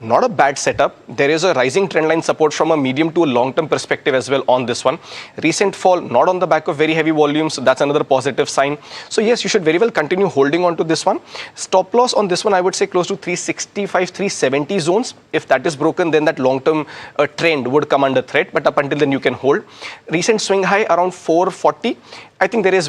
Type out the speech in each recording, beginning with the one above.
Not a bad setup. There is a rising trend line support from a medium to a long-term perspective as well on this one. Recent fall, not on the back of very heavy volumes. So that's another positive sign. So yes, you should very well continue holding on to this one. Stop loss on this one, I would say close to 365, 370 zones. If that is broken, then that long-term trend would come under threat. But up until then, you can hold. Recent swing high around 440. I think there's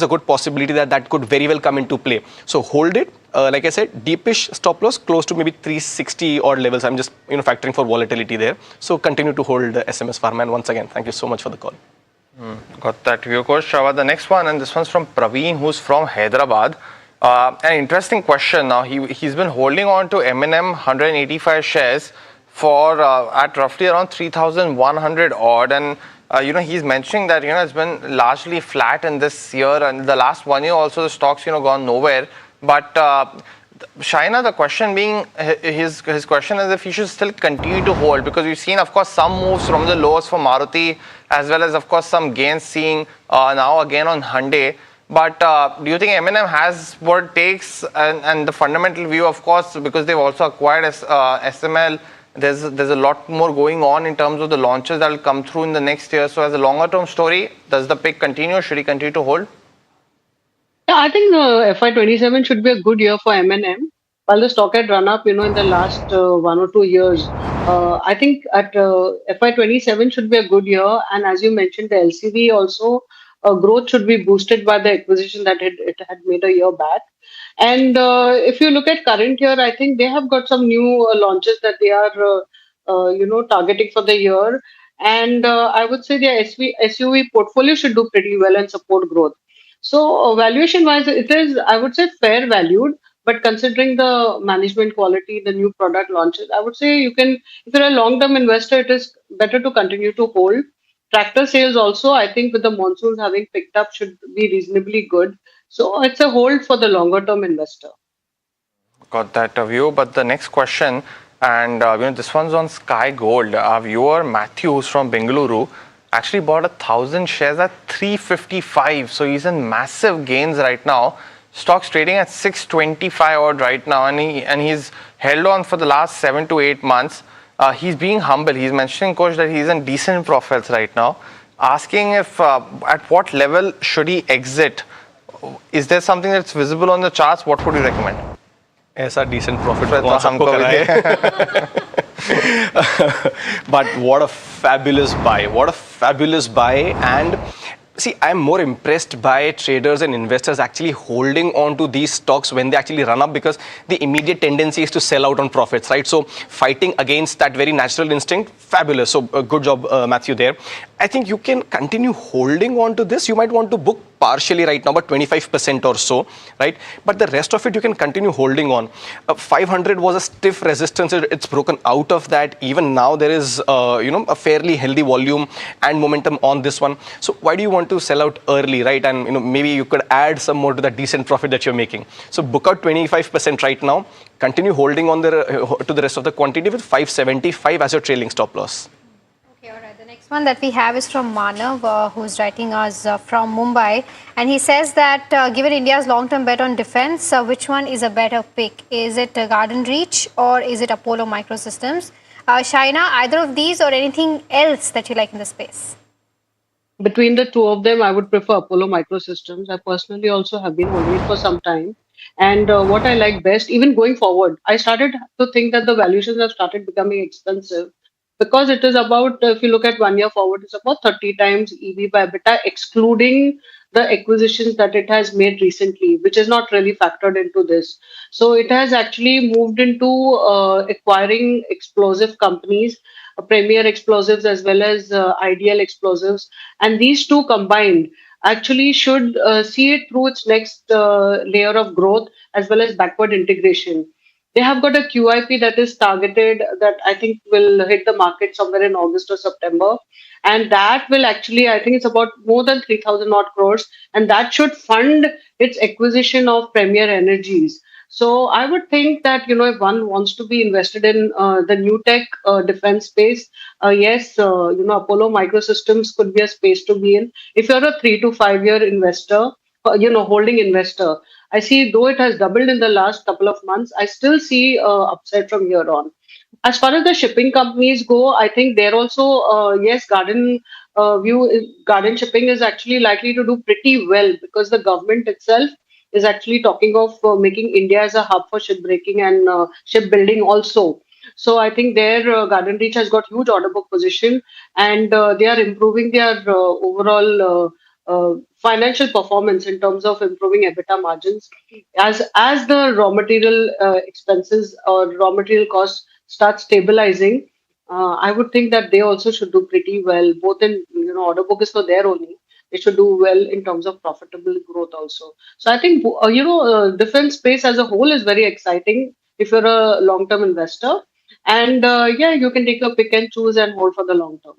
a good possibility that could very well come into play. So hold it. Like I said, deepish stop loss close to maybe 360 odd levels. I'm just factoring for volatility there. So continue to hold SMS Pharma. And once again, thank you so much for the call. Got that view, Coach. The next one, and this one's from Praveen, who's from Hyderabad. An interesting question. Now he's been holding on to M&M 185 shares for at roughly around 3,100 odd, and he's mentioning that it's been largely flat in this year, and the last 1 year also the stocks gone nowhere. But Shaina, the question being, his question is if he should still continue to hold, because we've seen, of course, some moves from the lows for Maruti, as well as, of course, some gains seeing now again on Hyundai. But do you think M&M has what it takes, and the fundamental view, of course, because they've also acquired SML, there's a lot more going on in terms of the launches that will come through in the next year. So as a longer term story, does the pick continue? Should he continue to hold? Yeah, I think FY27 should be a good year for M&M. While the stock had run up, in the last 1 or 2 years, I think at FY27 should be a good year. And as you mentioned, the LCV also growth should be boosted by the acquisition that it had made a year back. And if you look at current year, I think they have got some new launches that they are, targeting for the year. And I would say their SUV portfolio should do pretty well and support growth. So valuation wise, it is, I would say, fair valued. But considering the management quality, the new product launches, I would say you can, if you're a long-term investor, it is better to continue to hold. Tractor sales also, I think with the monsoons having picked up, should be reasonably good. So it's a hold for the longer-term investor. Got that view. But the next question, and this one's on Sky Gold. Our viewer Matthew, who's from Bengaluru, actually bought 1,000 shares at 355. So he's in massive gains right now. Stock's trading at 625 odd right now, and he's held on for the last 7 to 8 months. He's being humble. He's mentioning, Coach, that he's in decent profits right now. Asking if at what level should he exit? Is there something that's visible on the charts? What would you recommend? ऐसा decent profit But what a fabulous buy. What a fabulous buy. And see, I'm more impressed by traders and investors actually holding on to these stocks when they actually run up, because the immediate tendency is to sell out on profits, right? So fighting against that very natural instinct, fabulous. So good job, Matthew, there. I think you can continue holding on to this. You might want to book partially right now, but 25% or so, right? But the rest of it, you can continue holding on. 500 was a stiff resistance. It's broken out of that. Even now, there is, a fairly healthy volume and momentum on this one. So why do you want to sell out early, right? And, maybe you could add some more to that decent profit that you're making. So book out 25% right now. Continue holding on to the rest of the quantity with 575 as your trailing stop loss. Next one that we have is from Manav, who's writing us from Mumbai, and he says that given India's long-term bet on defense, which one is a better pick? Is it Garden Reach or is it Apollo Microsystems? Shaina, either of these or anything else that you like in the space? Between the two of them, I would prefer Apollo Microsystems. I personally also have been holding it for some time. And what I like best, even going forward, I started to think that the valuations have started becoming expensive. Because it is about, if you look at 1 year forward, it's about 30 times EV by EBITDA, excluding the acquisitions that it has made recently, which is not really factored into this. So it has actually moved into acquiring explosive companies, Premier Explosives as well as Ideal Explosives. And these two combined actually should see it through its next layer of growth as well as backward integration. They have got a QIP that is targeted that I think will hit the market somewhere in August or September. And that will actually, I think it's about more than 3,000 odd crores. And that should fund its acquisition of Premier Energies. So I would think that, if one wants to be invested in the new tech defense space, yes, Apollo Microsystems could be a space to be in. If you're a 3 to 5 year investor, holding investor, I see, though it has doubled in the last couple of months, I still see upside from here on. As far as the shipping companies go, I think they're also, yes, Garden shipping is actually likely to do pretty well because the government itself is actually talking of making India as a hub for shipbreaking and shipbuilding also. So I think their Garden Reach has got huge order book position, and they are improving their overall financial performance in terms of improving EBITDA margins. As the raw material expenses or raw material costs start stabilizing, I would think that they also should do pretty well. Both in order book is for their only. They should do well in terms of profitable growth also. So I think defense space as a whole is very exciting if you're a long-term investor. And yeah, you can take a pick and choose and hold for the long term.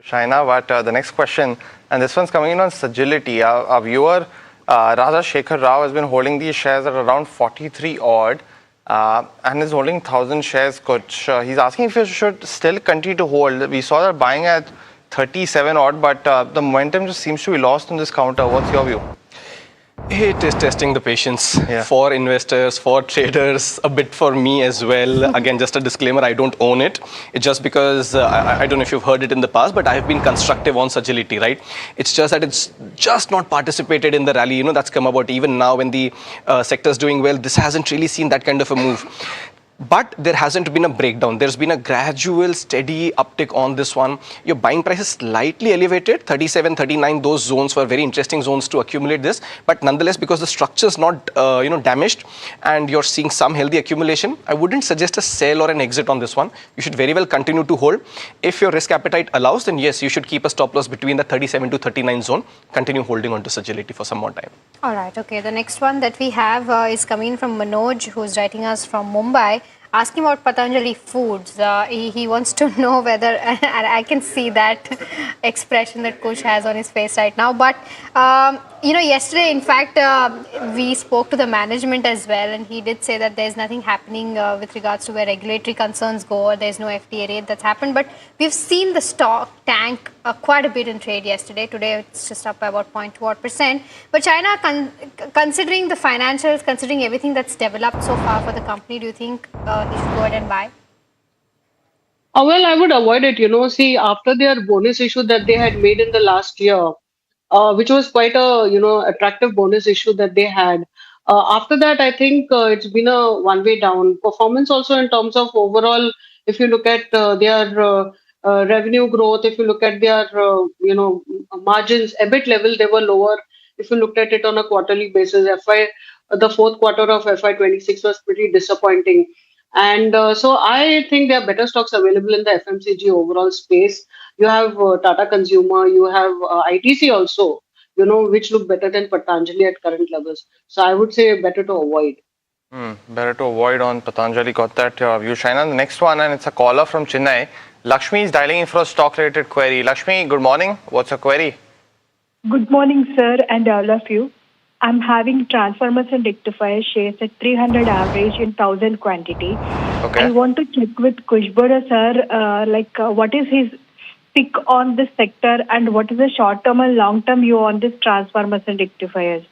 Shaina, but the next question, and this one's coming in on Sagility. Our viewer, Raja Shekhar Rao, has been holding these shares at around 43 odd and is holding 1,000 shares. Coach, he's asking if you should still continue to hold. We saw that buying at 37 odd, but the momentum just seems to be lost on this counter. What's your view? It is testing the patience for investors, for traders, a bit for me as well. Again, just a disclaimer, I don't own it. It's just because, I don't know if you've heard it in the past, but I've been constructive on Sagility, right? It's just that it's just not participated in the rally, that's come about even now when the sector's doing well. This hasn't really seen that kind of a move. But there hasn't been a breakdown. There's been a gradual, steady uptick on this one. Your buying price is slightly elevated, 37, 39. Those zones were very interesting zones to accumulate this. But nonetheless, because the structure is not, damaged, and you're seeing some healthy accumulation, I wouldn't suggest a sell or an exit on this one. You should very well continue to hold. If your risk appetite allows, then yes, you should keep a stop loss between the 37 to 39 zone. Continue holding on to Sagility for some more time. All right. Okay. The next one that we have is coming from Manoj, who's writing us from Mumbai, asking about Patanjali Foods. He wants to know whether, and I can see that expression that Kush has on his face right now. But, yesterday, in fact, we spoke to the management as well, and he did say that there's nothing happening with regards to where regulatory concerns go, or there's no FTA raid that's happened. But we've seen the stock tank quite a bit in trade yesterday. Today, it's just up by about 0.2%. But China, considering the financials, considering everything that's developed so far for the company, do you think he should go ahead and buy? Well, I would avoid it. See, after their bonus issue that they had made in the last year, which was quite a attractive bonus issue that they had. After that, I think it's been a one-way down performance. Also, in terms of overall, if you look at their revenue growth, if you look at their margins, EBIT level, they were lower. If you looked at it on a quarterly basis, the fourth quarter of FY26 was pretty disappointing. And so I think there are better stocks available in the FMCG overall space. You have Tata Consumer, you have ITC also, which look better than Patanjali at current levels. So I would say better to avoid. Better to avoid on Patanjali. Got that view, Shaina. The next one, and it's a caller from Chennai. Lakshmi is dialing in for a stock-related query. Lakshmi, good morning. What's your query? Good morning, sir, and all of you. I'm having transformers and rectifier shares at 300 average in 1000 quantity. Okay. I want to check with Kushbura, sir, what is his pick on this sector and what is the short-term and long-term view on this transformers and rectifiers?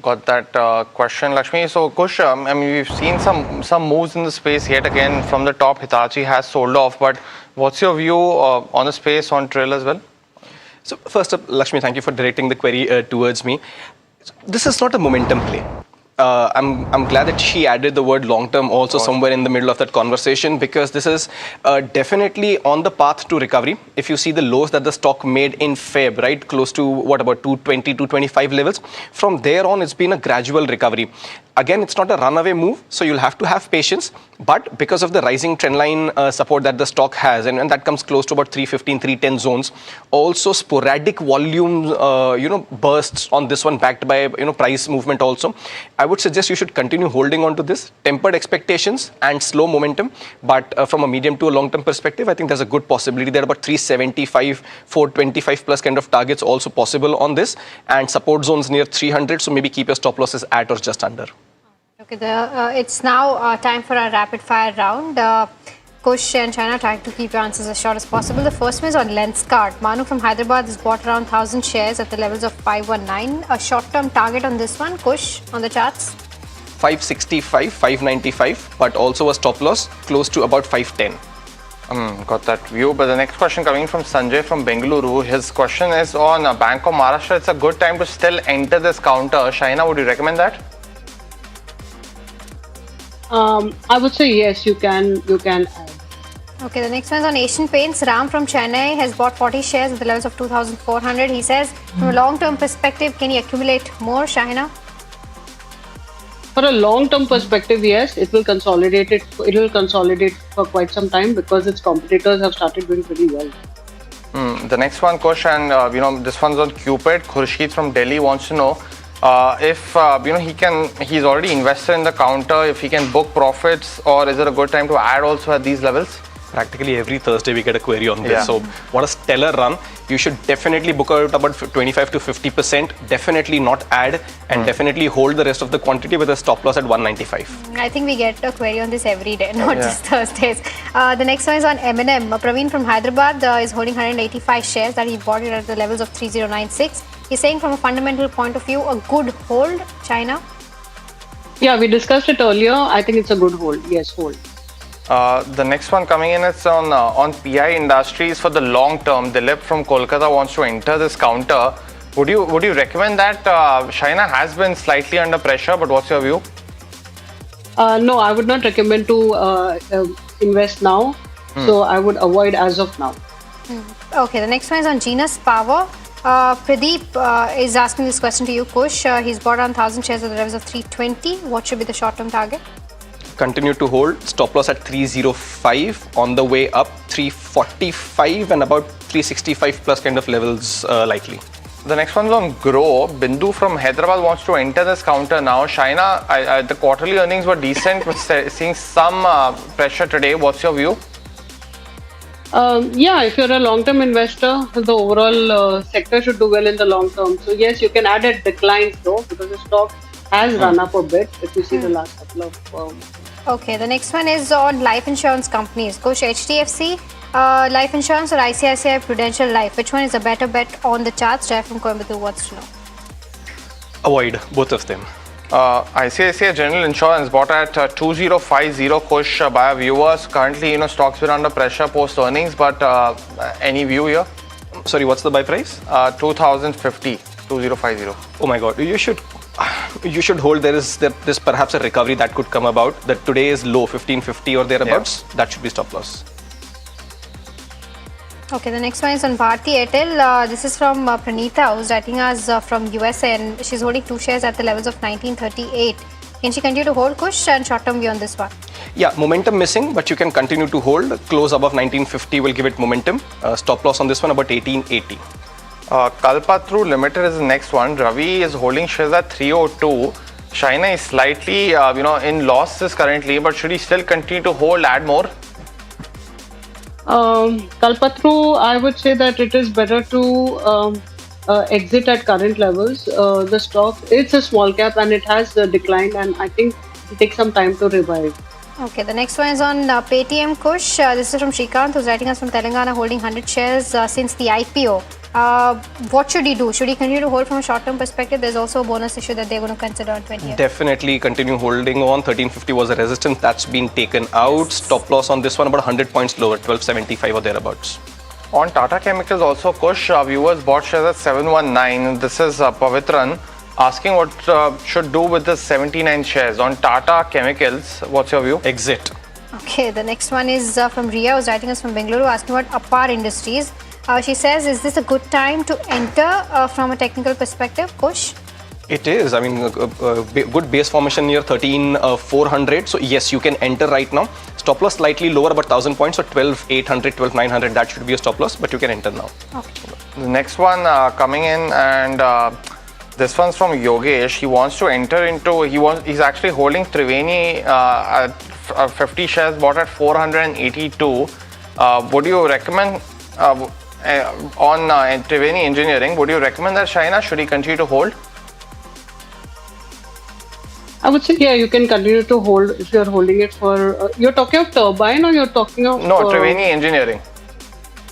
Got that question, Lakshmi. So, Kush, we've seen some moves in the space yet again. From the top, Hitachi has sold off. But what's your view on the space on trail as well? So first up, Lakshmi, thank you for directing the query towards me. This is not a momentum play. I'm glad that she added the word long term also somewhere in the middle of that conversation, because this is definitely on the path to recovery. If you see the lows that the stock made in Feb, right, close to about 220, 225 levels, from there on it's been a gradual recovery. Again, it's not a runaway move, so you'll have to have patience. But because of the rising trendline support that the stock has, and that comes close to about 315, 310 zones, also sporadic volume, bursts on this one backed by, price movement also. I would suggest you should continue holding on to this. Tempered expectations and slow momentum. But from a medium to a long-term perspective, I think there's a good possibility. There are about 375, 425 plus kind of targets also possible on this. And support zones near 300. So maybe keep your stop losses at or just under. Okay, it's now time for our rapid fire round. Kush and China, try to keep your answers as short as possible. The first one is on Lenskart. Manu from Hyderabad has bought around 1,000 shares at the levels of 519. A short-term target on this one, Kush, on the charts? 565, 595, but also a stop loss close to about 510. Got that view. But the next question coming from Sanjay from Bengaluru. His question is on Bank of Maharashtra. It's a good time to still enter this counter. Shaina, would you recommend that? I would say yes, you can add. Okay, the next one is on Asian Paints. Ram from Chennai has bought 40 shares at the levels of 2,400. He says, from a long-term perspective, can he accumulate more, Shahina? For a long-term perspective, yes, it will consolidate. It will consolidate for quite some time because its competitors have started doing pretty well. The next one, Kush, and this one's on Cupid. Khurshid from Delhi wants to know if he's already invested in the counter, if he can book profits, or is it a good time to add also at these levels? Practically every Thursday we get a query on this. Yeah. So what a stellar run. You should definitely book out about 25 to 50%. Definitely not add, and definitely hold the rest of the quantity with a stop loss at 195. I think we get a query on this every day, not just Thursdays. The next one is on M&M. Praveen from Hyderabad is holding 185 shares that he bought it at the levels of 3096. He's saying from a fundamental point of view, a good hold, China? Yeah, we discussed it earlier. I think it's a good hold. Yes, hold. The next one coming in is on PI Industries for the long term. Dilip from Kolkata wants to enter this counter. Would you recommend that? China has been slightly under pressure, but what's your view? No, I would not recommend to invest now. So I would avoid as of now. Okay, the next one is on Genus Power. Pradeep is asking this question to you, Kush. He's bought around 1,000 shares at the levels of 320. What should be the short-term target? Continue to hold. Stop loss at 305, on the way up 345 and about 365 plus kind of levels likely. The next one's on Grow. Bindu from Hyderabad wants to enter this counter now. China, the quarterly earnings were decent, but seeing some pressure today. What's your view? Yeah, if you're a long-term investor, the overall sector should do well in the long term. So yes, you can add at declines though, because the stock has run up a bit if you see the last couple of Okay, the next one is on life insurance companies. Kush, HDFC Life Insurance or ICICI Prudential Life? Which one is a better bet on the charts? Jai from Coimbatore wants to know. Avoid both of them. ICICI General Insurance bought at 2050, Kush, by our viewers. Currently, stocks been under pressure post earnings, but any view here? Sorry, what's the buy price? 2050. Oh my God, you should hold. There's perhaps a recovery that could come about. That today is low 1550 or thereabouts. Yeah. That should be stop loss. Okay, the next one is on Bharti Airtel. This is from Pranita, who's writing us from USA, and she's holding 2 shares at the levels of 1938. Can she continue to hold, Kush, and short-term view on this one? Yeah, momentum missing, but you can continue to hold. Close above 1950 will give it momentum. Stop loss on this one about 1880. Kalpatru Limited is the next one. Ravi is holding shares at 302. China is slightly, in losses currently, but should he still continue to hold, add more? Kalpatru, I would say that it is better to exit at current levels. The stock, it's a small cap and it has declined, and I think it takes some time to revive. Okay, the next one is on Paytm, Kush. This is from Shrikant, who's writing us from Telangana, holding 100 shares since the IPO. What should he do? Should he continue to hold from a short-term perspective? There's also a bonus issue that they're going to consider on 20th. Definitely continue holding on. 1350 was a resistance that's been taken out. Stop loss on this one about 100 points lower, 1275 or thereabouts. On Tata Chemicals also, Kush, viewers bought shares at 719. This is Pavitran asking what should do with the 79 shares. On Tata Chemicals, what's your view? Exit. Okay, the next one is from Ria, who's writing us from Bengaluru, asking about Apar Industries. She says, is this a good time to enter from a technical perspective, Kush? It is. I mean, good base formation near 13,400. So yes, you can enter right now. Stop loss slightly lower, about 1,000 points. So 12,800, 12,900. That should be a stop loss, but you can enter now. Okay. The next one coming in, and this one's from Yogesh. He wants to enter into. He's actually holding Triveni at 50 shares, bought at 482. Would you recommend? On Triveni Engineering, would you recommend that, Shaina? Should he continue to hold? I would say, yeah, you can continue to hold if you're holding it for. You're talking of turbine or you're talking of. No, Triveni Engineering.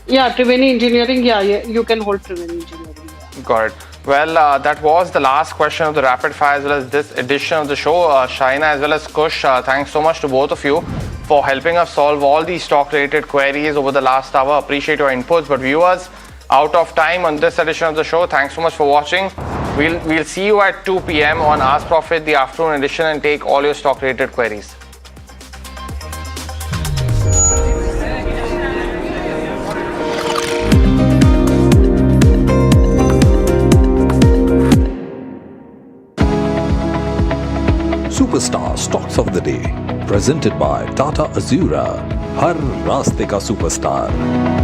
Yeah, Triveni Engineering. Yeah, you can hold Triveni Engineering. Yeah. Got it. Well, that was the last question of the rapid fire as well as this edition of the show. Shaina as well as Kush, thanks so much to both of you for helping us solve all these stock-related queries over the last hour. Appreciate your inputs. But viewers, out of time on this edition of the show. Thanks so much for watching. We'll see you at 2 p.m. on Ask Profit, the afternoon edition, and take all your stock-related queries. Superstar Stocks of the Day, presented by Tata Azura. हर रास्ते का superstar.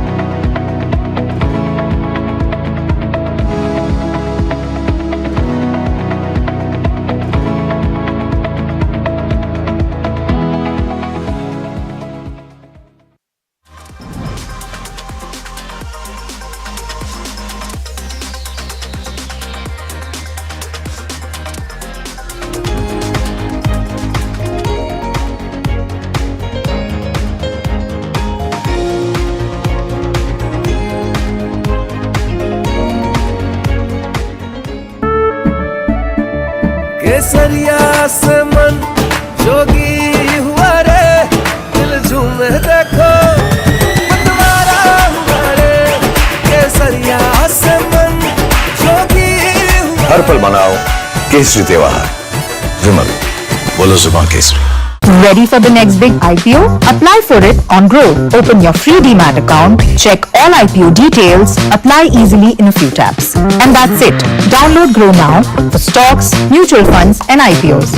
केसरिया से मन जोगी हुआ रे, दिल झूमे देखो मतवारा हुआ रे, केसरिया से मन जोगी हुआ। हर पल मनाओ केसरी त्योहार. विमल, बोलो जुबान Kesari. Ready for the next big IPO? Apply for it on Growth. Open your free Demat account, check all IPO details, apply easily in a few taps. And that's it. Download Grow now for stocks, mutual funds and IPOs.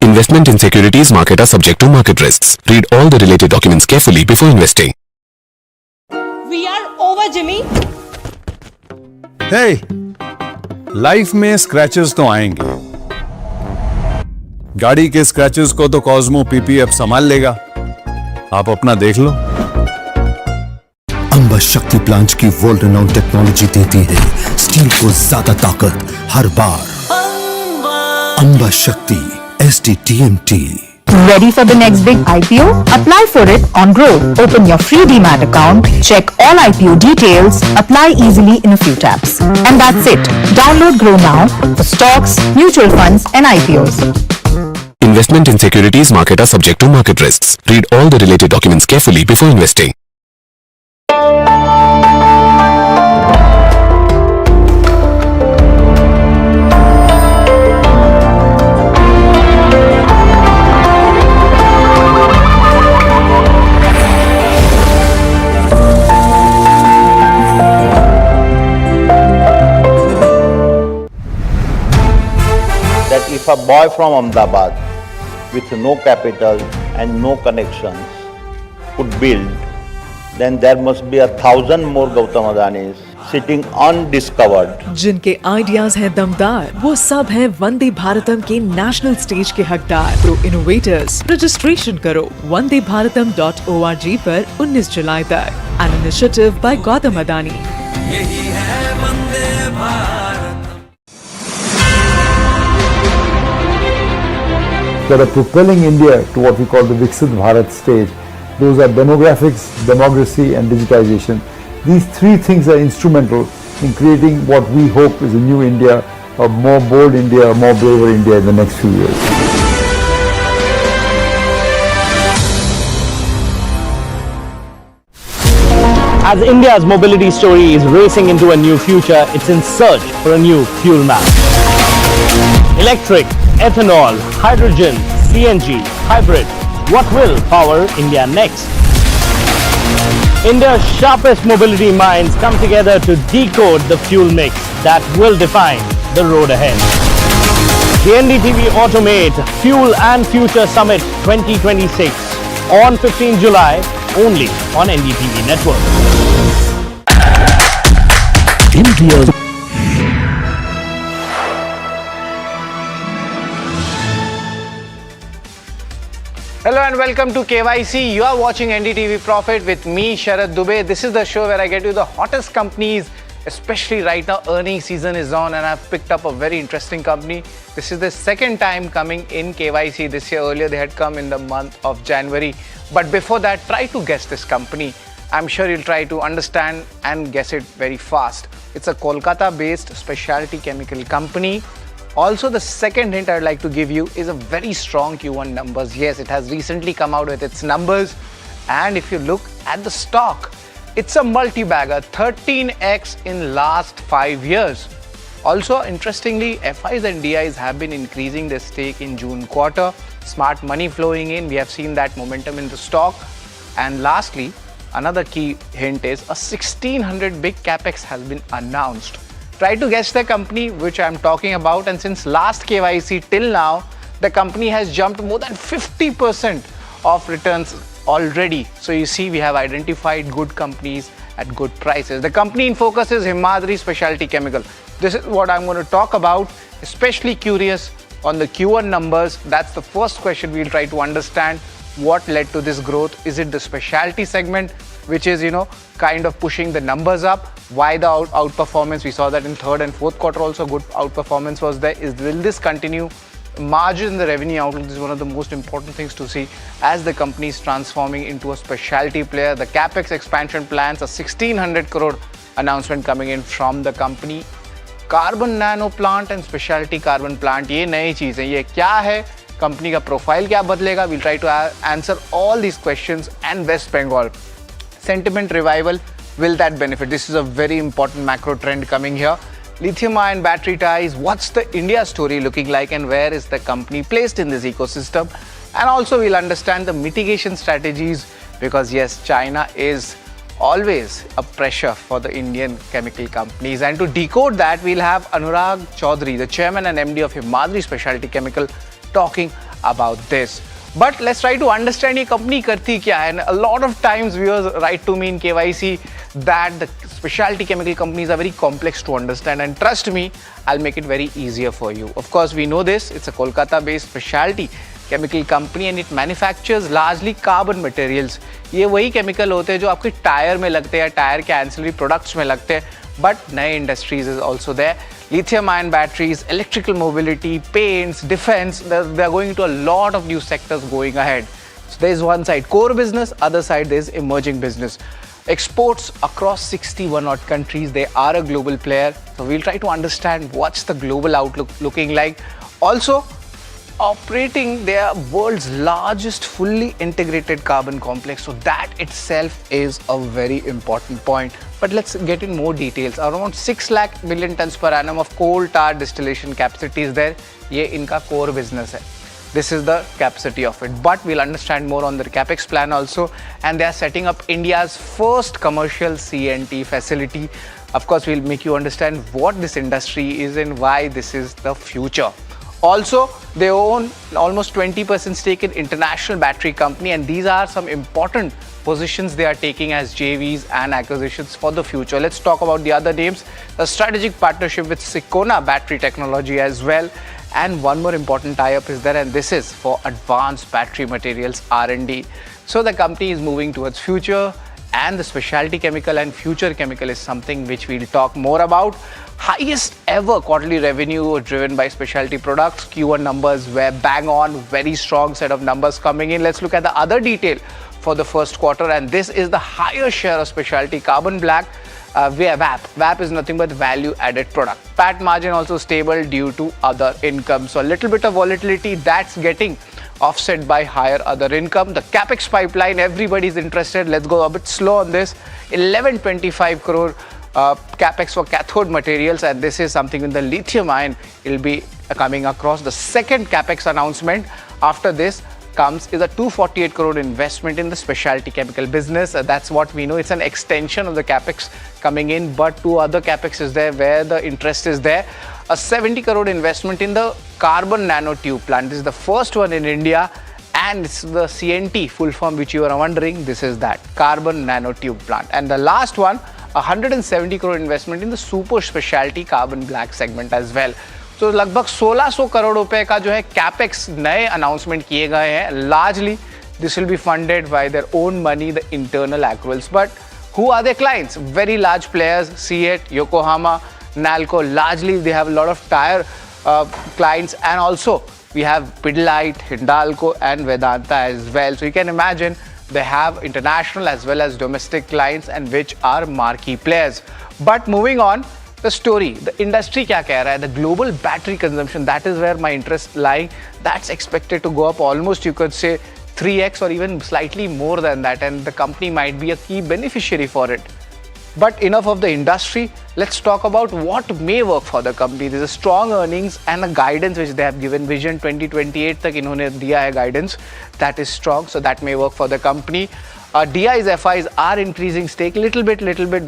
Investment in securities market are subject to market risks. Read all the related documents carefully before investing. We are over, Jimmy. Hey, life में scratches तो आएंगे. गाड़ी के scratches को तो Cosmo PPF संभाल लेगा. आप अपना देख लो. अंबा शक्ति प्लांट की वर्ल्ड रेनाउंड टेक्नोलॉजी देती है स्टील को ज्यादा ताकत हर बार. अंबा शक्ति SDTMT. Ready for the next big IPO? Apply for it on Growth. Open your free Demat account, check all IPO details, apply easily in a few taps. And that's it. Download Grow now for stocks, mutual funds and IPOs. Investment in securities market are subject to market risks. Read all the related documents carefully before investing. That if a boy from Ahmedabad with no capital and no connections could build, then there must be 1,000 more Gautam Adanis sitting undiscovered. जिनके ideas हैं दमदार, वो सब हैं वंदे भारतम के national stage के हकदार. Pro innovators, registration करो wandebharatam.org पर 19 जुलाई तक. An initiative by Gautam Adani. यही है Vande Bharat. That are propelling India to what we call the Viksit Bharat stage. Those are demographics, democracy and digitization. These three things are instrumental in creating what we hope is a new India, a more bold India, a more braver India in the next few years. As India's mobility story is racing into a new future, it's in search for a new fuel map. Electric, ethanol, hydrogen, CNG, hybrid. What will power India next? India's sharpest mobility minds come together to decode the fuel mix that will define the road ahead. The NDTV Automate Fuel and Future Summit 2026 on 15 July only on NDTV Network. India's Hello and welcome to KYC. You are watching NDTV Profit with me, Sharad Dubey. This is the show where I get you the hottest companies especially right now earnings season is on and I've picked up a very interesting company. This is the second time coming in KYC this year. Earlier they had come in the month of January. But before that, try to guess this company. I'm sure you'll try to understand and guess it very fast. It's a Kolkata-based specialty chemical company. Also, the second hint I'd like to give you is a very strong Q1 numbers. Yes, it has recently come out with its numbers. And if you look at the stock, it's a multi-bagger, 13x in last 5 years. Also, interestingly, FIs and DIs have been increasing their stake in June quarter. Smart money flowing in. We have seen that momentum in the stock. And lastly, another key hint is a 1600 big capex has been announced. Try to guess the company which I'm talking about, and since last KYC till now, the company has jumped more than 50% of returns already. So you see, we have identified good companies at good prices. The company in focus is Himadri Specialty Chemical. This is what I'm going to talk about, especially curious on the Q1 numbers. That's the first question. We'll try to understand what led to this growth. Is it the specialty segment which is, kind of pushing the numbers up? Why the outperformance? We saw that in third and fourth quarter also good outperformance was there. Will this continue? Margin, the revenue outlook is one of the most important things to see as the company is transforming into a specialty player. The capex expansion plans, a 1600 crore announcement coming in from the company. Carbon nano plant and specialty carbon plant, ये नई चीज़ है. ये क्या है? Company का profile क्या बदलेगा? We'll try to answer all these questions. And West Bengal, sentiment revival, will that benefit? This is a very important macro trend coming here. Lithium-ion battery ties, what's the India story looking like and where is the company placed in this ecosystem? And also we'll understand the mitigation strategies because yes, China is always a pressure for the Indian chemical companies. And to decode that, we'll have Anurag Chaudhary, the chairman and MD of Himadri Specialty Chemical, talking about this. But let's try to understand ये company करती क्या है. And a lot of times viewers write to me in KYC that the specialty chemical companies are very complex to understand, and trust me, I'll make it very easier for you. Of course, we know this. It's a Kolkata-based specialty chemical company and it manufactures largely carbon materials. ये वही chemical होते हैं जो आपके tyre में लगते हैं, tyre के ancillary products में लगते हैं. But नए industries is also there. Lithium-ion batteries, electrical mobility, paints, defense, they're going into a lot of new sectors going ahead. So there's one side core business, other side there's emerging business. Exports across 61 odd countries, they are a global player. So we'll try to understand what's the global outlook looking like. Also, operating their world's largest fully integrated carbon complex. So that itself is a very important point. But let's get in more details. Around 6 lakh million tons per annum of coal tar distillation capacity is there. Ye inka core business hai. This is the capacity of it. But we'll understand more on the capex plan also. And they are setting up India's first commercial CNT facility. Of course, we'll make you understand what this industry is and why this is the future. Also, they own almost 20% stake in international battery company, and these are some important positions they are taking as JVs and acquisitions for the future. Let's talk about the other names. A strategic partnership with Sicona Battery Technology as well. And one more important tie-up is there, and this is for advanced battery materials R&D. So the company is moving towards future, and the specialty chemical and future chemical is something which we'll talk more about. Highest ever quarterly revenue driven by specialty products. Q1 numbers were bang on, very strong set of numbers coming in. Let's look at the other detail for the first quarter, and this is the higher share of specialty carbon black via VAP. VAP is nothing but value added product. PAT margin also stable due to other income. So a little bit of volatility that's getting offset by higher other income. The capex pipeline, everybody's interested. Let's go a bit slow on this. 1125 crore capex for cathode materials, and this is something in the lithium ion will be coming across. The second capex announcement after this comes is a 248 crore investment in the specialty chemical business. That's what we know. It's an extension of the capex coming in, but two other capex is there where the interest is there. A 70 crore investment in the carbon nanotube plant. This is the first one in India, and it's the CNT full form which you are wondering. This is that carbon nanotube plant. And the last one, 170 crore investment in the super specialty carbon black segment as well. तो लगभग 1600 करोड़ रुपए का जो है capex नए announcement किए गए हैं. Largely this will be funded by their own money, the internal accruals. But Who are their clients? Very large players, Seat, Yokohama, Nalco. Largely, they have a lot of tire clients, and also we have Pidilite, Hindalco, and Vedanta as well. So you can imagine they have international as well as domestic clients, and which are marquee players. But moving on, the story, the industry kya keh raha hai, the global battery consumption, that is where my interest lying. That's expected to go up almost, you could say, 3x or even slightly more than that, and the company might be a key beneficiary for it. But enough of the industry, let's talk about what may work for the company. There's a strong earnings and a guidance which they have given. Vision 2028 tak inhone diya hai guidance. That is strong, so that may work for the company. DIs, FIs are increasing stake little bit,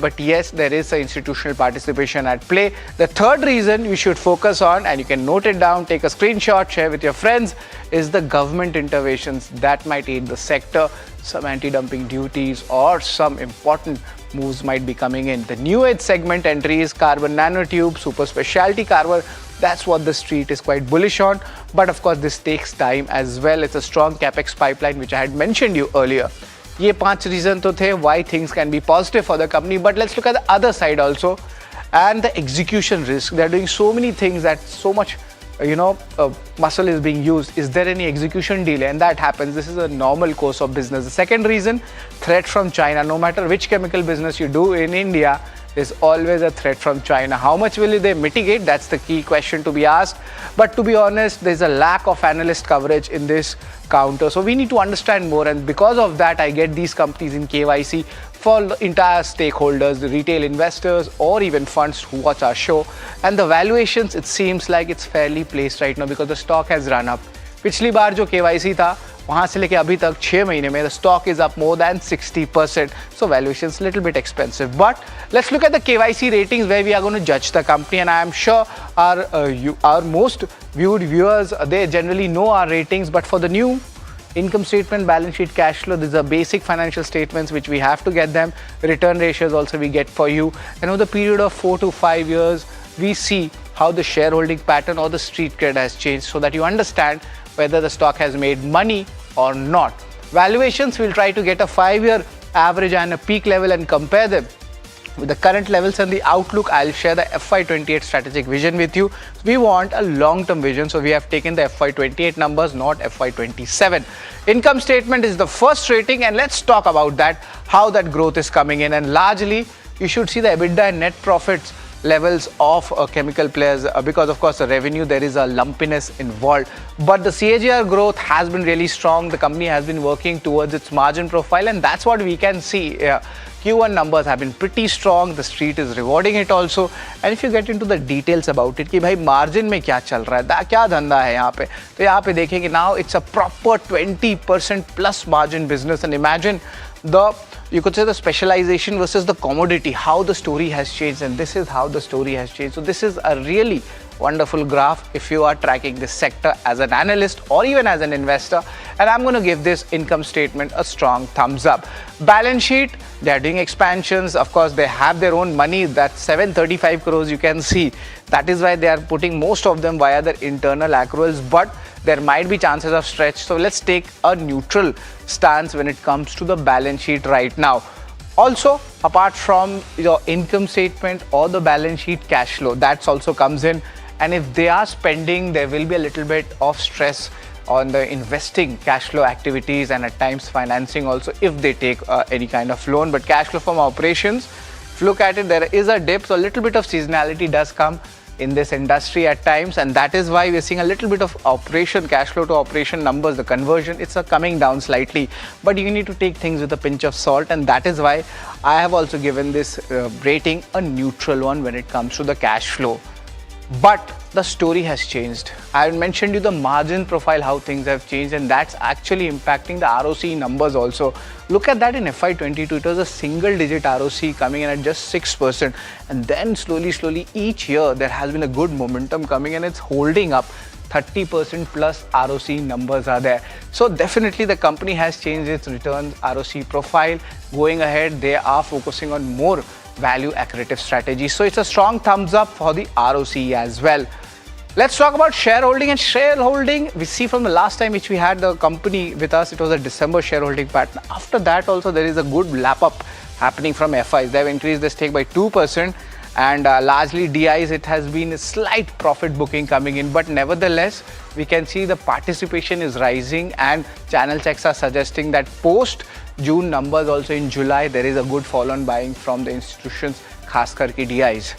but yes, there is an institutional participation at play. The third reason you should focus on, and you can note it down, take a screenshot, share with your friends, is the government interventions that might aid the sector. Some anti-dumping duties or some important moves might be coming in. The new age segment entries, carbon nanotube, super specialty carbon, that's what the street is quite bullish on. But of course, this takes time as well. It's a strong capex pipeline, which I had mentioned you earlier. ये 5 reasons to the why things can be positive for the company. But let's look at the other side also, and the execution risk. They're doing so many things that so much muscle is being used. Is there any execution delay? And that happens. This is a normal course of business. The second reason, threat from China. No matter which chemical business you do in India, there's always a threat from China. How much will they mitigate? That's the key question to be asked. But to be honest, there's a lack of analyst coverage in this counter. So we need to understand more. And because of that, I get these companies in KYC for the entire stakeholders, the retail investors, or even funds who watch our show. And the valuations, it seems like it's fairly placed right now because the stock has run up. पिछली बार जो KYC था, वहाँ से लेके अभी तक 6 महीने में the stock is up more than 60%. So valuations little bit expensive. But let's look at the KYC ratings where we are going to judge the company. And I am sure our most viewed viewers, they generally know our ratings. But for the new income statement, balance sheet, cash flow, these are basic financial statements which we have to get them. Return ratios also we get for you. And over the period of 4 to 5 years, we see how the shareholding pattern or the street cred has changed so that you understand whether the stock has made money or not. Valuations, we'll try to get a 5-year average and a peak level and compare them with the current levels and the outlook. I'll share the FY28 strategic vision with you. We want a long-term vision, so we have taken the FY28 numbers, not FY27. Income statement is the first rating, and let's talk about that, how that growth is coming in. And largely, you should see the EBITDA and net profits levels of chemical players because of course the revenue, there is a lumpiness involved, but the CAGR growth has been really strong. The company has been working towards its margin profile, and that's what we can see. Q1 numbers have been pretty strong. The street is rewarding it also. And if you get into the details about it कि भाई margin में क्या चल रहा है, क्या धंधा है यहाँ पे, तो यहाँ पे देखेंगे now it's a proper 20% plus margin business. And imagine you could say the specialization versus the commodity, how the story has changed, and this is how the story has changed. So this is a really wonderful graph if you are tracking this sector as an analyst or even as an investor. And I'm going to give this income statement a strong thumbs up. Balance sheet, they are doing expansions. Of course, they have their own money. That's 735 crores you can see. That is why they are putting most of them via their internal accruals, but there might be chances of stretch. So let's take a neutral stance when it comes to the balance sheet right now. Also, apart from your income statement or the balance sheet, cash flow, that also comes in. And if they are spending, there will be a little bit of stress on the investing cash flow activities and at times financing also if they take any kind of loan. But cash flow from operations, if you look at it, there is a dip. So a little bit of seasonality does come in this industry at times, and that is why we're seeing a little bit of operation cash flow to operation numbers, the conversion, it's coming down slightly, but you need to take things with a pinch of salt, and that is why I have also given this rating a neutral one when it comes to the cash flow. But the story has changed. I mentioned you the margin profile, how things have changed, and that's actually impacting the ROC numbers also. Look at that in FY22, it was a single digit ROC coming in at just 6%. And then slowly, each year, there has been a good momentum coming and it's holding up. 30% plus ROC numbers are there. So definitely the company has changed its returns ROC profile. Going ahead, they are focusing on more value accretive strategy. So it's a strong thumbs up for the ROC as well. Let's talk about shareholding. And shareholding, we see from the last time which we had the company with us, it was a December shareholding pattern. After that also there is a good lap up happening from FIs. They have increased the stake by 2%, and largely DIs, it has been a slight profit booking coming in, but nevertheless we can see the participation is rising, and channel checks are suggesting that post June numbers also in July there is a good fall on buying from the institutions, khas karke DIs.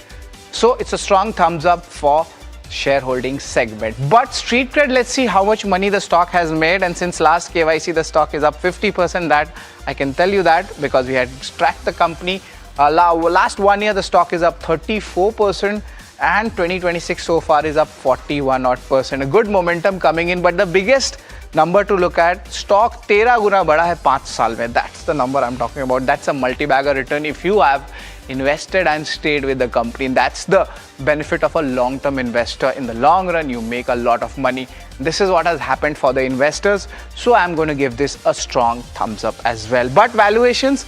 So it's a strong thumbs up for shareholding segment. But street cred, let's see how much money the stock has made, and since last KYC the stock is up 50%. That I can tell you that because we had tracked the company. Last 1 year the stock is up 34%, and 2026 so far is up 41 odd percent. A good momentum coming in, but the biggest number to look at, stock 13 गुना बढ़ा है 5 साल में. That's the number I'm talking about. That's a multi-bagger return if you have invested and stayed with the company. That's the benefit of a long-term investor. In the long run, you make a lot of money. This is what has happened for the investors. So I'm going to give this a strong thumbs up as well. But valuations,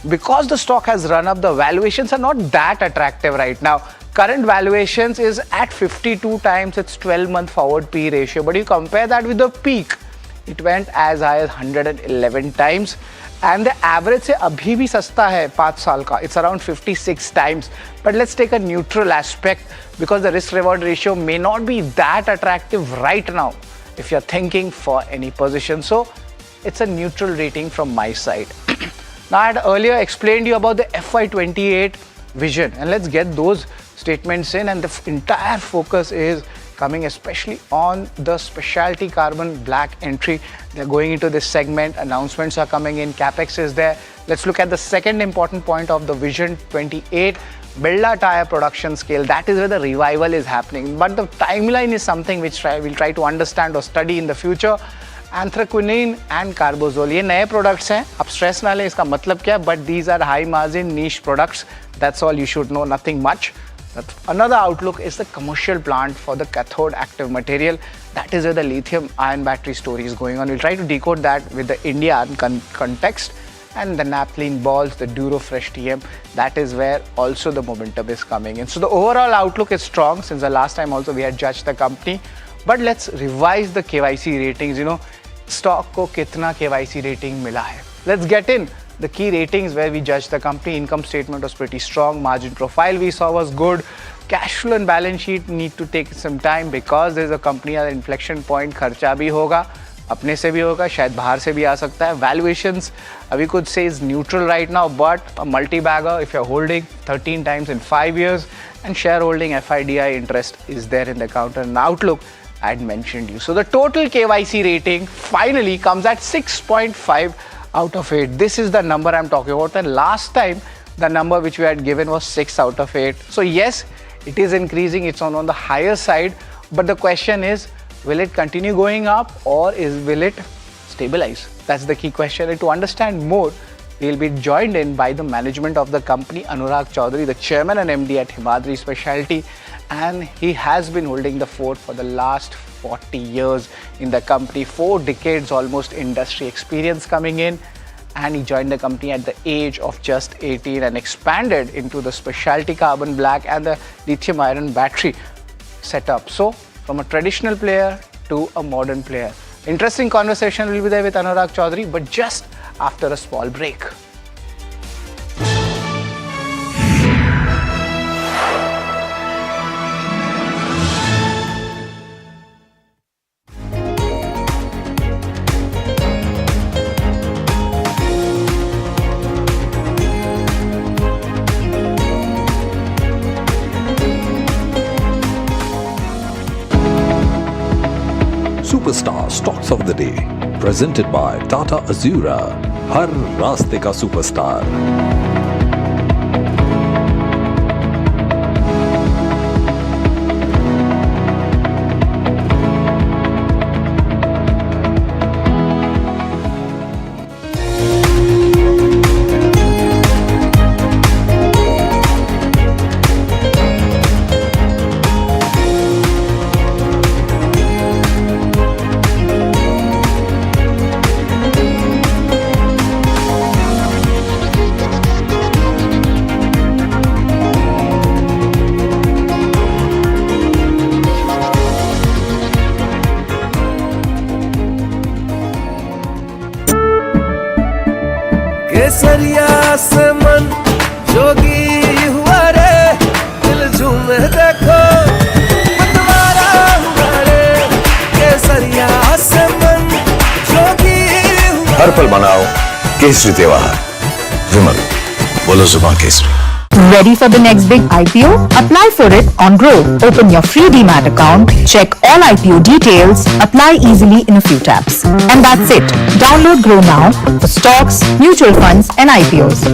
because the stock has run up, the valuations are not that attractive right now. Current valuations is at 52 times its 12-month forward P ratio. But you compare that with the peak, it went as high as 111 times. And the average से अभी भी सस्ता है 5 साल का. It's around 56 times. But let's take a neutral aspect, because the risk reward ratio may not be that attractive right now if you're thinking for any position. So it's a neutral rating from my side. Now I had earlier explained you about the FY28 vision, and let's get those statements in. And the entire focus is coming especially on the specialty carbon black entry. They're going into this segment, announcements are coming in, capex is there. Let's look at the second important point of the vision 28, Birla tire production scale. That is where the revival is happening, but the timeline is something which we'll try to understand or study in the future. Anthraquinone and carbazole, ये नए products हैं. अब stress ना लें इसका मतलब क्या, but these are high margin niche products. That's all you should know, nothing much. Another outlook is the commercial plant for the cathode active material. That is where the lithium ion battery story is going on. We'll try to decode that with the India context. And the naphthalene balls, the Durofresh TM, that is where also the momentum is coming in. So the overall outlook is strong. Since the last time also we had judged the company. But let's revise the KYC ratings. You know, stock ko kitna KYC rating mila hai. Let's get in the key ratings where we judged the company. Income statement was pretty strong. Margin profile we saw was good. Cash flow and balance sheet need to take some time because there's a company at inflection point. खर्चा भी होगा, अपने से भी होगा, शायद बाहर से भी आ सकता है. Valuations, we could say is neutral right now, but a multi-bagger if you're holding 13 times in 5 years, and shareholding FIDI interest is there in the counter. And outlook, I had mentioned you. So the total KYC rating finally comes at 6.5 out of 8. This is the number I'm talking about. And last time, the number which we had given was 6 out of 8. So yes, it is increasing. It's on the higher side. But the question is, will it continue going up or will it stabilize? That's the key question. And to understand more, we'll be joined in by the management of the company, Anurag Chaudhary, the chairman and MD at Himadri Specialty. And he has been holding the fort for the last 40 years in the company, 4 decades almost industry experience coming in. And he joined the company at the age of just 18 and expanded into the specialty carbon black and the lithium ion battery setup. So from a traditional player to a modern player. Interesting conversation will be there with Anurag Chaudhary, but just after a small break. Superstar Stocks of the Day, presented by Tata Azura, हर रास्ते का superstar. केसरिया से मन जोगी हुआ रे, दिल झूमे देखो मतवारा हुआ रे, केसरिया से मन जोगी हुआ। हर पल मनाओ केसरी त्योहार। विमल, बोलो जुबान Kesari. Ready for the next big IPO? Apply for it on Groww. Open your free demat account, check all IPO details, apply easily in a few taps. And that's it. Download Groww now for stocks, mutual funds and IPOs.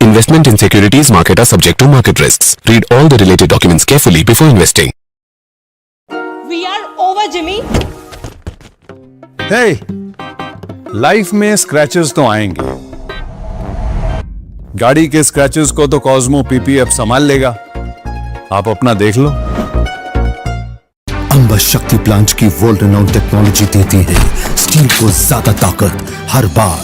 Investment in securities market are subject to market risks. Read all the related documents carefully before investing. We are over, Jimmy. Hey, life में scratches तो आएंगे। गाड़ी के scratches को तो Cosmo PPF संभाल लेगा। आप अपना देख लो। अंबा शक्ति प्लांट की वर्ल्ड रेनाउंड टेक्नोलॉजी देती है स्टील को ज्यादा ताकत हर बार।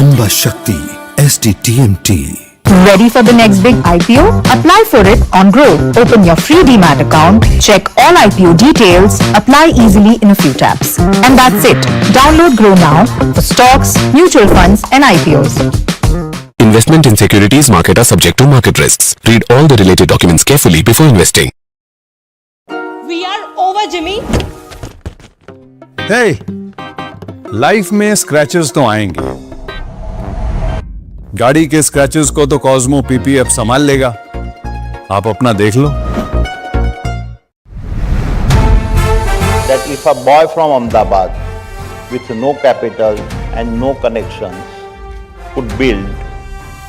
अंबा शक्ति SDTMT। Ready for the next big IPO? Apply for it on Groww. Open your free demat account, check all IPO details, apply easily in a few taps. And that's it. Download Groww now for stocks, mutual funds and IPOs. Investment in securities market are subject to market risks. Read all the related documents carefully before investing. We are over, Jimmy. Hey, life में scratches तो आएंगे। गाड़ी के scratches को तो Cosmo PPF संभाल लेगा। आप अपना देख लो। That if a boy from Ahmedabad with no capital and no connections could build,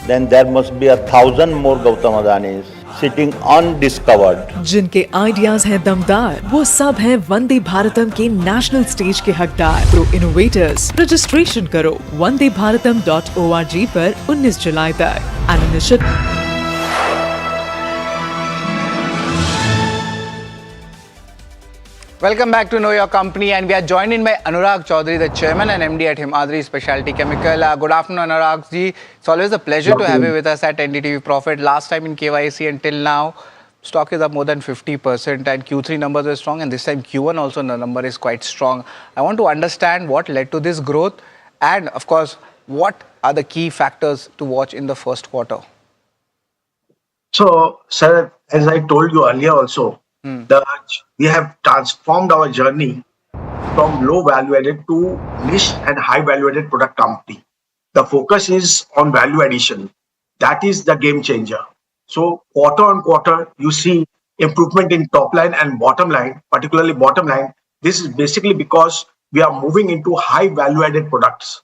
then there must be 1,000 more Gautam Adanis sitting undiscovered. जिनके आइडियाज हैं दमदार, वो सब हैं वंदे भारतम के नेशनल स्टेज के हकदार। प्रो इनोवेटर्स रजिस्ट्रेशन करो wandebharatam.org पर 19 जुलाई तक। Welcome back to Know Your Company, and we are joined in by Anurag Chaudhary, the Chairman and MD at Himadri Specialty Chemical. Good afternoon, Anurag ji. It's always a pleasure to have you with us at NDTV Profit. Last time in KYC until now, stock is up more than 50%, and Q3 numbers are strong, and this time Q1 also the number is quite strong. I want to understand what led to this growth, and of course, what are the key factors to watch in the first quarter? So, sir, as I told you earlier also, we have transformed our journey from low value added to niche and high value added product company. The focus is on value addition. That is the game changer. So quarter on quarter, you see improvement in top line and bottom line, particularly bottom line. This is basically because we are moving into high value added products.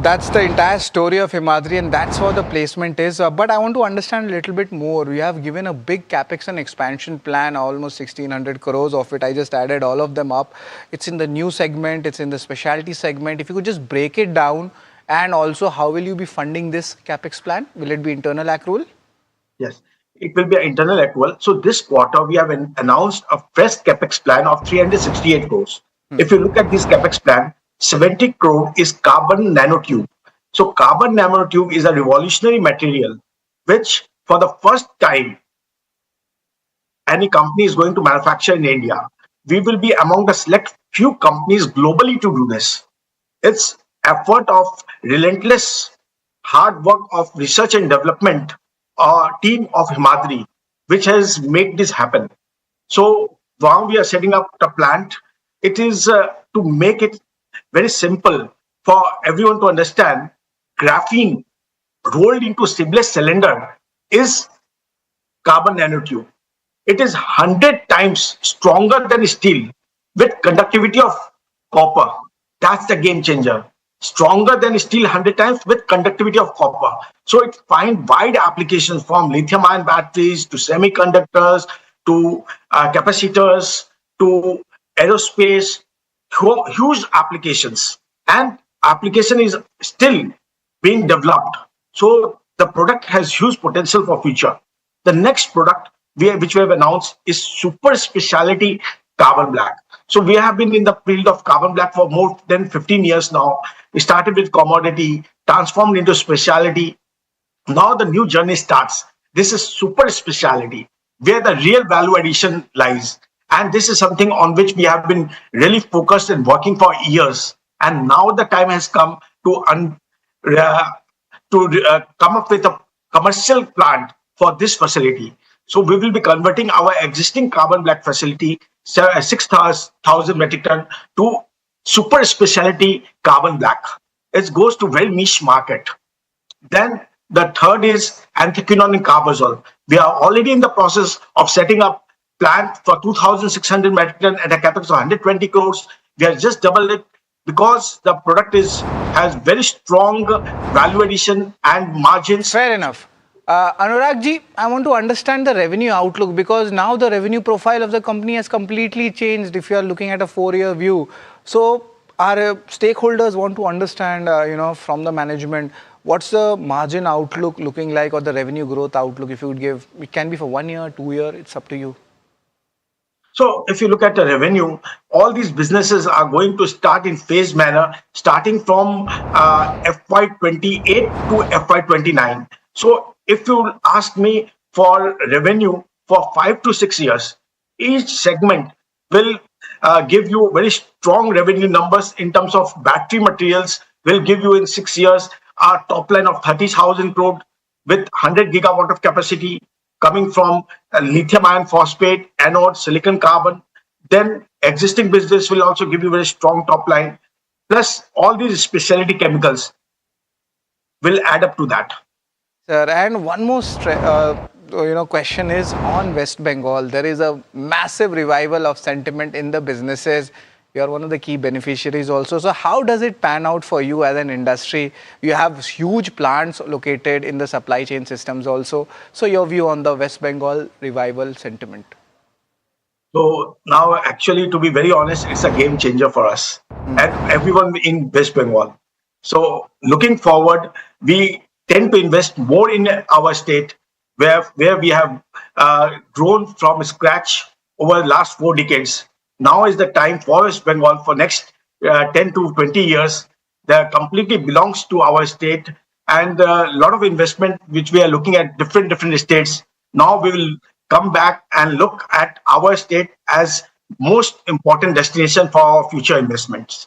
That's the entire story of Himadri, and that's how the placement is. But I want to understand a little bit more. You have given a big capex and expansion plan, almost 1,600 crores of it. I just added all of them up. It's in the new segment, it's in the specialty segment. If you could just break it down, and also how will you be funding this capex plan? Will it be internal accrual? Yes, it will be an internal accrual. So this quarter, we have announced a fresh capex plan of 368 crores. If you look at this capex plan, 70 crore is carbon nanotube. So carbon nanotube is a revolutionary material which for the first time any company is going to manufacture in India. We will be among the select few companies globally to do this. It's effort of relentless hard work of research and development team of Himadri which has made this happen. So while we are setting up the plant, it is to make it very simple for everyone to understand. Graphene rolled into seamless cylinder is carbon nanotube. It is 100 times stronger than steel with conductivity of copper. That's the game changer. Stronger than steel 100 times with conductivity of copper. So it finds wide applications from lithium-ion batteries to semiconductors to capacitors to aerospace. Huge applications, and application is still being developed. So the product has huge potential for future. The next product which we have announced is super specialty carbon black. So we have been in the field of carbon black for more than 15 years now. We started with commodity, transformed into specialty. Now the new journey starts. This is super specialty where the real value addition lies. And this is something on which we have been really focused and working for years. and now the time has come to come up with a commercial plant for this facility. So we will be converting our existing carbon black facility, 6,000 metric ton, to super specialty carbon black. It goes to very niche market. Then the third is anthraquinone and carbazole. We are already in the process of setting up plant for 2,600 metric ton at a capex of 120 crores. We have just doubled it because the product has very strong value addition and margins. Fair enough. Anurag ji, I want to understand the revenue outlook, because now the revenue profile of the company has completely changed if you are looking at a 4-year view. So our stakeholders want to understand, from the management, what's the margin outlook looking like, or the revenue growth outlook, if you would give. It can be for 1 year, 2 year, it's up to you. So if you look at the revenue, all these businesses are going to start in phased manner, starting from FY28 to FY29. So if you ask me for revenue for 5 to 6 years, each segment will give you very strong revenue numbers. In terms of battery materials, will give you in 6 years a top line of 30,000 crore with 100 gigawatt of capacity coming from lithium iron phosphate, anode, silicon carbon. Then existing business will also give you very strong top line. Plus all these specialty chemicals will add up to that. Sir, and one more question is on West Bengal. There is a massive revival of sentiment in the businesses. You are one of the key beneficiaries also. So how does it pan out for you as an industry? You have huge plants located in the supply chain systems also. So your view on the West Bengal revival sentiment? So now, actually, to be very honest, it's a game changer for us and everyone in West Bengal. So looking forward, we tend to invest more in our state, where we have grown from scratch over the last 4 decades. Now is the time for West Bengal for next 10 to 20 years. That completely belongs to our state, and a lot of investment which we are looking at different states. Now we will come back and look at our state as most important destination for our future investments.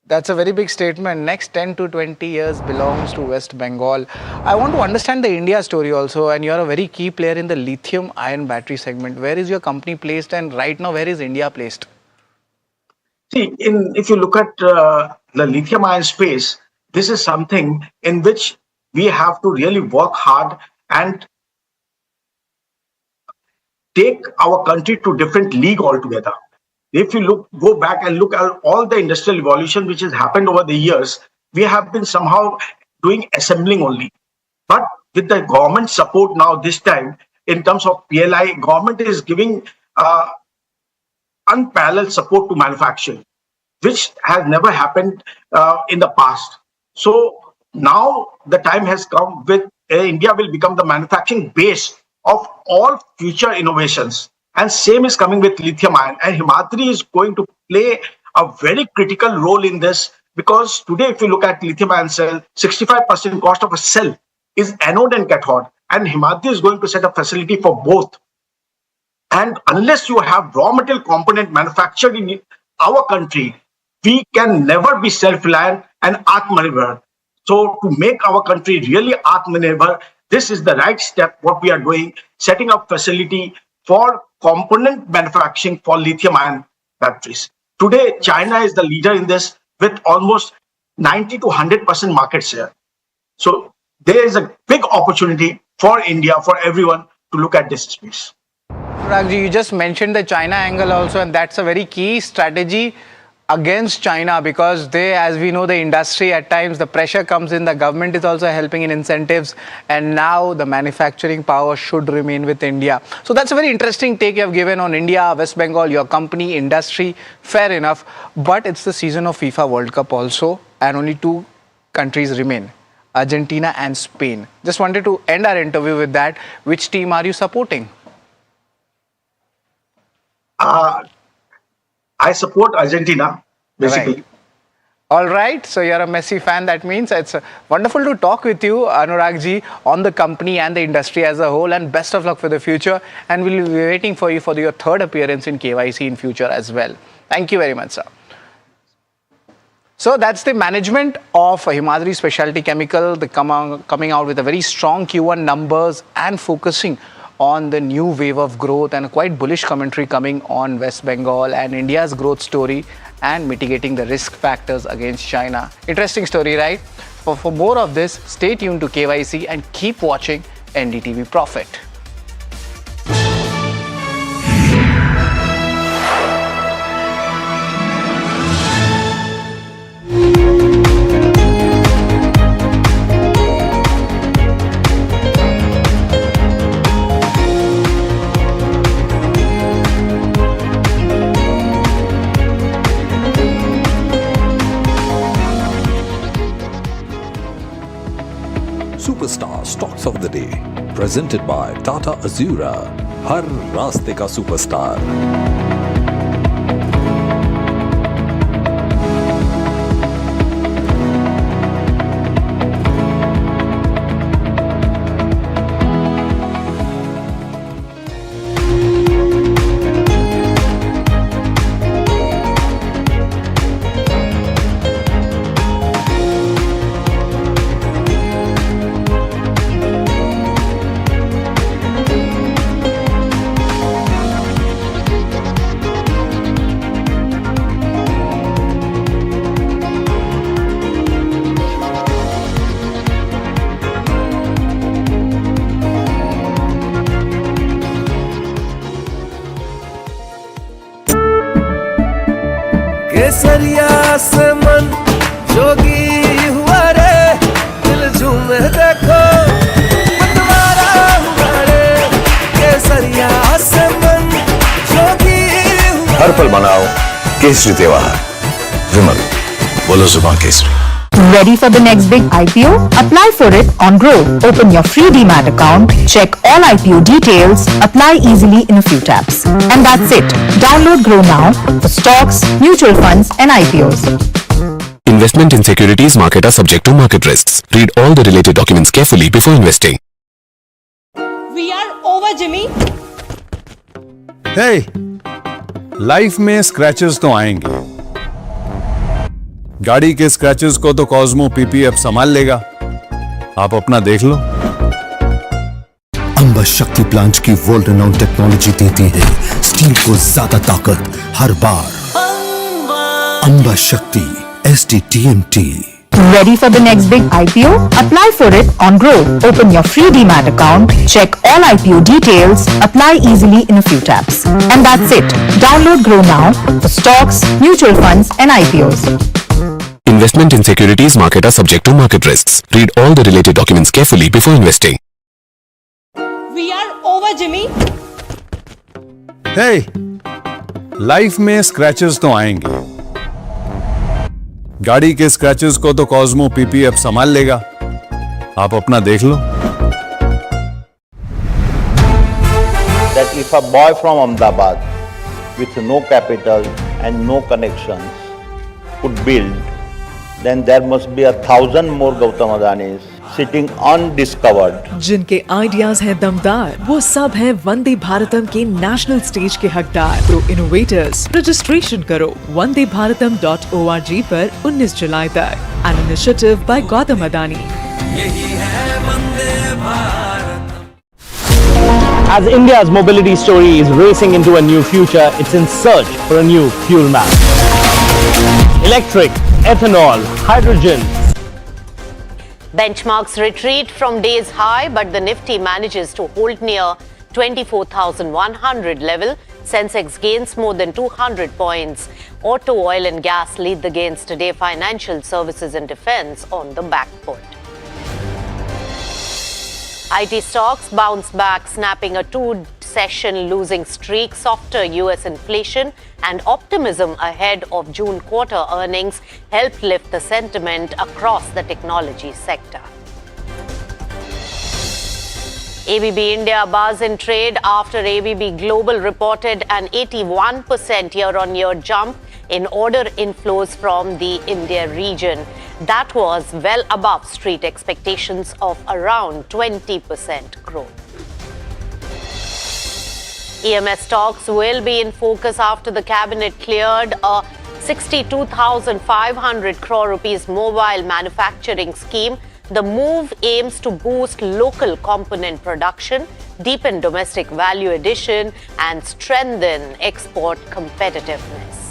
That's a very big statement. Next 10 to 20 years belongs to West Bengal. I want to understand the India story also, and you're a very key player in the lithium ion battery segment. Where is your company placed, and right now where is India placed? See, if you look at the lithium ion space, this is something in which we have to really work hard and take our country to different league altogether. If you go back and look at all the industrial evolution which has happened over the years, we have been somehow doing assembling only. But with the government support now this time, in terms of PLI, government is giving unparalleled support to manufacturing, which has never happened in the past. So now the time has come with India will become the manufacturing base of all future innovations. And same is coming with lithium ion. And Himadri is going to play a very critical role in this, because today, if you look at lithium ion cell, 65% cost of a cell is anode and cathode. And Himadri is going to set a facility for both. And unless you have raw material component manufactured in our country, we can never be self-reliant and Atmanirbhar. So to make our country really Atmanirbhar, this is the right step, what we are doing, setting up facility for component manufacturing for lithium ion batteries. Today, China is the leader in this with almost 90 to 100% market share. So there is a big opportunity for India, for everyone to look at this space. Ragji, you just mentioned the China angle also, and that's a very key strategy against China, because they, as we know, the industry at times, the pressure comes in, the government is also helping in incentives, and now the manufacturing power should remain with India. So that's a very interesting take you have given on India, West Bengal, your company, industry, fair enough. But it's the season of FIFA World Cup also, and only 2 countries remain, Argentina and Spain. Just wanted to end our interview with that. Which team are you supporting? I support Argentina, basically. Right. All right. So you're a Messi fan. That means it's wonderful to talk with you, Anurag ji, on the company and the industry as a whole. And best of luck for the future. And we'll be waiting for you for your 3rd appearance in KYC in future as well. Thank you very much, sir. So that's the management of Himadri Specialty Chemical. They coming out with a very strong Q1 numbers and focusing on the new wave of growth and a quite bullish commentary coming on West Bengal and India's growth story and mitigating the risk factors against China. Interesting story, right? For more of this, stay tuned to KYC and keep watching NDTV Profit. Superstar Stocks of the Day, presented by Tata Azura. हर रास्ते का superstar. केसरिया से मन जोगी हुआ रे, दिल झूमे देखो मतवारा हुआ रे। केसरिया से मन जोगी हुआ। हर पल मनाओ केसरी त्योहार। विमल, बोलो जुबान Kesari. Ready for the next big IPO? Apply for it on Groww. Open your free demat account, check all IPO details, apply easily in a few taps. And that's it. Download Groww now for stocks, mutual funds and IPOs. Investment in securities market are subject to market risks. Read all the related documents carefully before investing. We are over, Jimmy. Hey, life में scratches तो आएंगे. गाड़ी के scratches को तो Cosmo PPF संभाल लेगा. आप अपना देख लो. अंबा शक्ति प्लांट की वर्ल्ड रेनाउंड टेक्नोलॉजी देती है स्टील को ज्यादा ताकत हर बार. अंबा शक्ति SDTMT. Ready for the next big IPO? Apply for it on Groww. Open your free demat account, check all IPO details, apply easily in a few taps. And that's it. Download Groww now for stocks, mutual funds and IPOs. Investment in securities market are subject to market risks. Read all the related documents carefully before investing. We are over, Jimmy. Hey, life में scratches तो आएंगे. गाड़ी के scratches को तो Cosmo PPF संभाल लेगा. आप अपना देख लो. That if a boy from Ahmedabad with no capital and no connections could build, then there must be 1,000 more Gautam Adanis sitting undiscovered. जिनके आइडियाज हैं दमदार, वो सब हैं वंदे भारतम के नेशनल स्टेज के हकदार. प्रो इनोवेटर्स, रजिस्ट्रेशन करो wandebharatam.org पर 19 जुलाई तक. An initiative by Gautam Adani. As India's mobility story is racing into a new future, it's in search for a new fuel map. Electric, ethanol, hydrogen. Benchmarks retreat from day's high, but the Nifty manages to hold near 24,100 level. Sensex gains more than 200 points. Auto, oil and gas lead the gains today. Financial services and defense on the back foot. IT stocks bounce back, snapping a two-session losing streak. Softer US inflation and optimism ahead of June quarter earnings helped lift the sentiment across the technology sector. ABB India buzz in trade after ABB Global reported an 81% year-on-year jump in order inflows from the India region. That was well above street expectations of around 20% growth. EMS stocks will be in focus after the cabinet cleared a 62,500 crore rupees mobile manufacturing scheme. The move aims to boost local component production, deepen domestic value addition, and strengthen export competitiveness.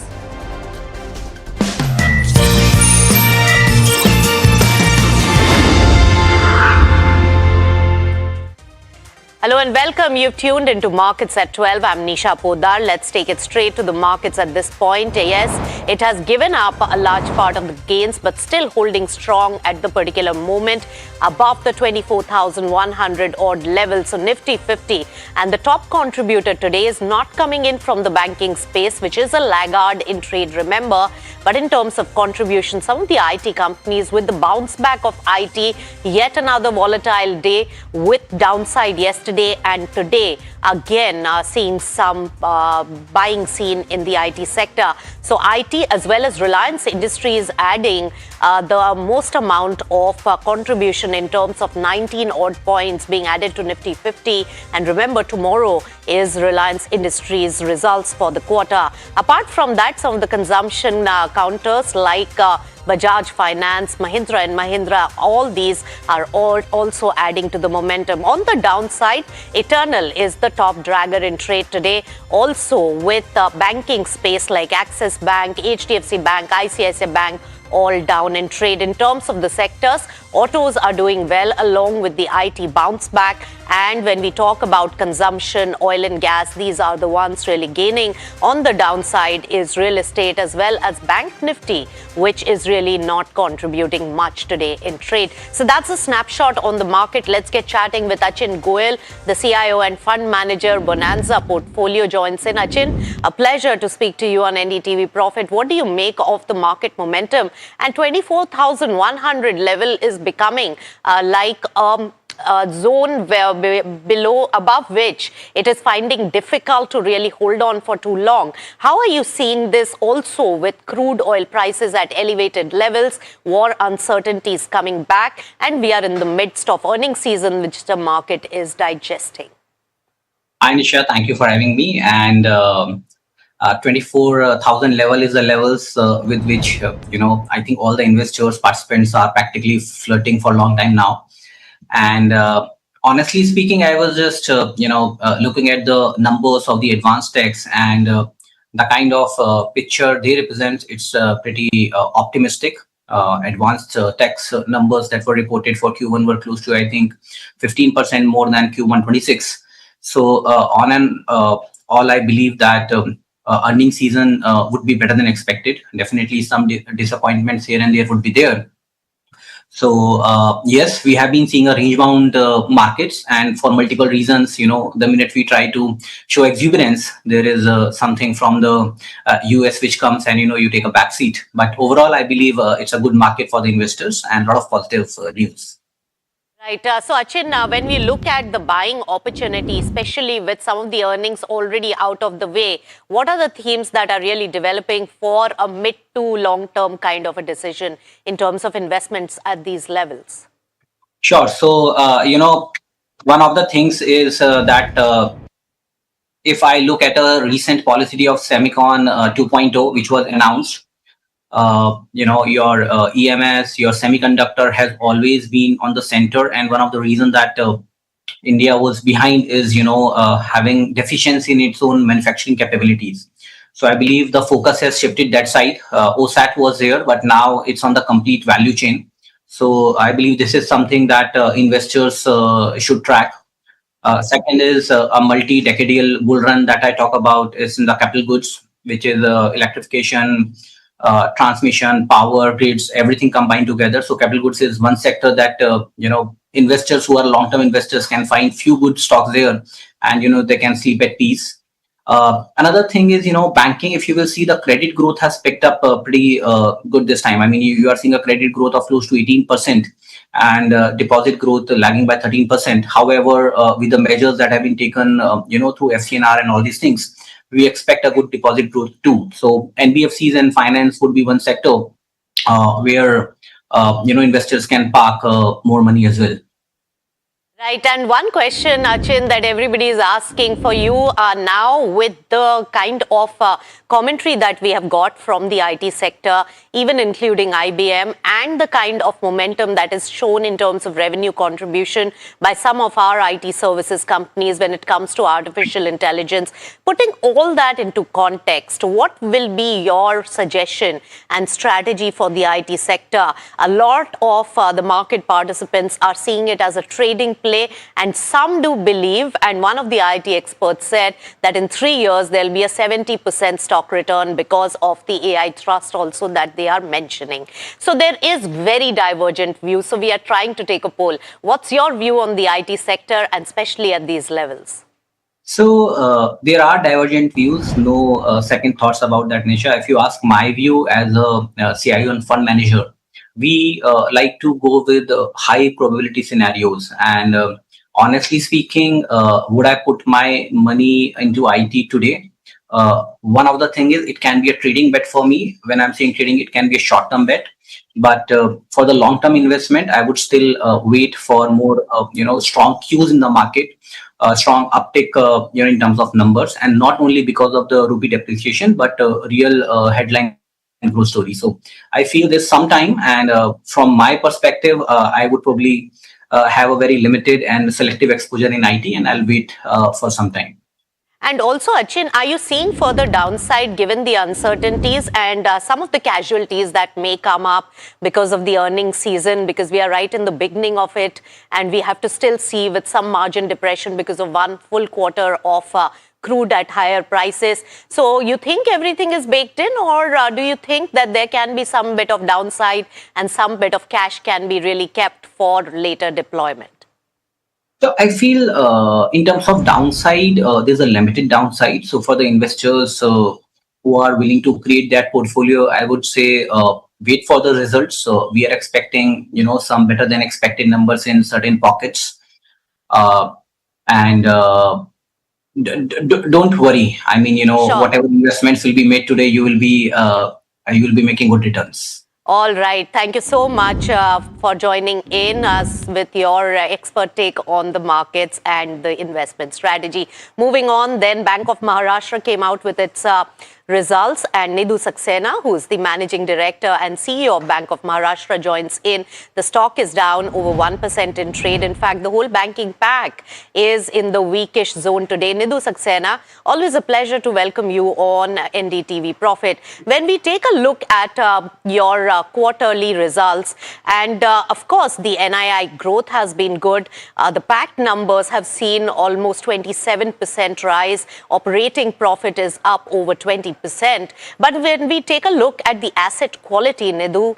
Hello and welcome. You've tuned into Markets at 12. I'm Nisha Poddar. Let's take it straight to the markets at this point. Yes, it has given up a large part of the gains, but still holding strong at the particular moment above the 24,100 odd level. So Nifty 50. And the top contributor today is not coming in from the banking space, which is a laggard in trade, remember. But in terms of contribution, some of the IT companies with the bounce back of IT, yet another volatile day with downside yesterday and today, again seeing some buying seen in the IT sector. So IT as well as Reliance Industries adding the most amount of contribution in terms of 19 odd points being added to Nifty 50. And remember, tomorrow is Reliance Industries results for the quarter. Apart from that, some of the consumption counters like Bajaj Finance, Mahindra and Mahindra, all these are all also adding to the momentum. On the downside, Eternal is the top dragger in trade today, also with banking space like Axis Bank, HDFC Bank, ICICI Bank, all down in trade. In terms of the sectors, autos are doing well along with the IT bounce back. And when we talk about consumption, oil and gas, these are the ones really gaining. On the downside is real estate as well as Bank Nifty, which is really not contributing much today in trade. So that's a snapshot on the market. Let's get chatting with Achin Goyal, the CIO and fund manager, Bonanza Portfolio joins in. Achin, a pleasure to speak to you on NDTV Profit. What do you make of the market momentum? And 24,100 level is becoming like a zone where above which it is finding difficult to really hold on for too long. How are you seeing this also with crude oil prices at elevated levels, war uncertainties coming back, and we are in the midst of earnings season which the market is digesting? Hi Nisha, thank you for having me. And 24,000 level is the levels with which I think all the investors, participants are practically flirting for a long time now. And honestly speaking, I was just looking at the numbers of the advanced techs and the kind of picture they represent. It's pretty optimistic. Advanced techs numbers that were reported for Q1 were close to, I think, 15% more than Q1 26. So on and all, I believe that earnings season would be better than expected. Definitely some disappointments here and there would be there. So yes, we have been seeing a range-bound markets, and for multiple reasons, the minute we try to show exuberance, there is something from the US which comes and you take a back seat. But overall, I believe it's a good market for the investors and a lot of positive news. Right. So, Achin, when we look at the buying opportunity, especially with some of the earnings already out of the way, what are the themes that are really developing for a mid to long-term kind of a decision in terms of investments at these levels? Sure. So, one of the things is that if I look at a recent policy of Semicon 2.0, which was announced, your EMS, your semiconductor has always been on the center. And one of the reasons that India was behind is, having deficiency in its own manufacturing capabilities. So I believe the focus has shifted that side. OSAT was there, but now it's on the complete value chain. So I believe this is something that investors should track. Second is a multi-decadal bull run that I talk about is in the capital goods, which is electrification, transmission, power, grids, everything combined together. So capital goods is one sector that, investors who are long-term investors can find few good stocks there and, they can sleep at peace. Another thing is, banking, if you will see, the credit growth has picked up pretty good this time. I mean, you are seeing a credit growth of close to 18% and deposit growth lagging by 13%. However, with the measures that have been taken, through FCNR and all these things, we expect a good deposit growth too. So NBFCs and finance would be one sector where investors can park more money as well. Right, and one question, Achin, that everybody is asking for you now with the kind of commentary that we have got from the IT sector, even including IBM, and the kind of momentum that is shown in terms of revenue contribution by some of our IT services companies when it comes to artificial intelligence. Putting all that into context, what will be your suggestion and strategy for the IT sector? A lot of the market participants are seeing it as a trading play, and some do believe, and one of the IT experts said that in 3 years there'll be a 70% stock return because of the AI thrust also that they are mentioning. So there is very divergent views. So we are trying to take a poll. What's your view on the IT sector, and especially at these levels? So there are divergent views, no second thoughts about that nature. If you ask my view as a CIO and fund manager, we like to go with high probability scenarios. And honestly speaking, would I put my money into IT today? One of the thing is it can be a trading bet for me. When I'm saying trading, it can be a short-term bet. But for the long-term investment, I would still wait for more, strong cues in the market, strong uptick, in terms of numbers, and not only because of the rupee depreciation, but real headline growth story. So I feel there's some time, and from my perspective, I would probably have a very limited and selective exposure in IT, and I'll wait for some time. And also, Achin, are you seeing further downside given the uncertainties and some of the casualties that may come up because of the earnings season? Because we are right in the beginning of it, and we have to still see with some margin depression because of one full quarter of crude at higher prices. So you think everything is baked in, or do you think that there can be some bit of downside and some bit of cash can be really kept for later deployment? So I feel in terms of downside, there's a limited downside. So for the investors who are willing to create that portfolio, I would say wait for the results. So we are expecting, some better than expected numbers in certain pockets. And don't worry. I mean, Sure. whatever investments will be made today, you will be making good returns. All right. Thank you so much for joining in us with your expert take on the markets and the investment strategy. Moving on, then Bank of Maharashtra came out with its results, and Nidhu Saxena, who is the managing director and CEO of Bank of Maharashtra, joins in. The stock is down over 1% in trade. In fact, the whole banking pack is in the weakish zone today. Nidhu Saxena, always a pleasure to welcome you on NDTV Profit. When we take a look at your quarterly results, and of course the NII growth has been good, the PAT numbers have seen almost 27% rise, operating profit is up over 20%. But when we take a look at the asset quality, Nidhu,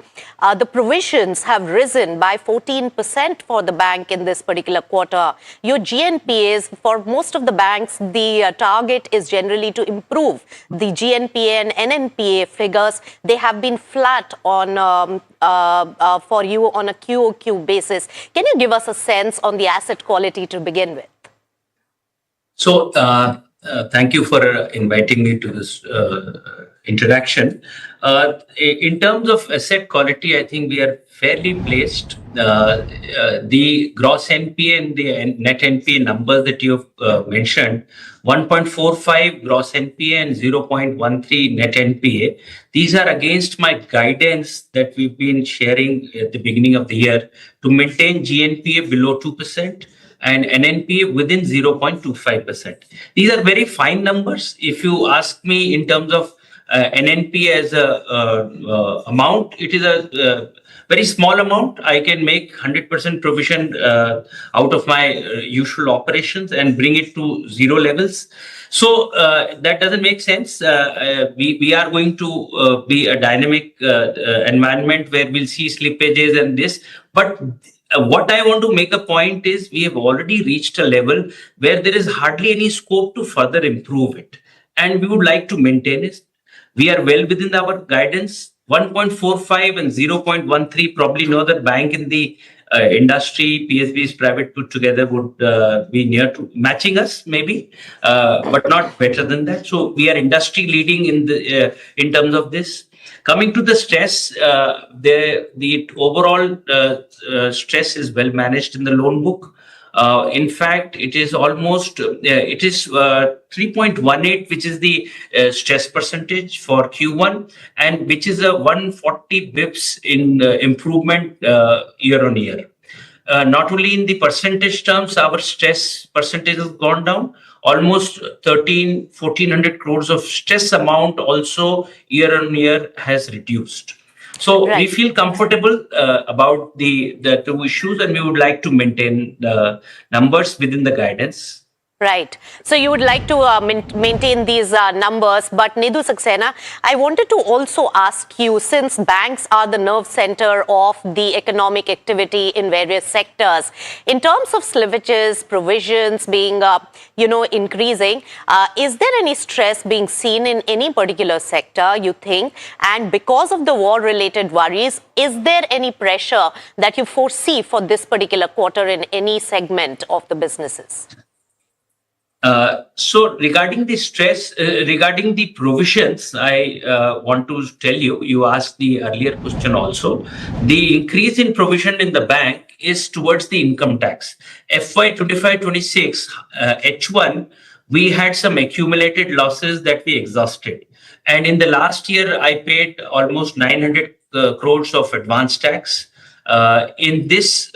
the provisions have risen by 14% for the bank in this particular quarter. Your GNPAs, for most of the banks, the target is generally to improve the GNPA and NNPA figures. They have been flat on for you on a QOQ basis. Can you give us a sense on the asset quality to begin with? So, thank you for inviting me to this introduction. In terms of asset quality, I think we are fairly placed. The gross NPA and the net NPA numbers that you have mentioned, 1.45 gross NPA and 0.13 net NPA. These are against my guidance that we've been sharing at the beginning of the year to maintain GNPA below 2%. And NNPA within 0.25%. These are very fine numbers. If you ask me in terms of NNPA as a amount, it is a very small amount. I can make 100% provision out of my usual operations and bring it to zero levels. So that doesn't make sense. We are going to be a dynamic environment where we'll see slippages and this, but what I want to make a point is we have already reached a level where there is hardly any scope to further improve it. And we would like to maintain it. We are well within our guidance. 1.45 and 0.13, probably no other bank in the industry, PSB's private put together would be near to matching us maybe, but not better than that. So we are industry leading in terms of this. Coming to the stress, the overall stress is well managed in the loan book. In fact, it is almost, it is 3.18, which is the stress percentage for Q1, and which is a 140 bips in improvement year on year. Not only in the percentage terms, our stress percentage has gone down. Almost 1,400 crores of stress amount also year on year has reduced. So we feel comfortable about the two issues, and we would like to maintain the numbers within the guidance. Right. So you would like to maintain these numbers. But Nidhu Saxena, I wanted to also ask you, since banks are the nerve center of the economic activity in various sectors, in terms of slippages, provisions being, increasing, is there any stress being seen in any particular sector, you think? And because of the war-related worries, is there any pressure that you foresee for this particular quarter in any segment of the businesses? So regarding the stress, regarding the provisions, I want to tell you, you asked the earlier question also, the increase in provision in the bank is towards the income tax. FY 25-26, H1, we had some accumulated losses that we exhausted. And in the last year, I paid almost 900 crores of advance tax. In this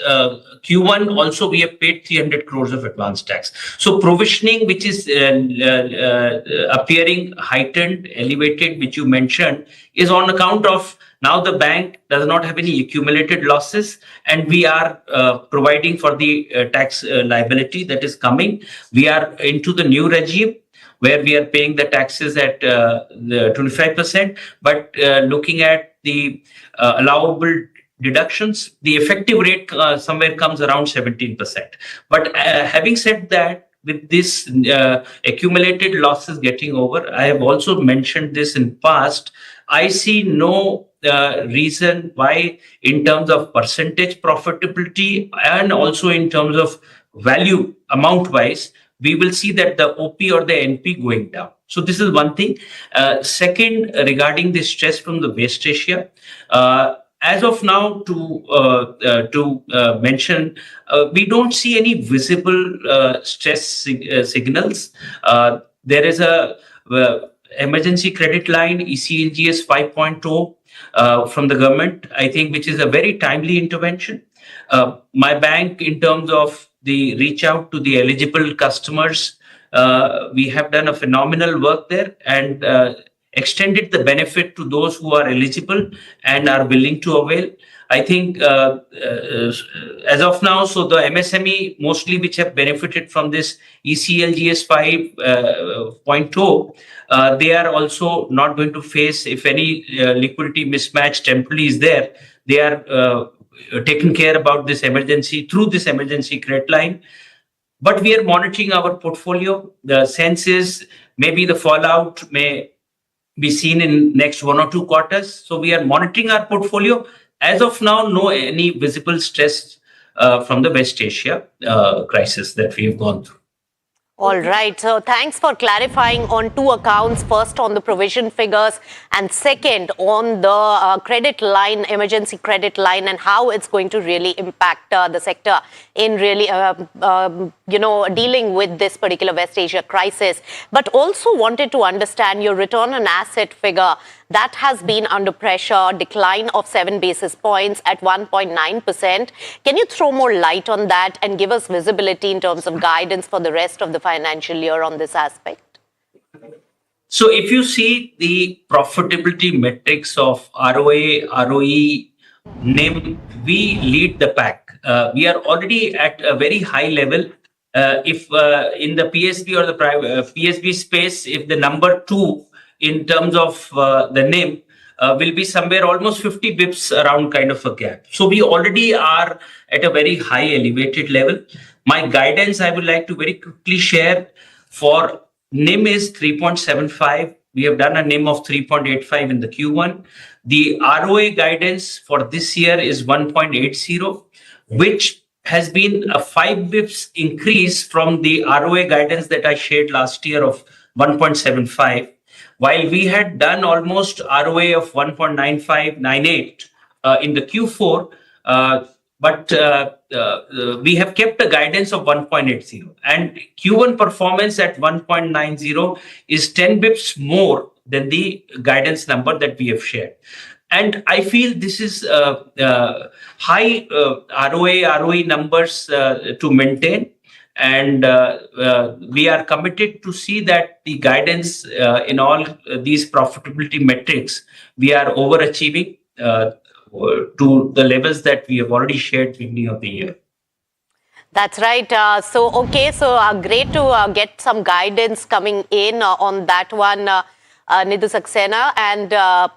Q1 also we have paid 300 crores of advance tax. So provisioning, which is appearing heightened, elevated, which you mentioned, is on account of now the bank does not have any accumulated losses, and we are providing for the tax liability that is coming. We are into the new regime where we are paying the taxes at the 25%, but looking at the allowable deductions, the effective rate somewhere comes around 17%. But having said that, with this accumulated losses getting over, I have also mentioned this in past, I see no reason why in terms of percentage profitability and also in terms of value amount wise, we will see that the OP or the NP going down. So this is one thing. Second, regarding the stress from the West Asia, as of now, to mention, we don't see any visible stress signals. There is a emergency credit line, ECLGS 5.0 from the government, I think, which is a very timely intervention. My bank, in terms of the reach out to the eligible customers, we have done a phenomenal work there and extended the benefit to those who are eligible and are willing to avail. I think as of now, so the MSME mostly which have benefited from this ECLGS 5.0, they are also not going to face, if any liquidity mismatch temporarily is there, they are taking care about this emergency through this emergency credit line. But we are monitoring our portfolio. The sense is maybe the fallout may be seen in next 1 or 2 quarters. So we are monitoring our portfolio. As of now, no any visible stress from the West Asia crisis that we have gone through. All right. So thanks for clarifying on 2 accounts. First, on the provision figures, and second, on the credit line, emergency credit line, and how it's going to really impact the sector in really, dealing with this particular West Asia crisis. But also wanted to understand your return on asset figure. That has been under pressure, decline of 7 basis points at 1.9%. Can you throw more light on that and give us visibility in terms of guidance for the rest of the financial year on this aspect? So if you see the profitability metrics of ROA, ROE, NIM, we lead the pack. We are already at a very high level. If in the PSB or the private PSB space, if the number 2 in terms of the NIM will be somewhere almost 50 bips around kind of a gap. So we already are at a very high elevated level. My guidance I would like to very quickly share for NIM is 3.75. We have done a NIM of 3.85 in the Q1. The ROA guidance for this year is 1.80, which has been a 5 bips increase from the ROA guidance that I shared last year of 1.75. While we had done almost ROA of 1.9598 in the Q4, but we have kept a guidance of 1.80, and Q1 performance at 1.90 is 10 bips more than the guidance number that we have shared. And I feel this is high ROE numbers to maintain. And we are committed to see that the guidance in all these profitability metrics, we are overachieving to the levels that we have already shared beginning of the year. That's right. So great to get some guidance coming in on that one, Nidhu Saxena. And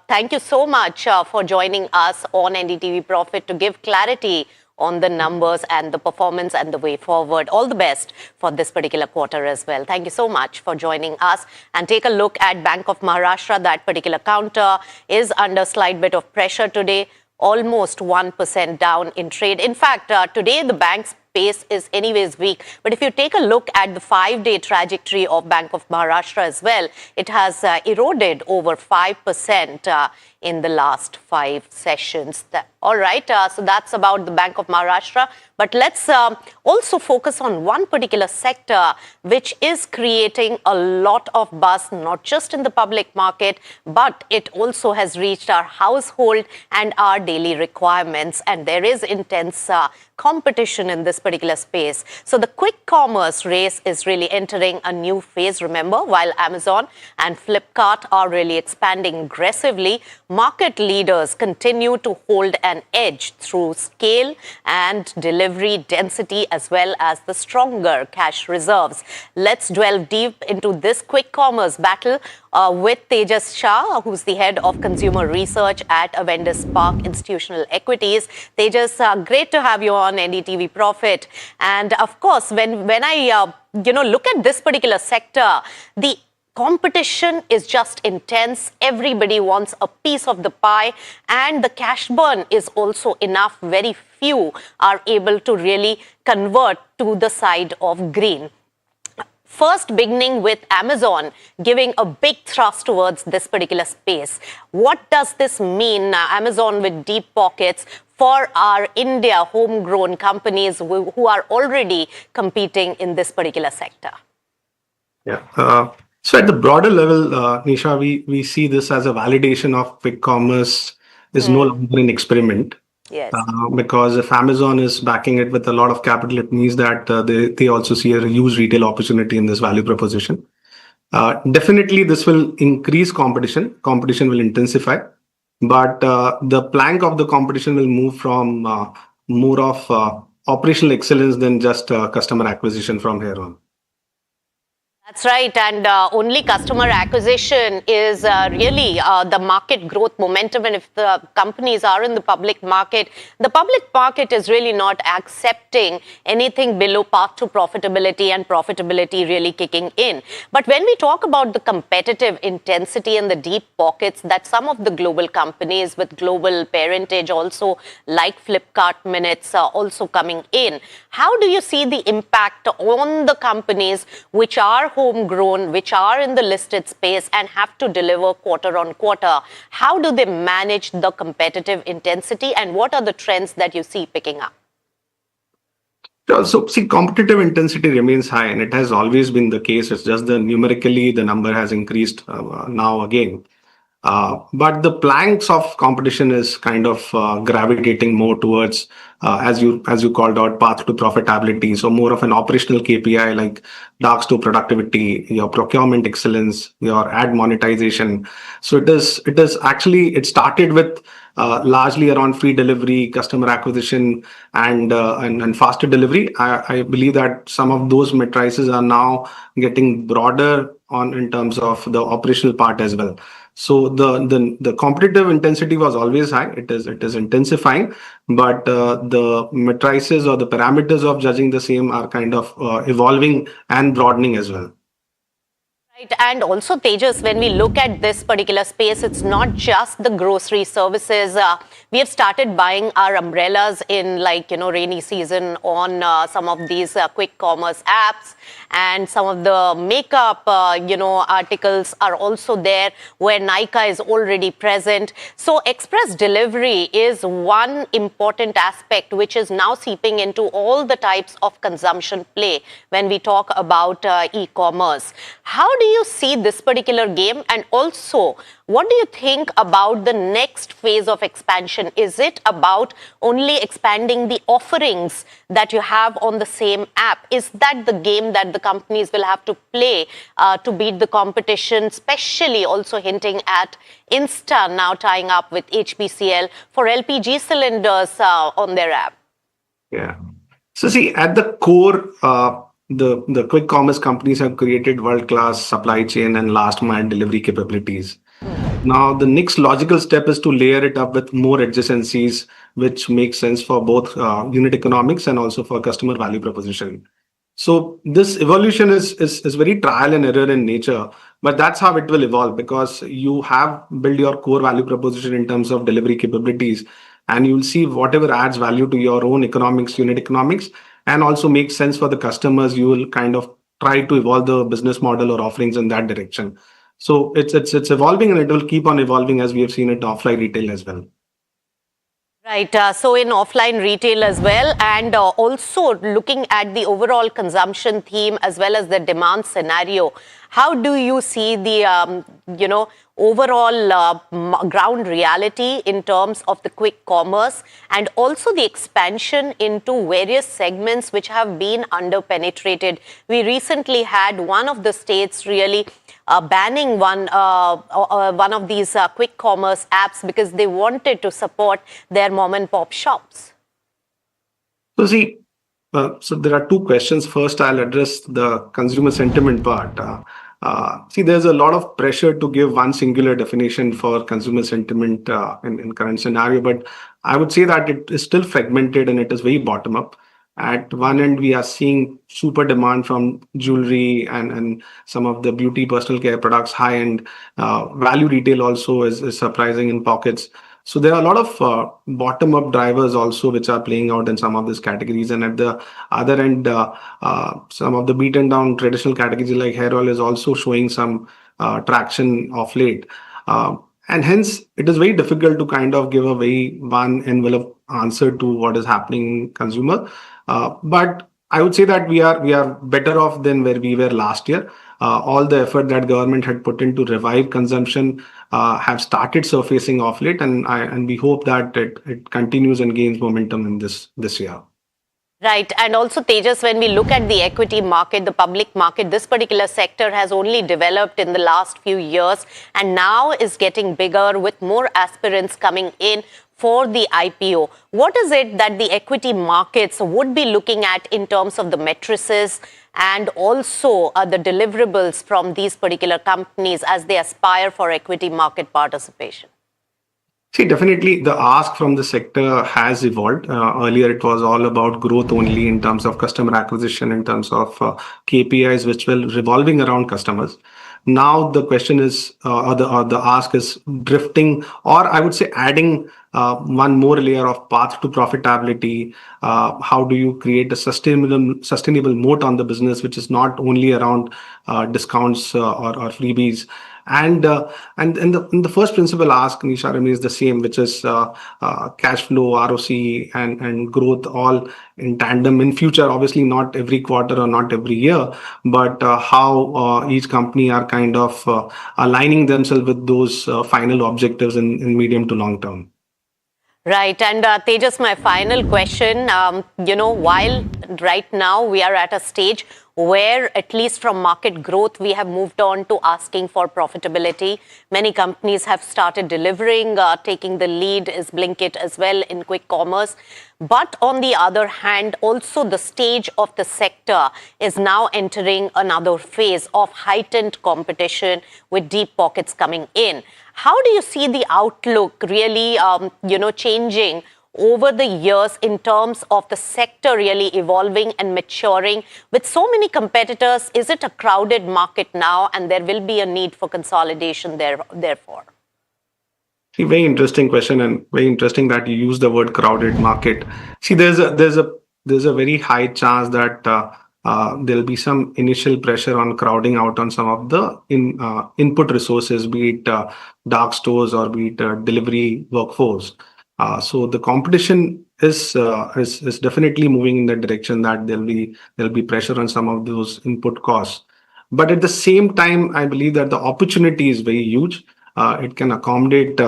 thank you so much for joining us on NDTV Profit to give clarity on the numbers and the performance and the way forward. All the best for this particular quarter as well. Thank you so much for joining us. And take a look at Bank of Maharashtra. That particular counter is under slight bit of pressure today, almost 1% down in trade. In fact, today the bank's pace is anyways weak. But if you take a look at the 5-day trajectory of Bank of Maharashtra as well, it has eroded over 5% in the last 5 sessions. All right, so that's about the Bank of Maharashtra. But let's also focus on one particular sector which is creating a lot of buzz, not just in the public market, but it also has reached our household and our daily requirements. And there is intense competition in this particular space. So the quick commerce race is really entering a new phase. Remember, while Amazon and Flipkart are really expanding aggressively, market leaders continue to hold an edge through scale and delivery density, as well as the stronger cash reserves. Let's delve deep into this quick commerce battle with Tejas Shah, who's the head of consumer research at Avendus Spark Institutional Equities. Tejas, great to have you on NDTV Profit. And of course, when I look at this particular sector, the competition is just intense. Everybody wants a piece of the pie, and the cash burn is also enough. Very few are able to really convert to the side of green. First, beginning with Amazon giving a big thrust towards this particular space. What does this mean, Amazon with deep pockets, for our India homegrown companies who are already competing in this particular sector? Yeah. So at the broader level, Nisha, we see this as a validation of quick commerce is no longer an experiment. Yes. Because if Amazon is backing it with a lot of capital, it means that they also see a huge retail opportunity in this value proposition. Definitely, this will increase competition. Competition will intensify. But the plank of the competition will move from more of operational excellence than just customer acquisition from here on. That's right. And only customer acquisition is really the market growth momentum. And if the companies are in the public market is really not accepting anything below path to profitability, and profitability really kicking in. But when we talk about the competitive intensity and the deep pockets that some of the global companies with global parentage also, like Flipkart Minutes, are also coming in, how do you see the impact on the companies which are homegrown, which are in the listed space and have to deliver quarter on quarter? How do they manage the competitive intensity, and what are the trends that you see picking up? So, see, competitive intensity remains high, and it has always been the case. It's just numerically the number has increased now again. But the planks of competition is kind of gravitating more towards, as you called out, path to profitability. So more of an operational KPI like dark store productivity, your procurement excellence, your ad monetization. So it started with largely around free delivery, customer acquisition, and faster delivery. I believe that some of those matrices are now getting broader in terms of the operational part as well. So the competitive intensity was always high. It is intensifying, but the matrices or the parameters of judging the same are kind of evolving and broadening as well. Right. And also, Tejas, when we look at this particular space, it's not just the grocery services. We have started buying our umbrellas in rainy season on some of these quick commerce apps, and some of the makeup, articles are also there where Nykaa is already present. So express delivery is one important aspect which is now seeping into all the types of consumption play when we talk about e-commerce. How do you see this particular game? And also, what do you think about the next phase of expansion? Is it about only expanding the offerings that you have on the same app? Is that the game that the companies will have to play to beat the competition, especially also hinting at Insta now tying up with HPCL for LPG cylinders on their app? Yeah. So see, at the core, the quick commerce companies have created world-class supply chain and last mile delivery capabilities. Now, the next logical step is to layer it up with more adjacencies, which makes sense for both unit economics and also for customer value proposition. So this evolution is very trial and error in nature, but that's how it will evolve, because you have built your core value proposition in terms of delivery capabilities, and you'll see whatever adds value to your own economics, unit economics, and also makes sense for the customers. You will kind of try to evolve the business model or offerings in that direction. So it's evolving, and it will keep on evolving, as we have seen it in offline retail as well. Right. So in offline retail as well, and also looking at the overall consumption theme as well as the demand scenario, how do you see the, overall ground reality in terms of the quick commerce and also the expansion into various segments which have been under-penetrated? We recently had one of the states really banning one of these quick commerce apps because they wanted to support their mom and pop shops. So see, so there are two questions. First, I'll address the consumer sentiment part. See, there's a lot of pressure to give one singular definition for consumer sentiment in current scenario, but I would say that it is still fragmented and it is very bottom up. At one end, we are seeing super demand from jewelry and some of the beauty personal care products. High end value retail also is surprising in pockets. So there are a lot of bottom up drivers also which are playing out in some of these categories. And at the other end, some of the beaten down traditional categories like hair oil is also showing some traction of late. And hence, it is very difficult to kind of give a very one envelope answer to what is happening in consumer. But I would say that we are better off than where we were last year. All the effort that government had put in to revive consumption have started surfacing off late, and we hope that it continues and gains momentum in this year. Right. And also, Tejas, when we look at the equity market, the public market, this particular sector has only developed in the last few years and now is getting bigger with more aspirants coming in for the IPO. What is it that the equity markets would be looking at in terms of the matrices and also the deliverables from these particular companies as they aspire for equity market participation? See, definitely the ask from the sector has evolved. Earlier, it was all about growth only in terms of customer acquisition, in terms of KPIs, which were revolving around customers. Now the question is, or the ask is drifting, or I would say adding one more layer of path to profitability. How do you create a sustainable moat on the business, which is not only around discounts or freebies? And the first principle ask, Nisha, is the same, which is cash flow, ROC, and growth all in tandem in future. Obviously, not every quarter or not every year, but how each company are kind of aligning themselves with those final objectives in medium to long term. Right. And Tejas, my final question, while right now we are at a stage where, at least from market growth, we have moved on to asking for profitability. Many companies have started delivering, taking the lead is Blinkit as well in quick commerce. But on the other hand, also the stage of the sector is now entering another phase of heightened competition with deep pockets coming in. How do you see the outlook really, changing over the years in terms of the sector really evolving and maturing? With so many competitors, is it a crowded market now and there will be a need for consolidation therefore? See, very interesting question, and very interesting that you use the word crowded market. See, there's a very high chance that there'll be some initial pressure on crowding out on some of the input resources, be it dark stores or be it delivery workforce. So the competition is definitely moving in the direction that there'll be pressure on some of those input costs. But at the same time, I believe that the opportunity is very huge. It can accommodate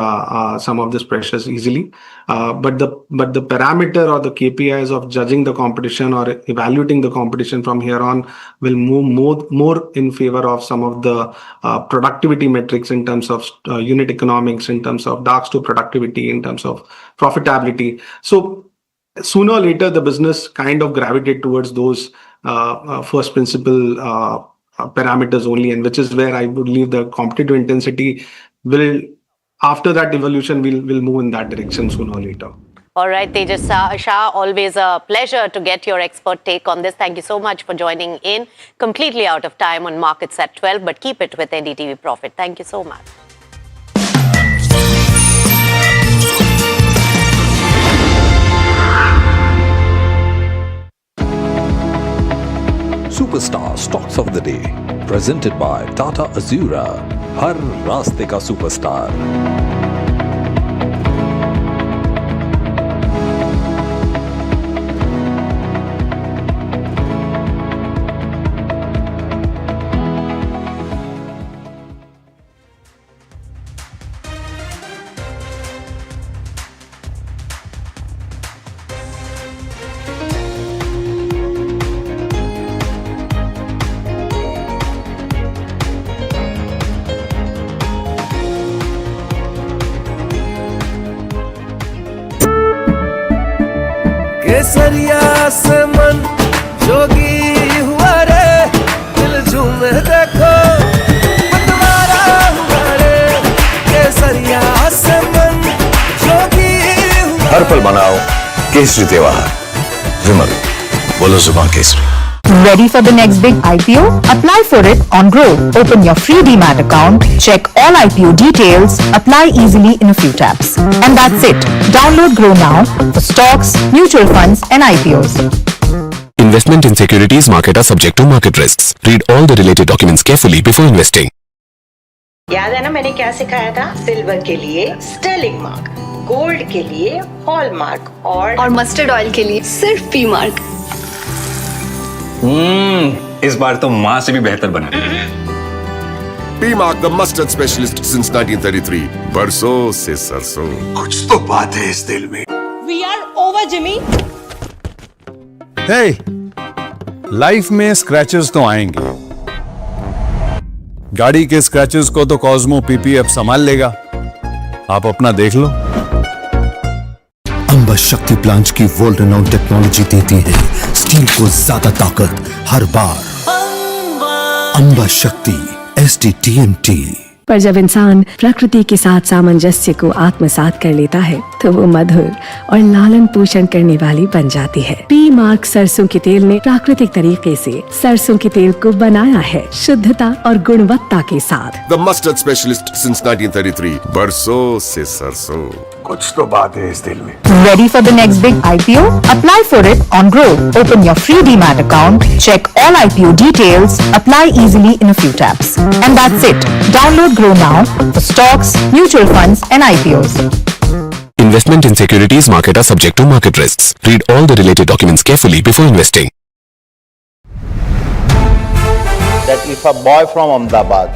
some of these pressures easily, but the parameter or the KPIs of judging the competition or evaluating the competition from here on will move more in favor of some of the productivity metrics in terms of unit economics, in terms of dark store productivity, in terms of profitability. So sooner or later, the business kind of gravitate towards those first principle parameters only, and which is where I believe the competitive intensity will, after that evolution, will move in that direction sooner or later. All right, Tejas Shah, always a pleasure to get your expert take on this. Thank you so much for joining in. Completely out of time on Markets at 12, but keep it with NDTV Profit. Thank you so much. Superstar Stocks of the Day, presented by Tata Azura. हर रास्ते का superstar. केसरिया से मन जोगी हुआ रे, दिल झूमे देखो पतवारा हुआ रे। केसरिया से मन जोगी हुआ। हर पल मनाओ केसरी त्योहार। विमल, बोलो जुबान Kesari. Ready for the next big IPO? Apply for it on Groww. Open your free demat account, check all IPO details, apply easily in a few taps. And that's it. Download Groww now for stocks, mutual funds and IPOs. Investment in securities market are subject to market risks. Read all the related documents carefully before investing. याद है ना मैंने क्या सिखाया था? Silver के लिए Stirling mark, gold के लिए हॉलमार्क और मस्टर्ड ऑयल के लिए सिर्फ पी मार्क। इस बार तो माँ से भी बेहतर बना। P Mark, the mustard specialist since 1933. बरसों से सरसों। कुछ तो बात है इस दिल में। We are over, Jimmy. Hey, life में स्क्रैचेस तो आएंगे। गाड़ी के स्क्रैचेस को तो कॉस्मो पीपीएफ संभाल लेगा। आप अपना देख लो। अंबा शक्ति प्लांट की वर्ल्ड रेनाउंड टेक्नोलॉजी देती है स्टील को ज्यादा ताकत हर बार। अंबा शक्ति SDTMT। पर जब इंसान प्रकृति के साथ सामंजस्य को आत्मसात कर लेता है तो वो मधुर और लालन पोषण करने वाली बन जाती है। पी मार्क सरसों के तेल ने प्राकृतिक तरीके से सरसों के तेल को बनाया है शुद्धता और गुणवत्ता के साथ। The mustard specialist since 1933. बरसों से सरसों। कुछ तो बात है इस दिल में। Ready for the next big IPO? Apply for it on Groww. Open your free demat account, check all IPO details, apply easily in a few taps. And that's it. Download Groww now for stocks, mutual funds and IPOs. Investment in securities market are subject to market risks. Read all the related documents carefully before investing. That if a boy from Ahmedabad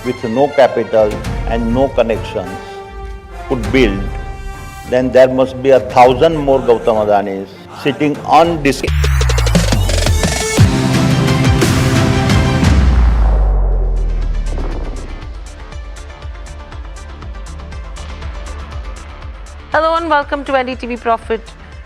with no capital and no connections could build, then there must be 1,000 more Gautam Adanis sitting on this. Hello and welcome to NDTV Profit.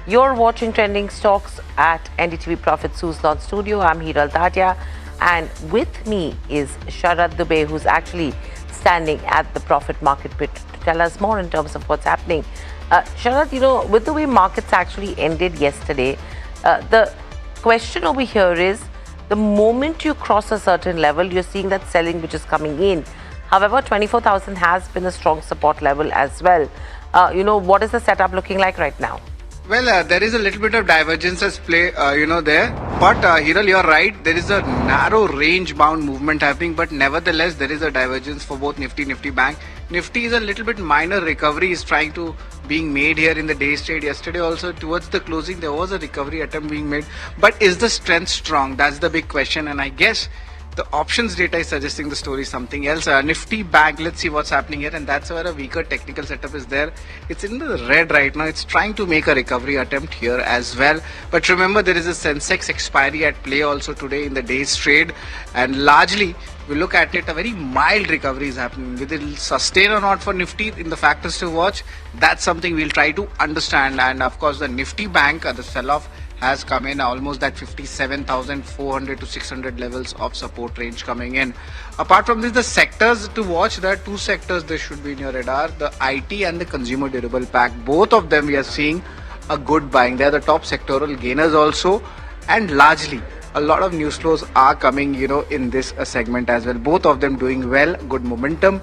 You're watching Trending Stocks at NDTV Profit Suzlon Studio. I'm Hiral Tatia, and with me is Sharad Dubey, who's actually standing at the profit market pit to tell us more in terms of what's happening Sharad, with the way markets actually ended yesterday, the question over here is, the moment you cross a certain level, you're seeing that selling which is coming in. However, 24,000 has been a strong support level as well. What is the setup looking like right now? Well, there is a little bit of divergence at play, there. But, Hiral, you're right. There is a narrow range-bound movement happening. But nevertheless, there is a divergence for both Nifty, Nifty Bank. Nifty is a little bit minor recovery is trying to being made here in the day's trade. Yesterday also, towards the closing, there was a recovery attempt being made. But is the strength strong? That's the big question. And I guess the options data is suggesting the story is something else. Nifty Bank, let's see what's happening here, and that's where a weaker technical setup is there. It's in the red right now. It's trying to make a recovery attempt here as well. But remember, there is a Sensex expiry at play also today in the day's trade, and largely we look at it, a very mild recovery is happening. Whether it will sustain or not for Nifty in the factors to watch, that's something we'll try to understand. And of course, the Nifty Bank, the sell-off has come in almost that 57,400 to 600 levels of support range coming in. Apart from this, the sectors to watch, there are two sectors that should be in your radar, the IT and the consumer durable pack. Both of them we are seeing a good buying. They are the top sectoral gainers also, and largely a lot of news flows are coming in this segment as well. Both of them doing well, good momentum.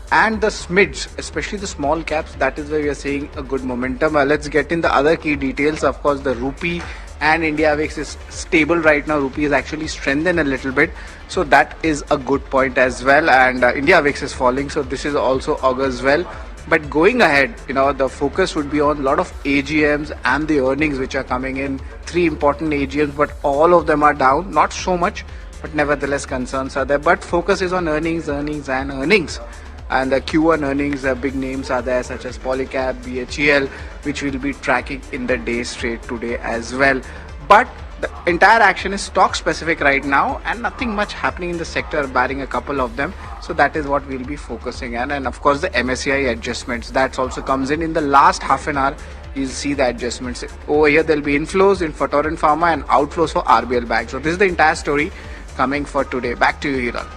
And the SMIDs, especially the small caps, that is where we are seeing a good momentum. Let's get in the other key details. Of course, the rupee and India VIX is stable right now. Rupee is actually strengthened a little bit, so that is a good point as well. And India VIX is falling, so this is also augurs well. But going ahead, the focus would be on a lot of AGMs and the earnings which are coming in. 3 important AGMs, but all of them are down. Not so much, but nevertheless concerns are there. But focus is on earnings. And the Q1 earnings, big names are there such as Polycab, BHEL, which will be tracking in the day's trade today as well. But the entire action is stock specific right now, and nothing much happening in the sector barring a couple of them. So that is what we'll be focusing on. And of course the MSCI adjustments, that also comes in the last half an hour. You'll see the adjustments. Over here there'll be inflows in Fatoran Pharma and outflows for RBL Bank. So this is the entire story coming for today. Back to you, Hiral.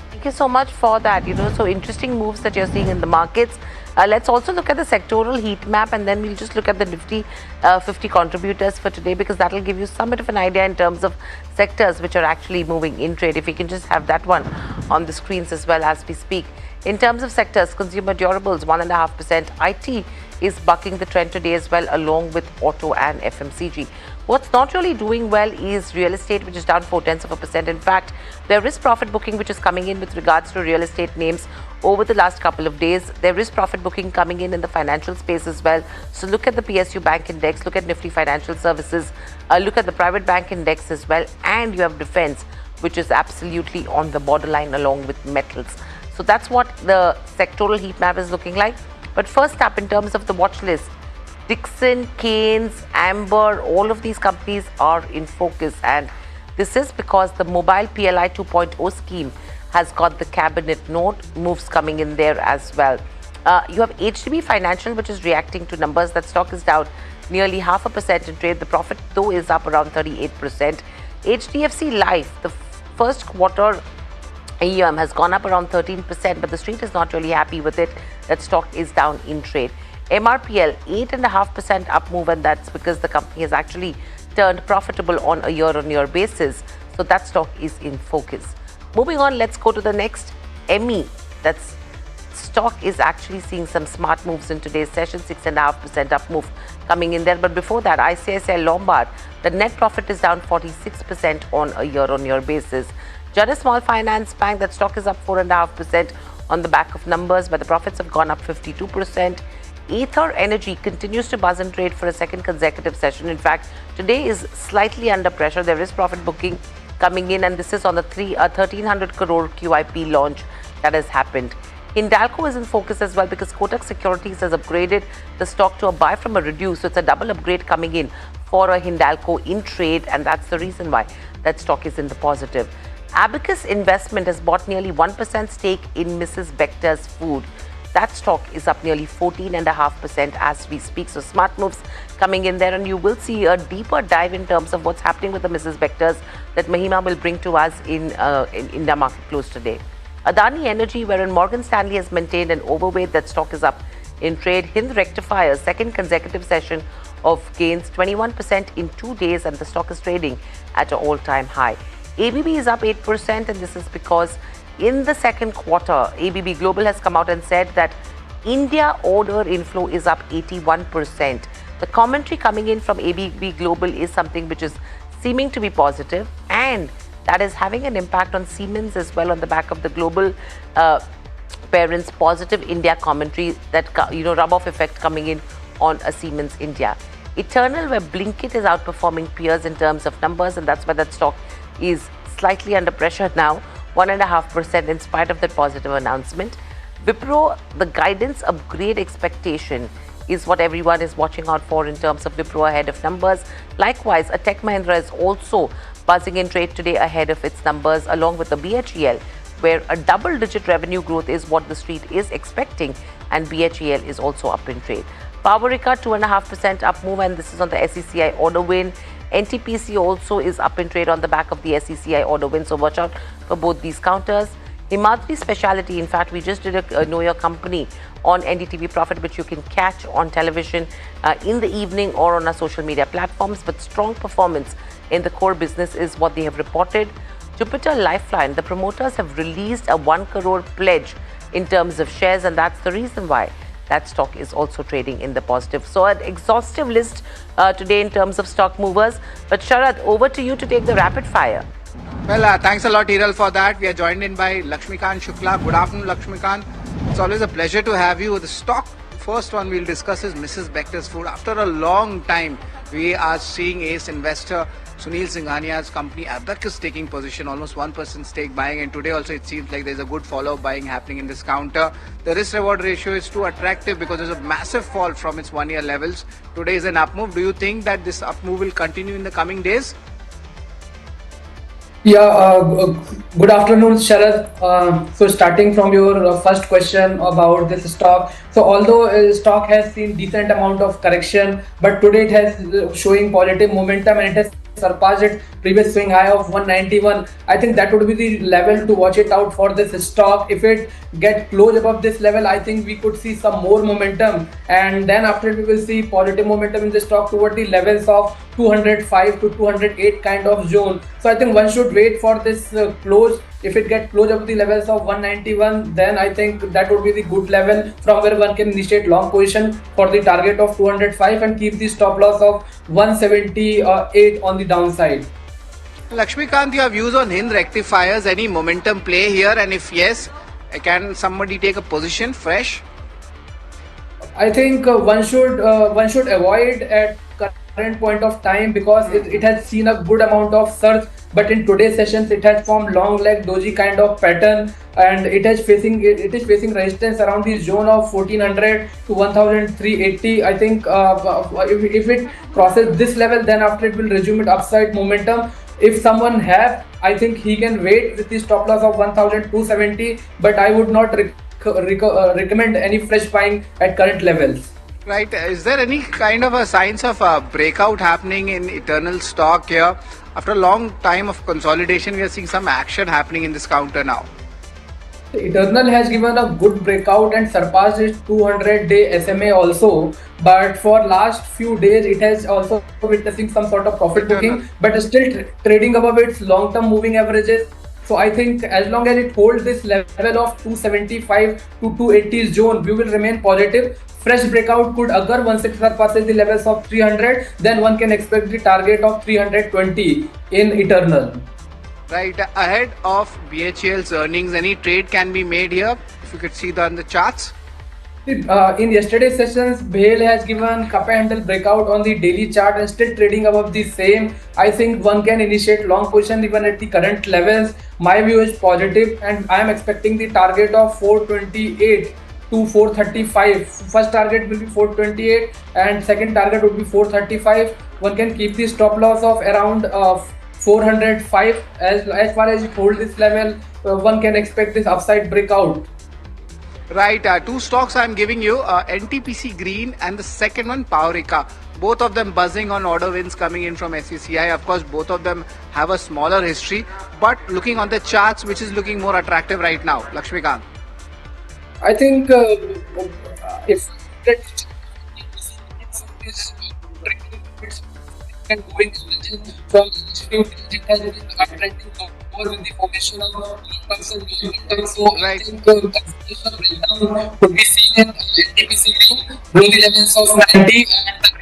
Thank you so much for that. So interesting moves that you're seeing in the markets. Let's also look at the sectoral heat map, and then we'll just look at the Nifty 50 contributors for today, because that will give you some bit of an idea in terms of sectors which are actually moving in trade. If we can just have that one on the screens as well as we speak. In terms of sectors, consumer durables 1.5%. IT is bucking the trend today as well, along with auto and FMCG. What's not really doing well is real estate, which is down 0.4%. In fact, there is profit booking which is coming in with regards to real estate names over the last couple of days. There is profit booking coming in the financial space as well. So look at the PSU Bank Index, look at Nifty Financial Services, look at the private bank index as well, and you have defense, which is absolutely on the borderline along with metals. So that's what the sectoral heat map is looking like. But first up, in terms of the watch list, Dixon, Keynes, Amber, all of these companies are in focus, and this is because the mobile PLI 2.0 scheme has got the cabinet note moves coming in there as well. You have HDB Financial, which is reacting to numbers. That stock is down nearly 0.5% in trade. The profit though is up around 38%. HDFC Life, the first quarter AUM has gone up around 13%, but the street is not really happy with it. That stock is down in trade. MRPL 8.5% up move, and that's because the company has actually turned profitable on a year-on-year basis. So that stock is in focus. Moving on, let's go to the next ME. That's stock is actually seeing some smart moves in today's session, 6.5% up move coming in there. But before that, ICICI Lombard, the net profit is down 46% on a year-on-year basis. Jana Small Finance Bank, that stock is up 4.5% on the back of numbers, but the profits have gone up 52%. Ether Energy continues to buzz and trade for a second consecutive session. In fact, today is slightly under pressure. There is profit booking coming in, and this is on the 1,300 crore QIP launch that has happened. Hindalco is in focus as well because Kotak Securities has upgraded the stock to a buy from a reduce. So it's a double upgrade coming in for a Hindalco in trade, and that's the reason why that stock is in the positive. Abacus Investment has bought nearly 1% stake in Mrs. Bector's Food. That stock is up nearly 14.5% as we speak. So smart moves coming in there, and you will see a deeper dive in terms of what's happening with the Mrs. Bector's that Mahima will bring to us in the market close today. Adani Energy, wherein Morgan Stanley has maintained an overweight, that stock is up in trade. Hind rectifiers, second consecutive session of gains, 21% in 2 days, and the stock is trading at an all-time high. ABB is up 8%, and this is because in the second quarter, ABB Global has come out and said that India order inflow is up 81%. The commentary coming in from ABB Global is something which is seeming to be positive, and that is having an impact on Siemens as well on the back of the global parents' positive India commentary, that rub-off effect coming in on a Siemens India. Eternal, where Blinkit is outperforming peers in terms of numbers, and that's why that stock is slightly under pressure now, 1.5% in spite of that positive announcement. Wipro, the guidance upgrade expectation is what everyone is watching out for in terms of Wipro ahead of numbers. Likewise, a Tech Mahindra is also buzzing in trade today ahead of its numbers, along with the BHEL, where a double-digit revenue growth is what the street is expecting, and BHEL is also up in trade. Powerica, 2.5% up move, and this is on the SECI order win. NTPC also is up in trade on the back of the SECI order win, so watch out for both these counters. Himadri Speciality, in fact, we just did a Know Your Company on NDTV Profit, which you can catch on television in the evening or on our social media platforms. But strong performance in the core business is what they have reported. Jupiter Lifeline, the promoters have released a 1 crore pledge in terms of shares, and that's the reason why that stock is also trading in the positive. So an exhaustive list today in terms of stock movers. But Sharad, over to you to take the rapid fire. Well, thanks a lot, Hiral, for that. We are joined in by Lakshmikant Shukla. Good afternoon, Lakshmikant. It's always a pleasure to have you. The stock, first one we'll discuss is Mrs. Bector's Food. After a long time, we are seeing ace investor Sunil Singhania's company Abacus taking position, almost 1% stake buying, and today also it seems like there's a good follow-up buying happening in this counter. The risk-reward ratio is too attractive because there's a massive fall from its one-year levels. Today is an up move. Do you think that this up move will continue in the coming days? Yeah, good afternoon, Sharad. So starting from your first question about this stock. So although stock has seen decent amount of correction, but today it has showing positive momentum, and it has surpassed its previous swing high of 191. I think that would be the level to watch it out for this stock. If it gets close above this level, I think we could see some more momentum, and then after it we will see positive momentum in the stock toward the levels of 205 to 208 kind of zone. So I think one should wait for this close. If it gets close up the levels of 191, then I think that would be the good level from where one can initiate long position for the target of 205 and keep the stop loss of 178 on the downside. Lakshmikant, your views on Hind rectifiers? Any momentum play here? And if yes, can somebody take a position fresh? I think one should avoid at current point of time because it has seen a good amount of surge, but in today's sessions it has formed long leg doji kind of pattern, and it is facing resistance around the zone of 1400 to 1380. I think if it crosses this level, then after it will resume its upside momentum. If someone have, I think he can wait with the stop loss of 1270, but I would not recommend any fresh buying at current levels. Right. Is there any kind of a signs of a breakout happening in Eternal stock here? After a long time of consolidation, we are seeing some action happening in this counter now. Eternal has given a good breakout and surpassed its 200-day SMA also, but for last few days it has also witnessing some sort of profit booking, but still trading above its long-term moving averages. So I think as long as it holds this level of 275 to 280 zone, we will remain positive. Fresh breakout could occur once it surpasses the levels of 300, then one can expect the target of 320 in Eternal. Right, ahead of BHEL's earnings, any trade can be made here? If you could see that on the charts. In yesterday's sessions, BHEL has given cup handle breakout on the daily chart and still trading above the same. I think one can initiate long position even at the current levels. My view is positive, and I am expecting the target of 428 to 435. First target will be 428 and second target would be 435. One can keep the stop loss of around 405. As far as it holds this level, one can expect this upside breakout. Right, two stocks I'm giving you, NTPC Green and the second one Powerica. Both of them buzzing on order wins coming in from SECI. Of course, both of them have a smaller history, but looking on the charts, which is looking more attractive right now, Lakshmikant? I think if and going from few days it has been trending over with the formation of person. So I think consolidation breakdown could be seen in NTPC green below the levels of 90,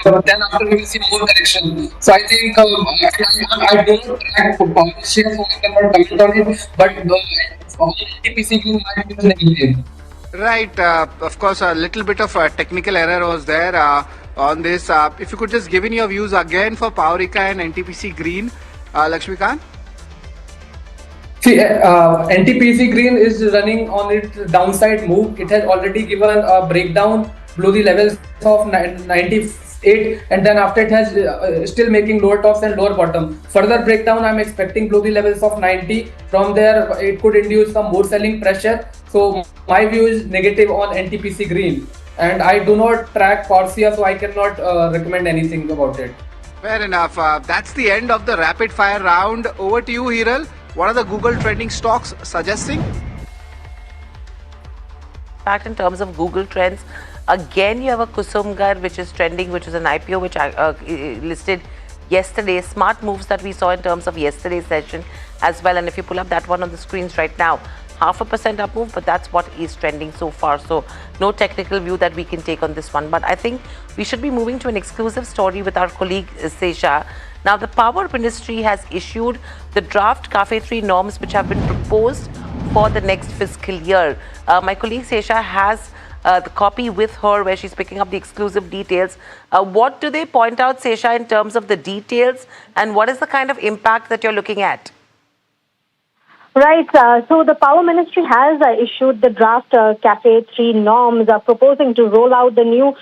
and then after we will see more correction. So I think I do not track power share, so I cannot comment on it, but NTPC green might be negative. Right. Of course, a little bit of a technical error was there on this. If you could just give in your views again for Powerika and NTPC Green, Lakshmikant. See, NTPC Green is running on its downside move. It has already given a breakdown below the levels of 98, and then after it has still making lower tops and lower bottom. Further breakdown I'm expecting below the levels of 90. From there it could induce some more selling pressure. So my view is negative on NTPC Green, and I do not track Corsia, so I cannot recommend anything about it. Fair enough. That's the end of the rapid fire round. Over to you, Hiral. What are the Google trending stocks suggesting? In fact, in terms of Google trends, again you have a Kusumgar which is trending, which is an IPO which listed yesterday. Smart moves that we saw in terms of yesterday's session as well. And if you pull up that one on the screens right now, 0.5% up move, but that's what is trending so far. So no technical view that we can take on this one. But I think we should be moving to an exclusive story with our colleague Sesha. Now, the Power Ministry has issued the draft CAFE 3 norms which have been proposed for the next fiscal year. My colleague Sesha has the copy with her where she's picking up the exclusive details. What do they point out, Sesha, in terms of the details, and what is the kind of impact that you're looking at? Right. So the Power Ministry has issued the draft CAFE 3 norms proposing to roll out the new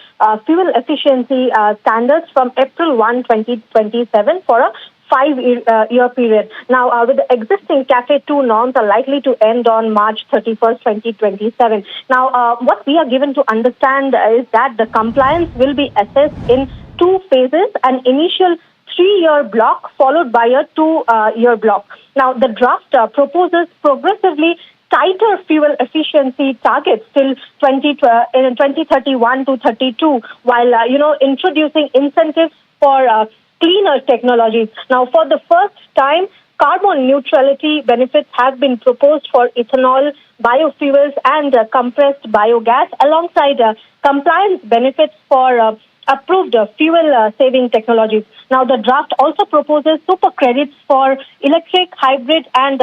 fuel efficiency standards from April 1, 2027 for a 5-year period. Now, with the existing CAFE 2 norms are likely to end on March 31st, 2027. Now, what we are given to understand is that the compliance will be assessed in 2 phases, an initial 3-year block followed by a 2-year block. Now, the draft proposes progressively tighter fuel efficiency targets till 2031 to 32, while introducing incentives for cleaner technologies. Now, for the first time, carbon neutrality benefits have been proposed for ethanol, biofuels, and compressed biogas, alongside compliance benefits for approved fuel-saving technologies. Now, the draft also proposes super credits for electric, hybrid, and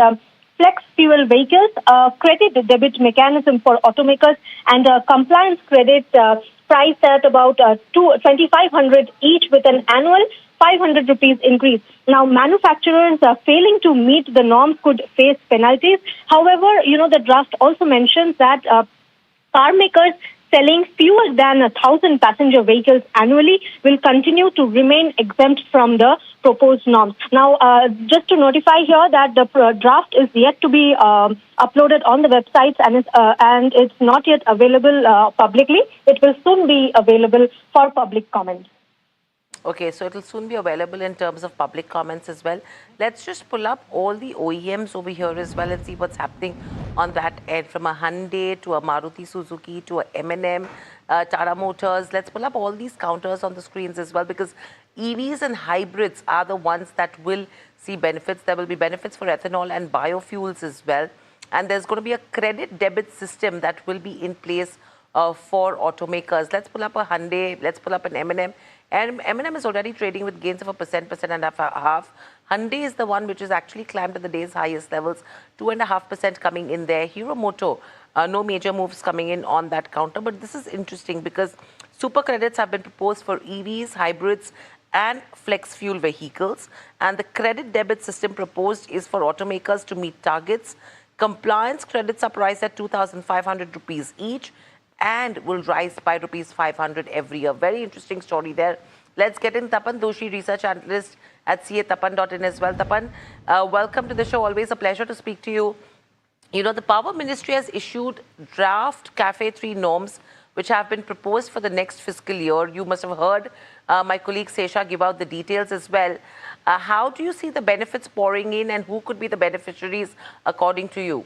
flex fuel vehicles, credit debit mechanism for automakers, and compliance credit priced at about 2,500 each with an annual 500 rupees increase. Now, manufacturers failing to meet the norms could face penalties. However, the draft also mentions that car makers selling fewer than 1,000 passenger vehicles annually will continue to remain exempt from the proposed norms. Now, just to notify here that the draft is yet to be uploaded on the websites and it's not yet available publicly. It will soon be available for public comment. Okay, so it will soon be available in terms of public comments as well. Let's just pull up all the OEMs over here as well and see what's happening on that end, from a Hyundai to a Maruti Suzuki to a M&M, Tata Motors. Let's pull up all these counters on the screens as well, because EVs and hybrids are the ones that will see benefits. There will be benefits for ethanol and biofuels as well. And there's going to be a credit debit system that will be in place for automakers. Let's pull up a Hyundai. Let's pull up an M&M. And M&M is already trading with gains of 1% and a half. Hyundai is the one which has actually climbed to the day's highest levels, 2.5% coming in there. Hero Moto, no major moves coming in on that counter. But this is interesting because super credits have been proposed for EVs, hybrids, and flex fuel vehicles. And the credit debit system proposed is for automakers to meet targets. Compliance credits are priced at 2,500 rupees each, and will rise by rupees 500 every year. Very interesting story there. Let's get in Tapan Doshi, research analyst at catapan.in as well. Tapan, welcome to the show. Always a pleasure to speak to you. You know, the Power Ministry has issued draft CAFE 3 norms which have been proposed for the next fiscal year. You must have heard my colleague Sesha give out the details as well. How do you see the benefits pouring in, and who could be the beneficiaries according to you?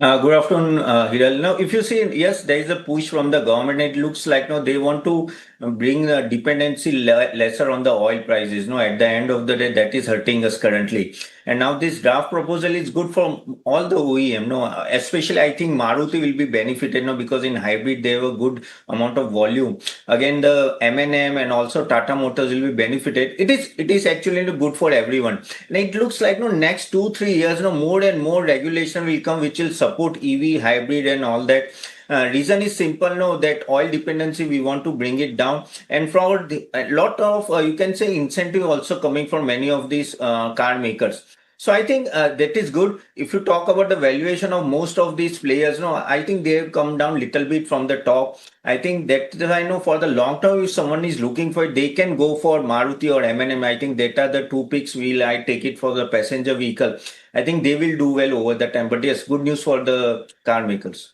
Good afternoon, Hiral. Now, if you see, yes, there is a push from the government. It looks like no, they want to bring the dependency lesser on the oil prices. No, at the end of the day, that is hurting us currently. And now this draft proposal is good for all the OEM. No, especially I think Maruti will be benefited. No, because in hybrid they have a good amount of volume. Again, the M&M and also Tata Motors will be benefited. It is actually good for everyone. And it looks like no next 2 3 years, no more and more regulation will come, which will support EV, hybrid, and all that. Reason is simple, no, that oil dependency we want to bring it down, and from a lot of you can say incentive also coming from many of these car makers. So I think that is good. If you talk about the valuation of most of these players, no, I think they have come down little bit from the top. I think that I know for the long term, if someone is looking for it, they can go for Maruti or M&M. I think that are the two picks. Will I take it for the passenger vehicle? I think they will do well over the time. But yes, good news for the car makers.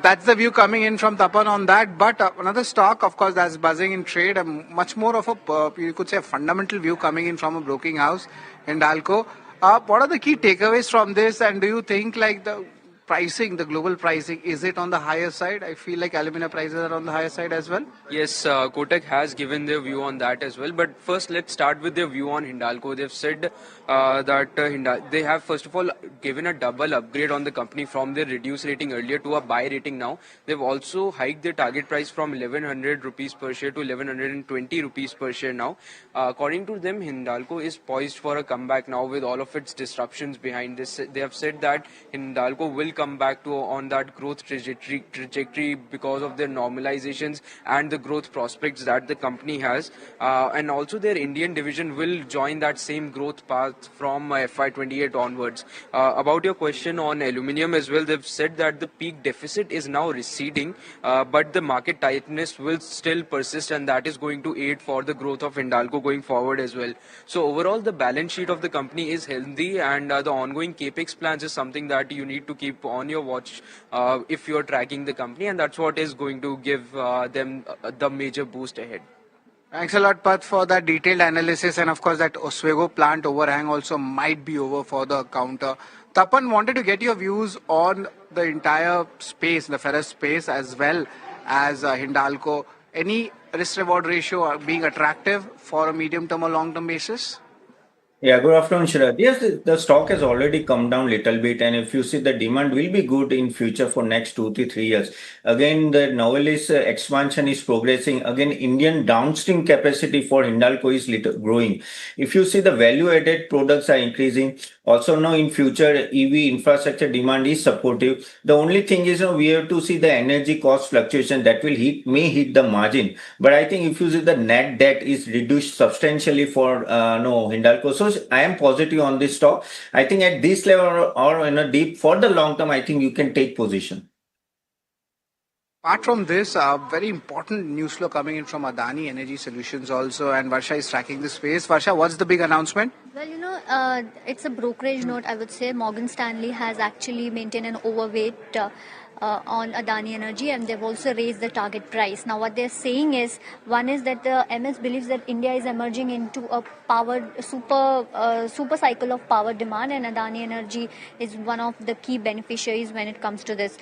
That's the view coming in from Tapan on that. But another stock, of course, that's buzzing in trade. Much more of a, you could say, a fundamental view coming in from a broking house, Hindalco. What are the key takeaways from this? And do you think like the pricing, the global pricing, is it on the higher side? I feel like alumina prices are on the higher side as well. Yes, Kotak has given their view on that as well. But first, let's start with their view on Hindalco. They've said that they have, first of all, given a double upgrade on the company from their reduced rating earlier to a buy rating now. They've also hiked their target price from 1100 rupees per share to 1120 rupees per share now. According to them, Hindalco is poised for a comeback now with all of its disruptions behind this. They have said that Hindalco will come back to on that growth trajectory because of their normalizations and the growth prospects that the company has, and also their Indian division will join that same growth path from FY28 onwards. About your question on aluminium as well, they've said that the peak deficit is now receding, but the market tightness will still persist, and that is going to aid for the growth of Hindalco going forward as well. So overall, the balance sheet of the company is healthy, and the ongoing capex plans is something that you need to keep on your watch if you're tracking the company, and that's what is going to give them the major boost ahead. Thanks a lot, Pat, for that detailed analysis. And of course, that Oswego plant overhang also might be over for the counter. Tapan, wanted to get your views on the entire space, the ferrous space, as well as Hindalco. Any risk reward ratio being attractive for a medium term or long term basis? Yeah, good afternoon, Sharad. Yes, the stock has already come down little bit, and if you see the demand will be good in future for next 2 to 3 years. Again, the Novelis expansion is progressing. Again, Indian downstream capacity for Hindalco is little growing. If you see the value-added products are increasing. Also, now in future, EV infrastructure demand is supportive. The only thing is, we have to see the energy cost fluctuation that will may hit the margin. But I think if you see the net debt is reduced substantially for no Hindalco. So I am positive on this stock. I think at this level or in a deep for the long term, I think you can take position. Apart from this, very important news flow coming in from Adani Energy Solutions also, and Varsha is tracking this space. Varsha, what's the big announcement? Well, it's a brokerage note, I would say. Morgan Stanley has actually maintained an overweight on Adani Energy, and they've also raised the target price. Now, what they're saying is, one is that the MS believes that India is emerging into a super cycle of power demand, and Adani Energy is one of the key beneficiaries when it comes to this.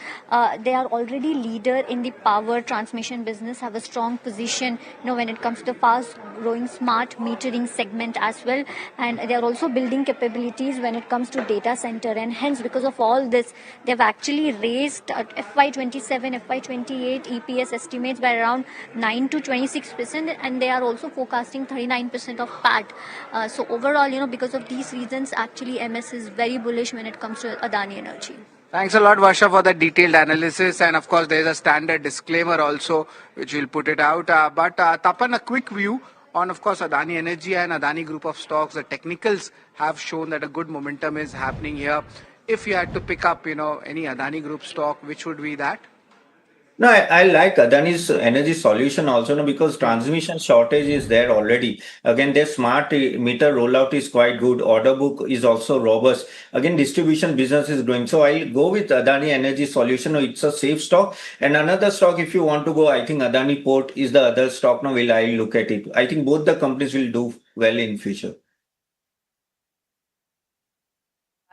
They are already leader in the power transmission business, have a strong position, when it comes to the fast-growing smart metering segment as well, and they are also building capabilities when it comes to data center, and hence because of all this, they've actually raised FY27, FY28 EPS estimates by around 9 to 26%, and they are also forecasting 39% of PAT. So overall, because of these reasons, actually MS is very bullish when it comes to Adani Energy. Thanks a lot, Varsha, for that detailed analysis. And of course, there is a standard disclaimer also, which we'll put it out. But Tapan, a quick view on, of course, Adani Energy and Adani Group of stocks. The technicals have shown that a good momentum is happening here. If you had to pick up, any Adani Group stock, which would be that? No, I like Adani's energy solution also, because transmission shortage is there already. Again, their smart meter rollout is quite good. Order book is also robust. Again, distribution business is growing. So I'll go with Adani Energy Solution. It's a safe stock. And another stock, if you want to go, I think Adani Port is the other stock. Now, I'll look at it. I think both the companies will do well in future.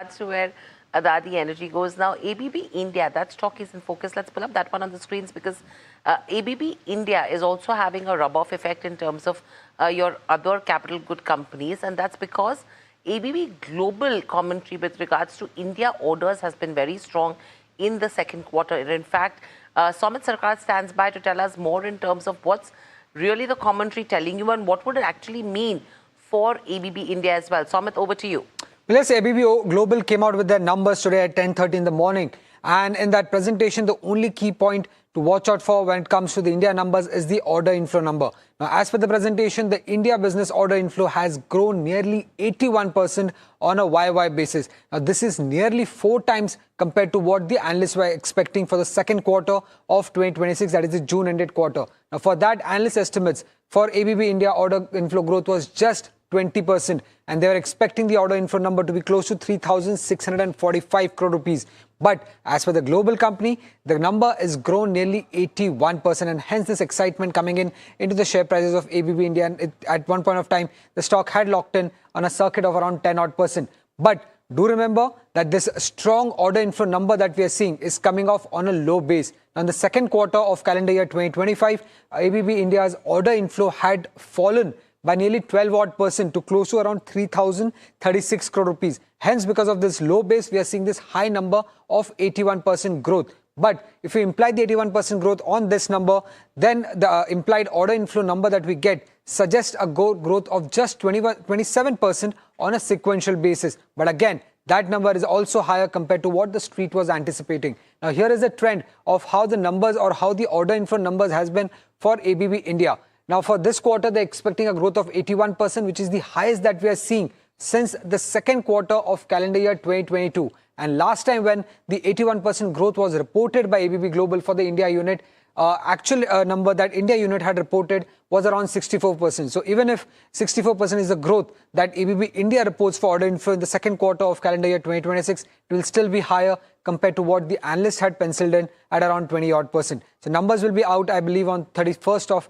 That's where Adani Energy goes. Now, ABB India, that stock is in focus. Let's pull up that one on the screens because ABB India is also having a rub-off effect in terms of your other capital good companies. And that's because ABB global commentary with regards to India orders has been very strong in the second quarter. In fact, Somit Sarkar stands by to tell us more in terms of what's really the commentary telling you and what would it actually mean for ABB India as well. Somit, over to you. Well, yes, ABB Global came out with their numbers today at 10:30 in the morning. And in that presentation, the only key point to watch out for when it comes to the India numbers is the order inflow number. Now, as per the presentation, the India business order inflow has grown nearly 81% on a YY basis. Now, this is nearly 4 times compared to what the analysts were expecting for the second quarter of 2026, that is the June-ended quarter. Now, for that, analyst estimates for ABB India order inflow growth was just 20%, and they were expecting the order inflow number to be close to 3,645 crore rupees. But as for the global company, the number has grown nearly 81%, and hence this excitement coming into the share prices of ABB India. And at one point of time, the stock had locked in on a circuit of around 10%. But do remember that this strong order inflow number that we are seeing is coming off on a low base. Now, in the second quarter of calendar year 2025, ABB India's order inflow had fallen by nearly 12% to close to around 3,036 crore rupees. Hence, because of this low base, we are seeing this high number of 81% growth. But if we imply the 81% growth on this number, then the implied order inflow number that we get suggests a growth of just 27% on a sequential basis. But again, that number is also higher compared to what the street was anticipating. Now, here is a trend of how the numbers or how the order inflow numbers has been for ABB India. Now, for this quarter, they're expecting a growth of 81%, which is the highest that we are seeing since the second quarter of calendar year 2022. And last time when the 81% growth was reported by ABB Global for the India unit, actual number that India unit had reported was around 64%. So even if 64% is the growth that ABB India reports for order inflow in the second quarter of calendar year 2026, it will still be higher compared to what the analysts had penciled in at around 20%. So numbers will be out, I believe, on 31st of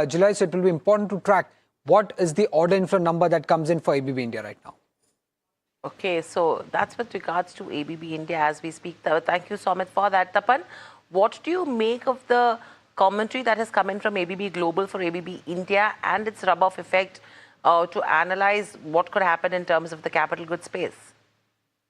July. So it will be important to track what is the order inflow number that comes in for ABB India right now. Okay, so that's with regards to ABB India as we speak. Thank you, Somit, for that. Tapan, what do you make of the commentary that has come in from ABB Global for ABB India and its rub-off effect to analyze what could happen in terms of the capital goods space?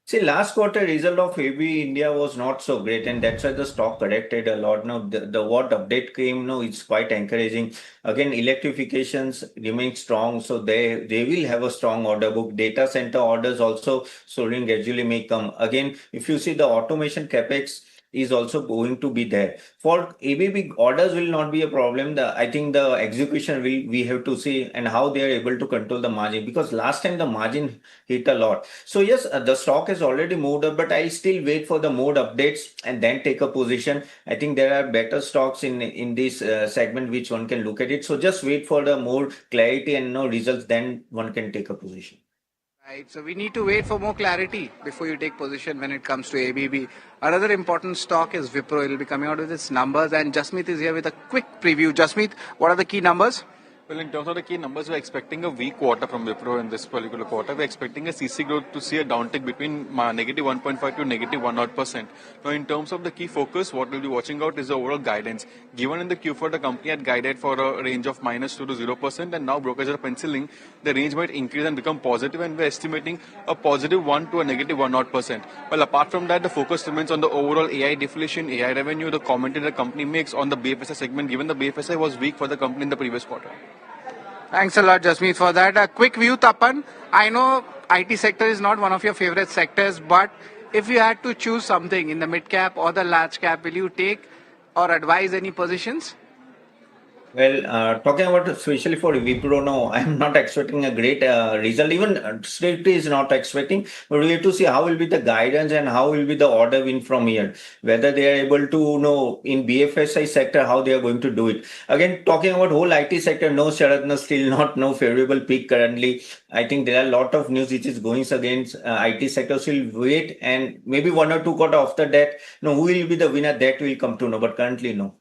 See, last quarter result of ABB India was not so great, and that's why the stock corrected a lot. Now, the what update came, no, it's quite encouraging. Again, electrifications remain strong, so they will have a strong order book. Data center orders also slowly gradually may come. Again, if you see the automation capex is also going to be there. For ABB, orders will not be a problem. I think the execution we have to see and how they are able to control the margin, because last time the margin hit a lot. So yes, the stock has already moved up, but I'll still wait for the more updates and then take a position. I think there are better stocks in this segment which one can look at it. So just wait for the more clarity and no results, then one can take a position. Right, so we need to wait for more clarity before you take position when it comes to ABB. Another important stock is Wipro. It will be coming out with its numbers, and Jasmeet is here with a quick preview. Jasmeet, what are the key numbers? Well, in terms of the key numbers, we're expecting a weak quarter from Wipro in this particular quarter. We're expecting a CC growth to see a downtick between negative 1.5 to negative 1%. Now, in terms of the key focus, what we'll be watching out is the overall guidance. Given in the Q4, the company had guided for a range of -2 to 0%, and now brokers are penciling the range might increase and become positive, and we're estimating a positive 1 to a negative 1%. Well, apart from that, the focus remains on the overall AI deflation, AI revenue, the commentary the company makes on the BFSI segment, given the BFSI was weak for the company in the previous quarter. Thanks a lot, Jasmeet, for that. A quick view, Tapan. I know IT sector is not one of your favorite sectors, but if you had to choose something in the mid cap or the large cap, will you take or advise any positions? Well, talking about especially for Wipro, no, I'm not expecting a great result. Even Street is not expecting, but we have to see how will be the guidance and how will be the order win from here. Whether they are able to know in BFSI sector how they are going to do it. Again, talking about whole IT sector, no, Sharad, no, still not no favorable peak currently. I think there are a lot of news which is going against IT sector. So we'll wait and maybe 1 or 2 quarter after that, no, who will be the winner, that will come to know. But currently, no.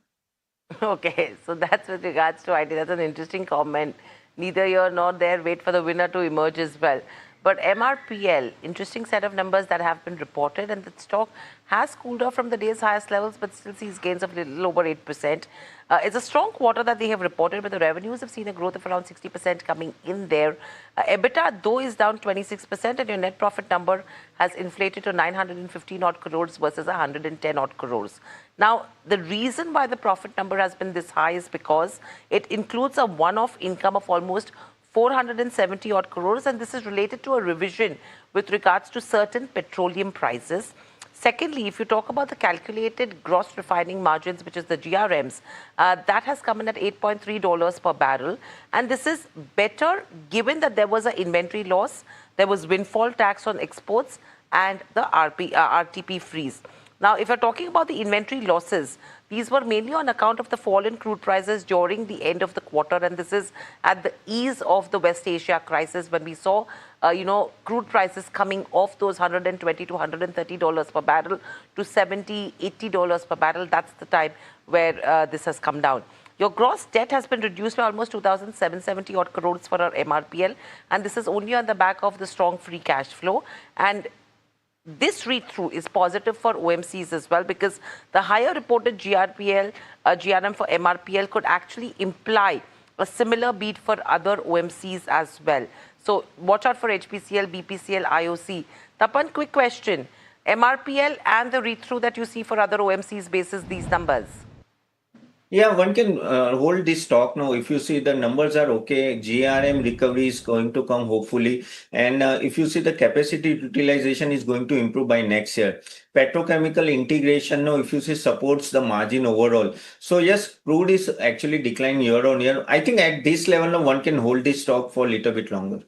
Okay, so that's with regards to IT. That's an interesting comment. Neither here nor there, wait for the winner to emerge as well. But MRPL, interesting set of numbers that have been reported, and the stock has cooled off from the day's highest levels, but still sees gains of a little over 8%. It's a strong quarter that they have reported, but the revenues have seen a growth of around 60% coming in there. EBITDA, though, is down 26%, and your net profit number has inflated to 915 odd crores versus 110 odd crores. Now, the reason why the profit number has been this high is because it includes a one-off income of almost 470 odd crores, and this is related to a revision with regards to certain petroleum prices. Secondly, if you talk about the calculated gross refining margins, which is the GRMs, that has come in at $8.3 per barrel. And this is better given that there was an inventory loss, there was windfall tax on exports, and the RTP freeze. Now, if you're talking about the inventory losses, these were mainly on account of the fall in crude prices during the end of the quarter, and this is at the ease of the West Asia crisis when we saw, crude prices coming off those $120 to $130 per barrel to $70, $80 per barrel. That's the time where this has come down. Your gross debt has been reduced by almost 2,770 odd crores for our MRPL, and this is only on the back of the strong free cash flow. And this read-through is positive for OMCs as well, because the higher reported GRM for MRPL could actually imply a similar beat for other OMCs as well. So watch out for HPCL, BPCL, IOC. Tapan, quick question. MRPL and the read-through that you see for other OMCs basis these numbers? Yeah, one can hold this stock now. If you see the numbers are okay, GRM recovery is going to come hopefully. And if you see the capacity utilization is going to improve by next year. Petrochemical integration now, if you see, supports the margin overall. So yes, crude is actually declining year on year. I think at this level now, one can hold this stock for a little bit longer.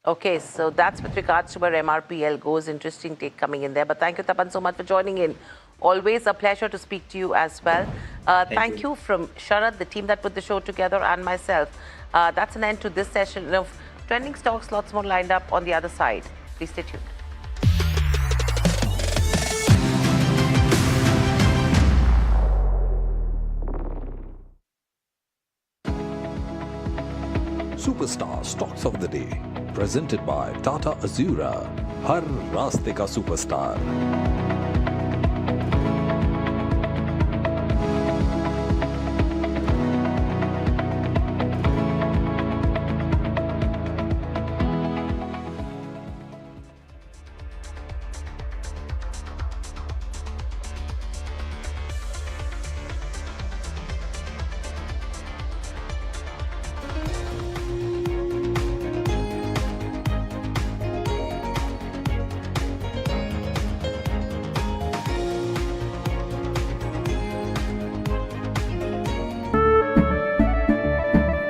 Okay, so that's with regards to where MRPL goes. Interesting take coming in there. But thank you, Tapan, so much for joining in. Always a pleasure to speak to you as well. Thank you from Sharad, the team that put the show together, and myself. That's an end to this session of Trending Stocks. Lots more lined up on the other side. Please stay tuned. Superstar Stocks of the Day, presented by Tata Azura. हर रास्ते का superstar.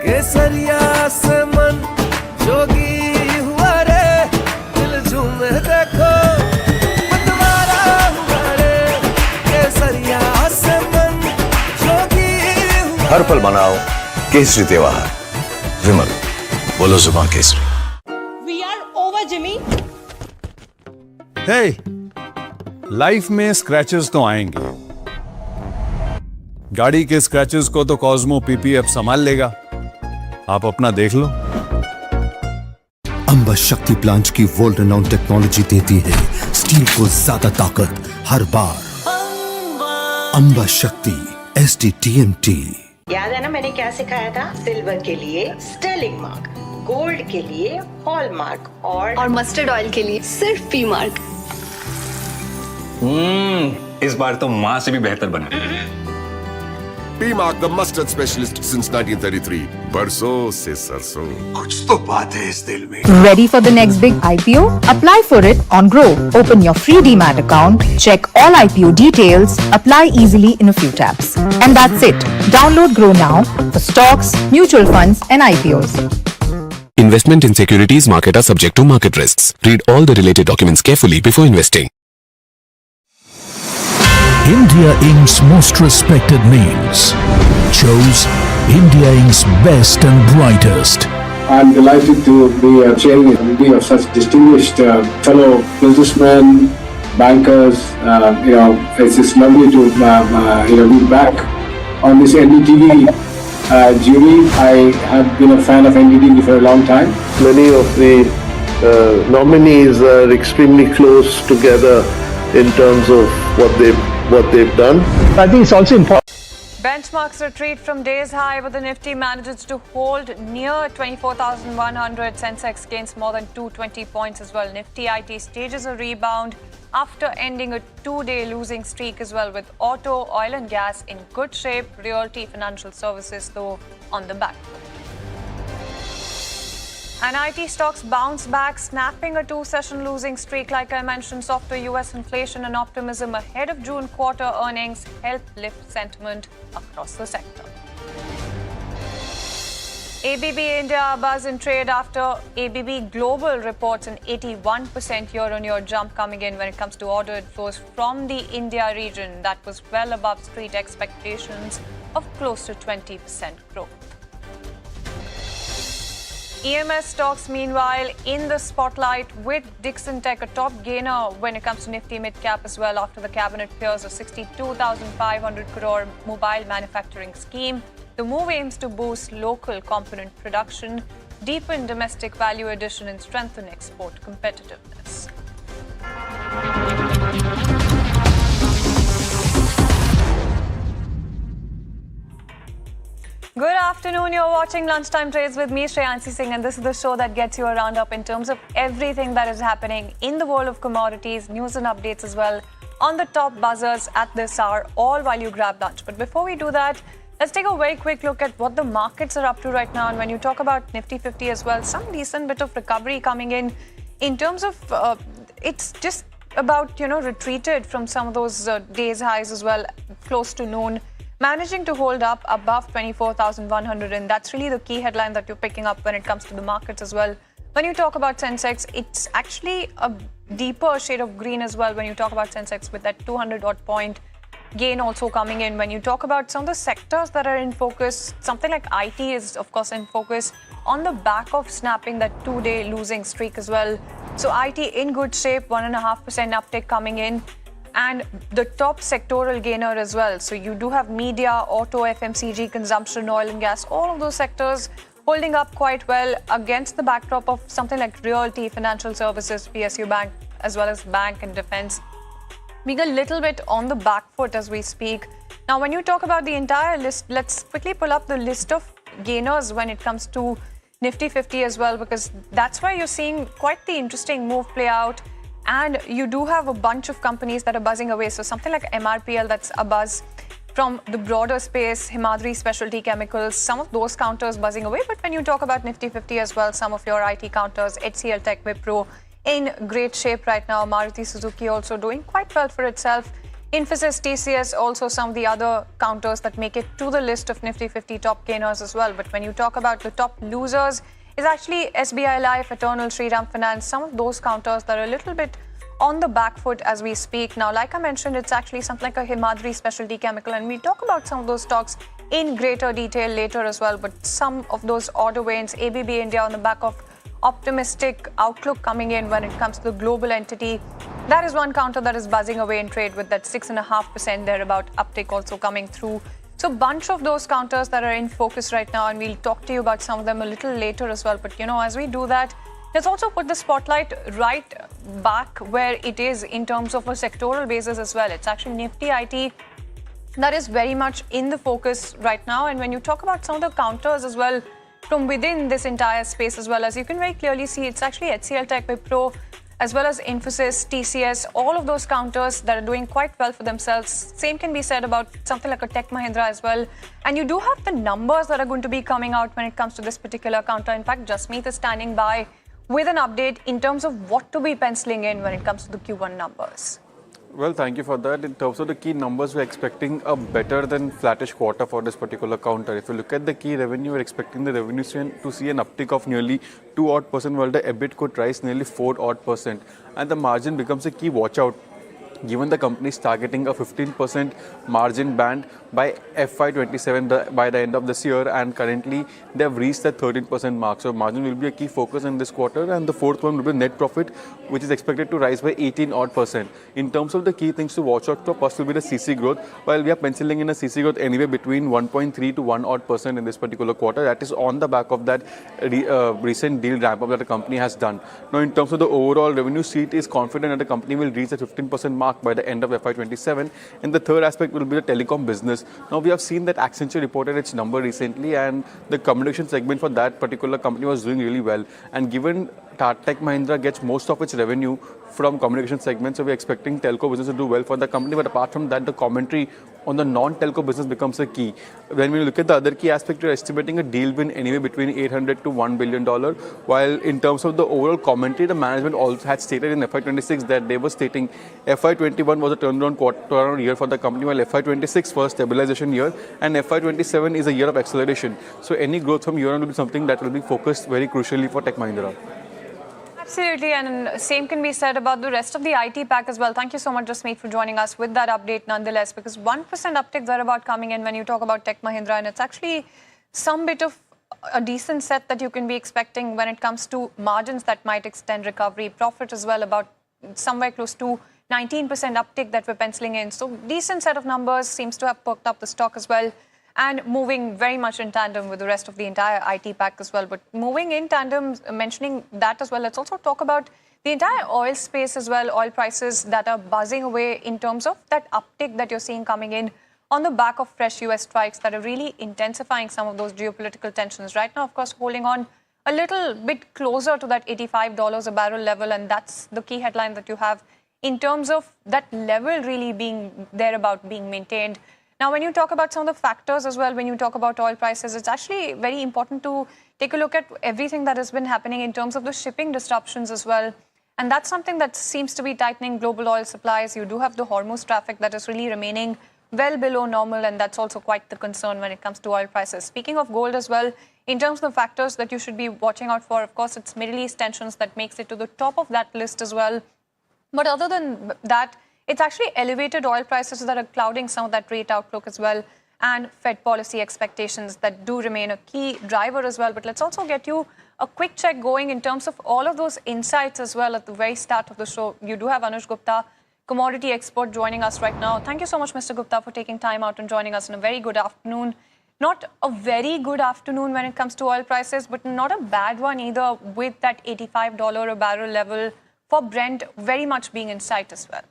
केसरिया से मन जोगी हुआ रे, दिल झूमे देखो मतवारा हुआ रे, केसरिया से मन जोगी हुआ। हर पल मनाओ केसरी त्योहार, विमल बोलो जुबां केसरी. We are over, Jimmy. Hey, life में स्क्रैचेस तो आएंगे. गाड़ी के स्क्रैचेस को तो कॉस्मो पीपीएफ संभाल लेगा. आप अपना देख लो. अंबा शक्ति प्लांट की वर्ल्ड रेनाउंड टेक्नोलॉजी देती है स्टील को ज्यादा ताकत हर बार. अंबा शक्ति SDTMT. याद है ना मैंने क्या सिखाया था? सिल्वर के लिए स्टर्लिंग मार्क, गोल्ड के लिए हॉलमार्क और मस्टर्ड ऑयल के लिए सिर्फ पी मार्क. इस बार तो माँ से भी बेहतर बना. P-Mark, the mustard specialist since 1933. बरसों से सरसों. कुछ तो बात है इस दिल में. Ready for the next big IPO? Apply for it on Grow. Open your free demat account, check all IPO details, apply easily in a few taps. And that's it. Download Grow now for stocks, mutual funds and IPOs. Investment in securities market are subject to market risks. Read all the related documents carefully before investing. India Inc.'s most respected names chose India Inc.'s best and brightest. I'm delighted to be chairing a committee of such distinguished fellow businessmen, bankers. It's just lovely to be back on this NDTV jury. I have been a fan of NDTV for a long time. Many of the nominees are extremely close together in terms of what they've done. I think it's also important. Benchmarks retreat from days high, but the Nifty manages to hold near 24,100. Sensex gains more than 220 points as well. Nifty IT stages a rebound after ending a two-day losing streak as well, with auto, oil and gas in good shape. Realty, financial services though on the back. And IT stocks bounce back, snapping a two-session losing streak. Like I mentioned, softer US inflation and optimism ahead of June quarter earnings helped lift sentiment across the sector. ABB India buzz in trade after ABB Global reports an 81% year-on-year jump coming in when it comes to order inflows from the India region. That was well above street expectations of close to 20% growth. EMS stocks, meanwhile, in the spotlight, with Dixon Tech a top gainer when it comes to Nifty mid-cap as well after the cabinet clears a 62,500 crore mobile manufacturing scheme. The move aims to boost local component production, deepen domestic value addition and strengthen export competitiveness. Good afternoon, you're watching Lunchtime Trades with me, Shreyansi Singh, and this is the show that gets you a roundup in terms of everything that is happening in the world of commodities, news and updates as well, on the top buzzers at this hour, all while you grab lunch. But before we do that, let's take a very quick look at what the markets are up to right now. And when you talk about Nifty 50 as well, some decent bit of recovery coming in terms of, it's just about, retreated from some of those days highs as well, close to noon, managing to hold up above 24,100, and that's really the key headline that you're picking up when it comes to the markets as well. When you talk about Sensex, it's actually a deeper shade of green as well when you talk about Sensex, with that 200-odd point gain also coming in. When you talk about some of the sectors that are in focus, something like IT is, of course, in focus on the back of snapping that two-day losing streak as well. So IT in good shape, 1.5% uptick coming in. And the top sectoral gainer as well. So you do have media, auto, FMCG, consumption, oil and gas, all of those sectors holding up quite well against the backdrop of something like realty, financial services, PSU Bank, as well as bank and defense being a little bit on the back foot as we speak. Now, when you talk about the entire list, let's quickly pull up the list of gainers when it comes to Nifty 50 as well, because that's why you're seeing quite the interesting move play out. And you do have a bunch of companies that are buzzing away. So something like MRPL, that's a buzz from the broader space, Himadri Specialty Chemicals, some of those counters buzzing away. But when you talk about Nifty 50 as well, some of your IT counters, HCL Tech, Wipro, in great shape right now. Maruti Suzuki also doing quite well for itself. Infosys, TCS, also some of the other counters that make it to the list of Nifty 50 top gainers as well. But when you talk about the top losers, is actually SBI Life, Eternal, Shriram Finance, some of those counters that are a little bit on the back foot as we speak. Now, like I mentioned, it's actually something like a Himadri Specialty Chemical, and we talk about some of those stocks in greater detail later as well. But some of those order wins, ABB India on the back of optimistic outlook coming in when it comes to the global entity. That is one counter that is buzzing away in trade with that 6.5% thereabout uptick also coming through. So bunch of those counters that are in focus right now, and we'll talk to you about some of them a little later as well. But, as we do that, let's also put the spotlight right back where it is in terms of a sectoral basis as well. It's actually Nifty IT that is very much in the focus right now. And when you talk about some of the counters as well from within this entire space as well, as you can very clearly see, it's actually HCL Tech, Wipro, as well as Infosys, TCS, all of those counters that are doing quite well for themselves. Same can be said about something like a Tech Mahindra as well. And you do have the numbers that are going to be coming out when it comes to this particular counter. In fact, Jasmeet is standing by with an update in terms of what to be penciling in when it comes to the Q1 numbers. Well, thank you for that. In terms of the key numbers, we're expecting a better than flattish quarter for this particular counter. If you look at the key revenue, we're expecting the revenue to see an uptick of nearly 2% while the EBIT could rise nearly 4%. And the margin becomes a key watch out given the company is targeting a 15% margin band by FY27 by the end of this year, and currently they have reached the 13% mark. So margin will be a key focus in this quarter, and the fourth one will be net profit, which is expected to rise by 18%. In terms of the key things to watch out for, first will be the CC growth. While we are penciling in a CC growth anywhere between 1.3 to 1% in this particular quarter, that is on the back of that recent deal ramp up that the company has done. Now, in terms of the overall revenue, Seat is confident that the company will reach the 15% mark by the end of FY27. And the third aspect will be the telecom business. Now, we have seen that Accenture reported its number recently, and the communication segment for that particular company was doing really well. And given Tech Mahindra gets most of its revenue from communication segment, so we're expecting telco business to do well for the company. But apart from that, the commentary on the non-telco business becomes a key. When we look at the other key aspect, we're estimating a deal win anywhere between $800 to $1 billion. While in terms of the overall commentary, the management also had stated in FY26 that they were stating FY21 was a turnaround year for the company, while FY26 was a stabilization year, and FY27 is a year of acceleration. So any growth from year on will be something that will be focused very crucially for Tech Mahindra. Absolutely, and same can be said about the rest of the IT pack as well. Thank you so much, Jasmeet, for joining us with that update nonetheless, because 1% uptick thereabout coming in when you talk about Tech Mahindra, and it's actually some bit of a decent set that you can be expecting when it comes to margins that might extend recovery. Profit as well, about somewhere close to 19% uptick that we're penciling in. So decent set of numbers, seems to have perked up the stock as well, and moving very much in tandem with the rest of the entire IT pack as well. But moving in tandem, mentioning that as well, let's also talk about the entire oil space as well, oil prices that are buzzing away in terms of that uptick that you're seeing coming in on the back of fresh US strikes that are really intensifying some of those geopolitical tensions. Right now, of course, holding on a little bit closer to that $85 a barrel level, and that's the key headline that you have in terms of that level really being thereabout being maintained. Now, when you talk about some of the factors as well, when you talk about oil prices, it's actually very important to take a look at everything that has been happening in terms of the shipping disruptions as well. And that's something that seems to be tightening global oil supplies. You do have the Hormuz traffic that is really remaining well below normal, and that's also quite the concern when it comes to oil prices. Speaking of gold as well, in terms of the factors that you should be watching out for, of course, it's Middle East tensions that makes it to the top of that list as well. But other than that, it's actually elevated oil prices that are clouding some of that rate outlook as well, and Fed policy expectations that do remain a key driver as well. But let's also get you a quick check going in terms of all of those insights as well at the very start of the show. You do have Anuj Gupta, commodity expert, joining us right now. Thank you so much, Mr. Gupta, for taking time out and joining us in a very good afternoon. Not a very good afternoon when it comes to oil prices, but not a bad one either, with that $85 a barrel level for Brent very much being in sight as well.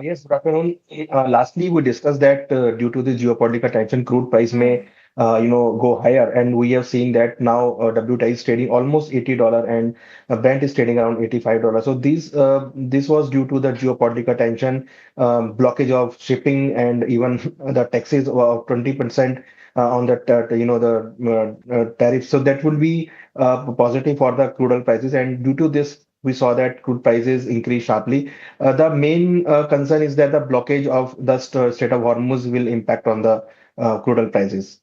Yes, good afternoon. Lastly, we discussed that due to the geopolitical tension, crude price may, go higher, and we have seen that now WTI is trading almost $80 and Brent is trading around $85. So this was due to the geopolitical tension, blockage of shipping, and even the taxes of 20% on the tariffs. So that will be positive for the crude oil prices, and due to this, we saw that crude prices increase sharply. The main concern is that the blockage of the Strait of Hormuz will impact on the crude oil prices.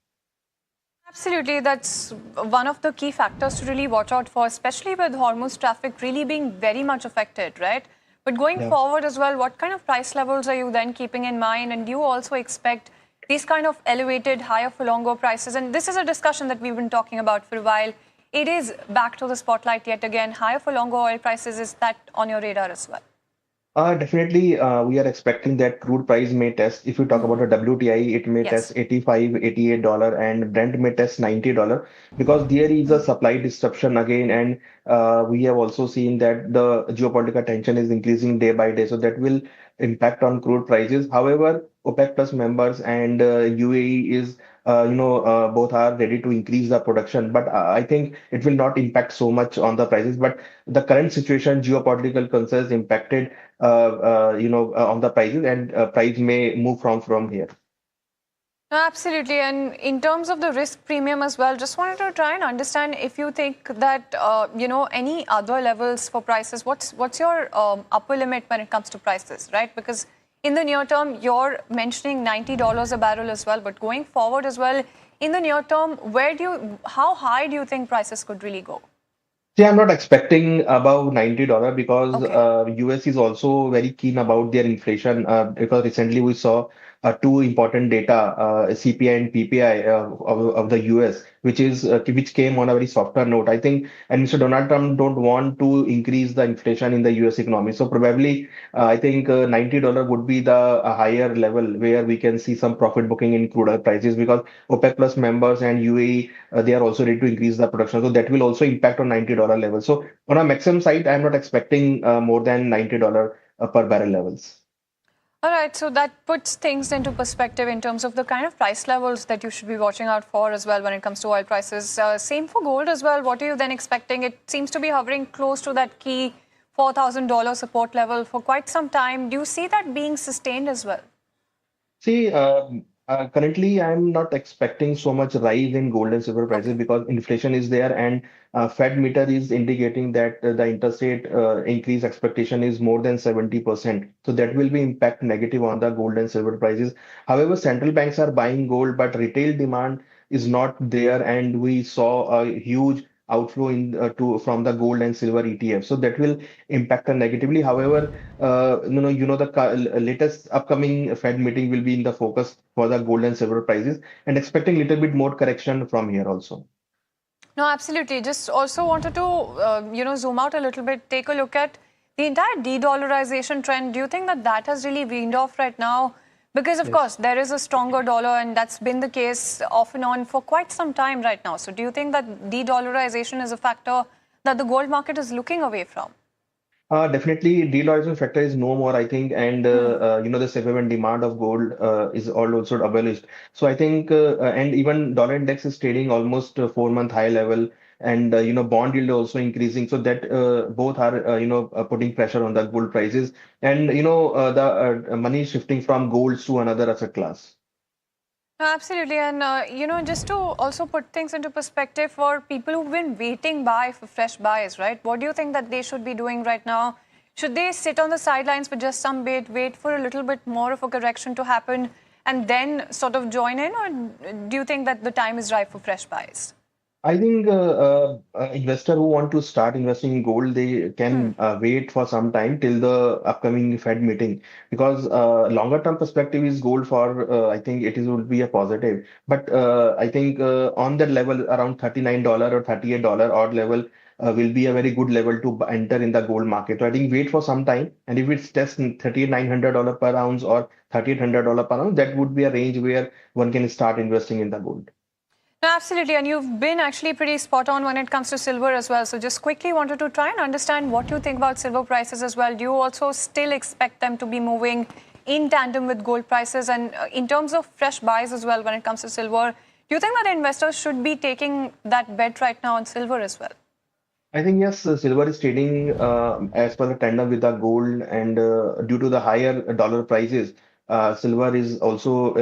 Absolutely, that's one of the key factors to really watch out for, especially with Hormuz traffic really being very much affected, right? But going forward as well, what kind of price levels are you then keeping in mind? And do you also expect these kind of elevated, higher for longer prices? And this is a discussion that we've been talking about for a while. It is back to the spotlight yet again. Higher for longer oil prices, is that on your radar as well? Definitely, we are expecting that crude price may test. If you talk about the WTI, it may test $85, $88, and Brent may test $90, because there is a supply disruption again, and we have also seen that the geopolitical tension is increasing day by day, so that will impact on crude prices. However, OPEC Plus members and UAE is both are ready to increase the production, but I think it will not impact so much on the prices. But the current situation, geopolitical concerns impacted, on the prices, and price may move from here. Absolutely. And in terms of the risk premium as well, just wanted to try and understand if you think that, any other levels for prices, what's your upper limit when it comes to prices, right? Because in the near term, you're mentioning $90 a barrel as well, but going forward as well, in the near term, how high do you think prices could really go? See, I'm not expecting above $90 because Okay. US is also very keen about their inflation because recently we saw two important data, CPI and PPI of the US, which came on a very softer note. I think, and Mr. Donald Trump don't want to increase the inflation in the US economy. So probably, I think $90 would be the higher level where we can see some profit booking in crude oil prices because OPEC Plus members and UAE they are also ready to increase the production. So that will also impact on $90 level. So on a maximum side, I'm not expecting more than $90 per barrel levels. All right, so that puts things into perspective in terms of the kind of price levels that you should be watching out for as well when it comes to oil prices. Same for gold as well. What are you then expecting? It seems to be hovering close to that key $4,000 support level for quite some time. Do you see that being sustained as well? See, currently I'm not expecting so much rise in gold and silver prices because inflation is there and Fed meter is indicating that the interest rate increase expectation is more than 70%. So that will be impact negative on the gold and silver prices. However, central banks are buying gold, but retail demand is not there, and we saw a huge outflow from the gold and silver ETF. So that will impact us negatively. However, the latest upcoming Fed meeting will be in the focus for the gold and silver prices and expecting little bit more correction from here also. No, absolutely. Just also wanted to, zoom out a little bit, take a look at the entire de-dollarization trend. Do you think that that has really weaned off right now? Because, of course, there is a stronger dollar, and that's been the case off and on for quite some time right now. So do you think that de-dollarization is a factor that the gold market is looking away from? Definitely, de-dollarization factor is no more, I think, and the supply and demand of gold is all also abolished. So I think, and even dollar index is trading almost 4 month high level, and bond yield also increasing. So that both are putting pressure on the gold prices, and the money is shifting from gold to another asset class. Absolutely. And, just to also put things into perspective for people who've been waiting for fresh buys, right? What do you think that they should be doing right now? Should they sit on the sidelines for just some bit, wait for a little bit more of a correction to happen, and then sort of join in? Or do you think that the time is ripe for fresh buys? I think investor who want to start investing in gold, they can wait for some time till the upcoming Fed meeting because longer term perspective is gold for I think it is would be a positive. But I think on that level around $39 or $38 odd level will be a very good level to enter in the gold market. So I think wait for some time, and if it's test $3,900 per ounce or $3,800 per ounce, that would be a range where one can start investing in the gold. No, absolutely. And you've been actually pretty spot on when it comes to silver as well. So just quickly wanted to try and understand what you think about silver prices as well. Do you also still expect them to be moving in tandem with gold prices? And in terms of fresh buys as well when it comes to silver, do you think that investors should be taking that bet right now on silver as well? I think yes, silver is trading as per the tandem with the gold, and due to the higher dollar prices, silver is also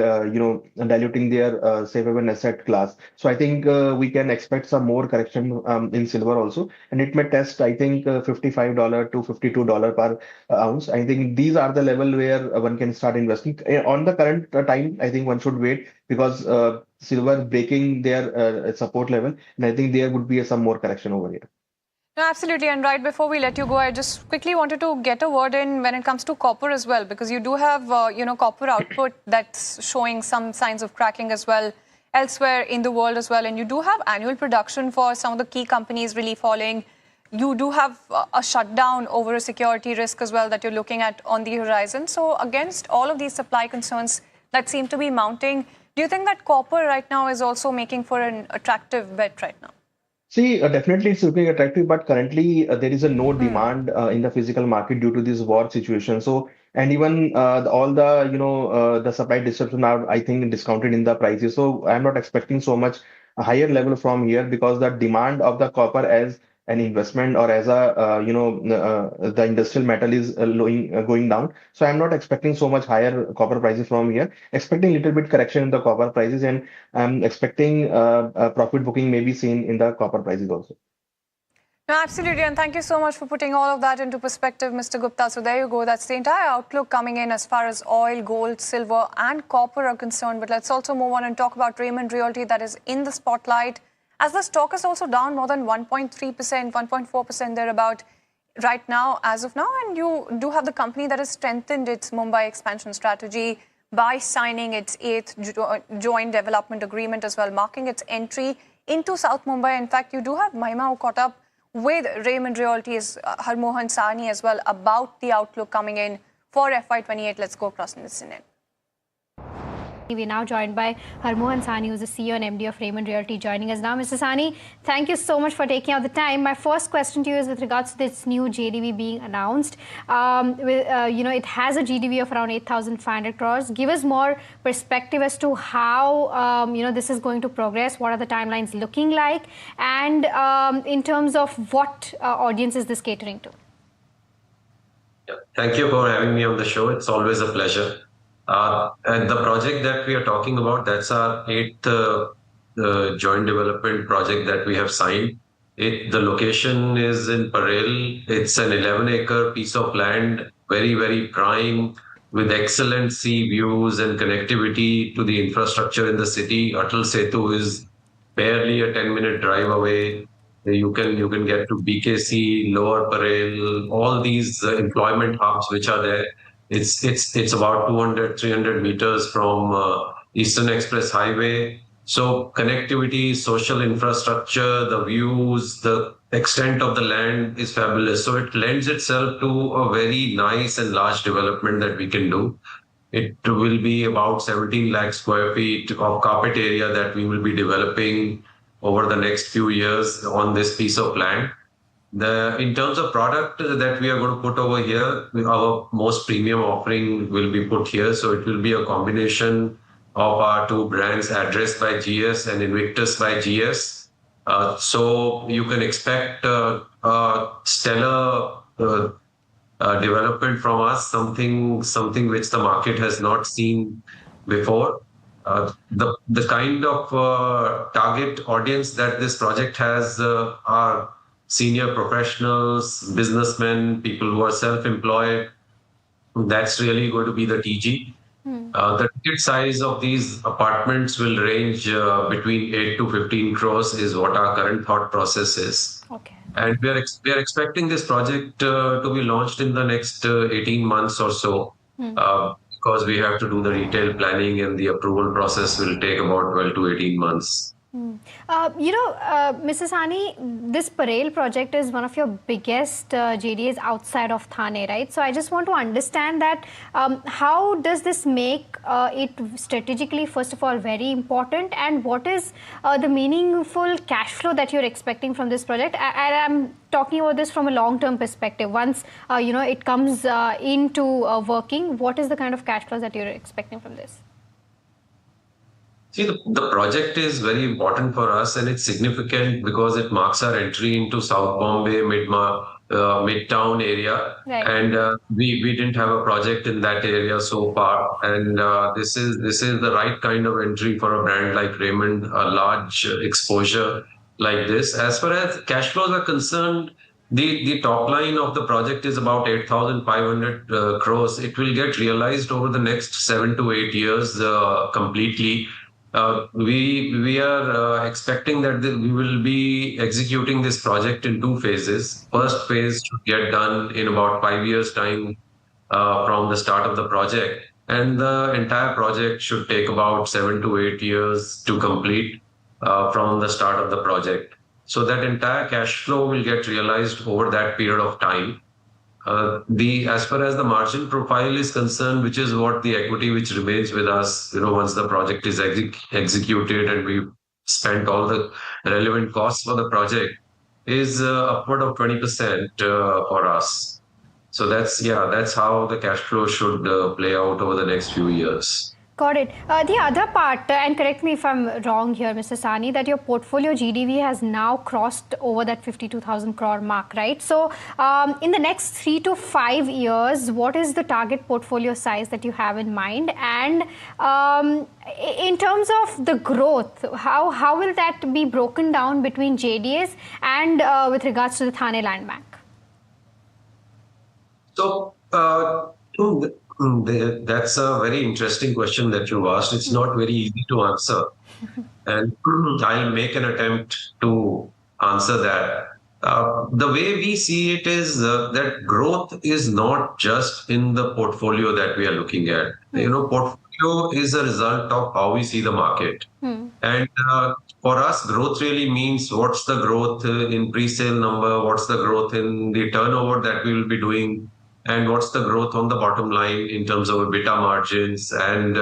diluting their safe haven asset class. So I think we can expect some more correction in silver also, and it may test I think $55 to $52 per ounce. I think these are the level where one can start investing. On the current time, I think one should wait because silver breaking their support level, and I think there would be some more correction over here. No, absolutely. And right before we let you go, I just quickly wanted to get a word in when it comes to copper as well, because you do have, copper output that's showing some signs of cracking as well elsewhere in the world as well. And you do have annual production for some of the key companies really falling. You do have a shutdown over a security risk as well that you're looking at on the horizon. So against all of these supply concerns that seem to be mounting, do you think that copper right now is also making for an attractive bet right now? See, definitely it's looking attractive, but currently there is a no demand in the physical market due to this war situation. So, and even all the the supply disruption are I think discounted in the prices. So I'm not expecting so much a higher level from here because the demand of the copper as an investment or as a the industrial metal is going down. So I'm not expecting so much higher copper prices from here. Expecting little bit correction in the copper prices, and I'm expecting profit booking may be seen in the copper prices also. No, absolutely. And thank you so much for putting all of that into perspective, Mr. Gupta. So there you go. That's the entire outlook coming in as far as oil, gold, silver and copper are concerned. But let's also move on and talk about Raymond Realty that is in the spotlight as the stock is also down more than 1.3%, 1.4% thereabout right now, as of now. And you do have the company that has strengthened its Mumbai expansion strategy by signing its 8th joint development agreement as well, marking its entry into South Mumbai. In fact, you do have Mahima who caught up with Raymond Realty's Harmohan Sahni as well about the outlook coming in for FY28. Let's go across and listen in. We are now joined by Harmohan Sahni, who is the CEO and MD of Raymond Realty, joining us now. Mr. Sahni, thank you so much for taking out the time. My first question to you is with regards to this new JDV being announced. It has a GDV of around 8,500 crores. Give us more perspective as to how this is going to progress. What are the timelines looking like, and in terms of what audience is this catering to? Thank you for having me on the show. It's always a pleasure. And the project that we are talking about, that's our 8th joint development project that we have signed. The location is in Parel. It's an 11-acre piece of land, very, very prime, with excellent sea views and connectivity to the infrastructure in the city. Atal Setu is barely a 10-minute drive away. You can get to BKC, Lower Parel, all these employment hubs which are there. It's about 200-300 meters from Eastern Express Highway. So connectivity, social infrastructure, the views, the extent of the land is fabulous. So it lends itself to a very nice and large development that we can do. It will be about 17 lakh square feet of carpet area that we will be developing over the next few years on this piece of land. In terms of product that we are going to put over here, our most premium offering will be put here. So it will be a combination of our two brands, Address by GS and Invictus by GS. So you can expect a stellar development from us, something which the market has not seen before. The kind of target audience that this project has are senior professionals, businessmen, people who are self-employed. That's really going to be the TG. The ticket size of these apartments will range between 8 to 15 crores is what our current thought process is. Okay. And we are expecting this project to be launched in the next 18 months or so, because we have to do the retail planning, and the approval process will take about 12 to 18 months. Mrs. Sahni, this Parel project is one of your biggest JDAs outside of Thane, right? So I just want to understand that how does this make it strategically, first of all, very important, and what is the meaningful cash flow that you're expecting from this project? I'm talking about this from a long-term perspective. Once it comes into working, what is the kind of cash flows that you're expecting from this? See, the project is very important for us, and it's significant because it marks our entry into South Bombay, Midtown area. Right. And we didn't have a project in that area so far. And this is the right kind of entry for a brand like Raymond, a large exposure like this. As far as cash flows are concerned, the top line of the project is about 8,500 crores. It will get realized over the next 7 to 8 years completely. We are expecting that we will be executing this project in 2 phases. First phase should get done in about 5 years' time from the start of the project, and the entire project should take about 7 to 8 years to complete from the start of the project. So that entire cash flow will get realized over that period of time. As far as the margin profile is concerned, which is what the equity which remains with us, once the project is executed and we've spent all the relevant costs for the project, is upward of 20% for us. So that's how the cash flow should play out over the next few years. Got it. The other part, and correct me if I'm wrong here, Mr. Sahni, that your portfolio GDV has now crossed over that 52,000 crore mark, right? So in the next 3 to 5 years, what is the target portfolio size that you have in mind? And in terms of the growth, how will that be broken down between JDAs and with regards to the Thane Land Bank? So That's a very interesting question that you asked. It's not very easy to answer. And I'll make an attempt to answer that. The way we see it is that growth is not just in the portfolio that we are looking at. Portfolio is a result of how we see the market. And for us, growth really means what's the growth in pre-sale number, what's the growth in the turnover that we will be doing, and what's the growth on the bottom line in terms of EBITDA margins and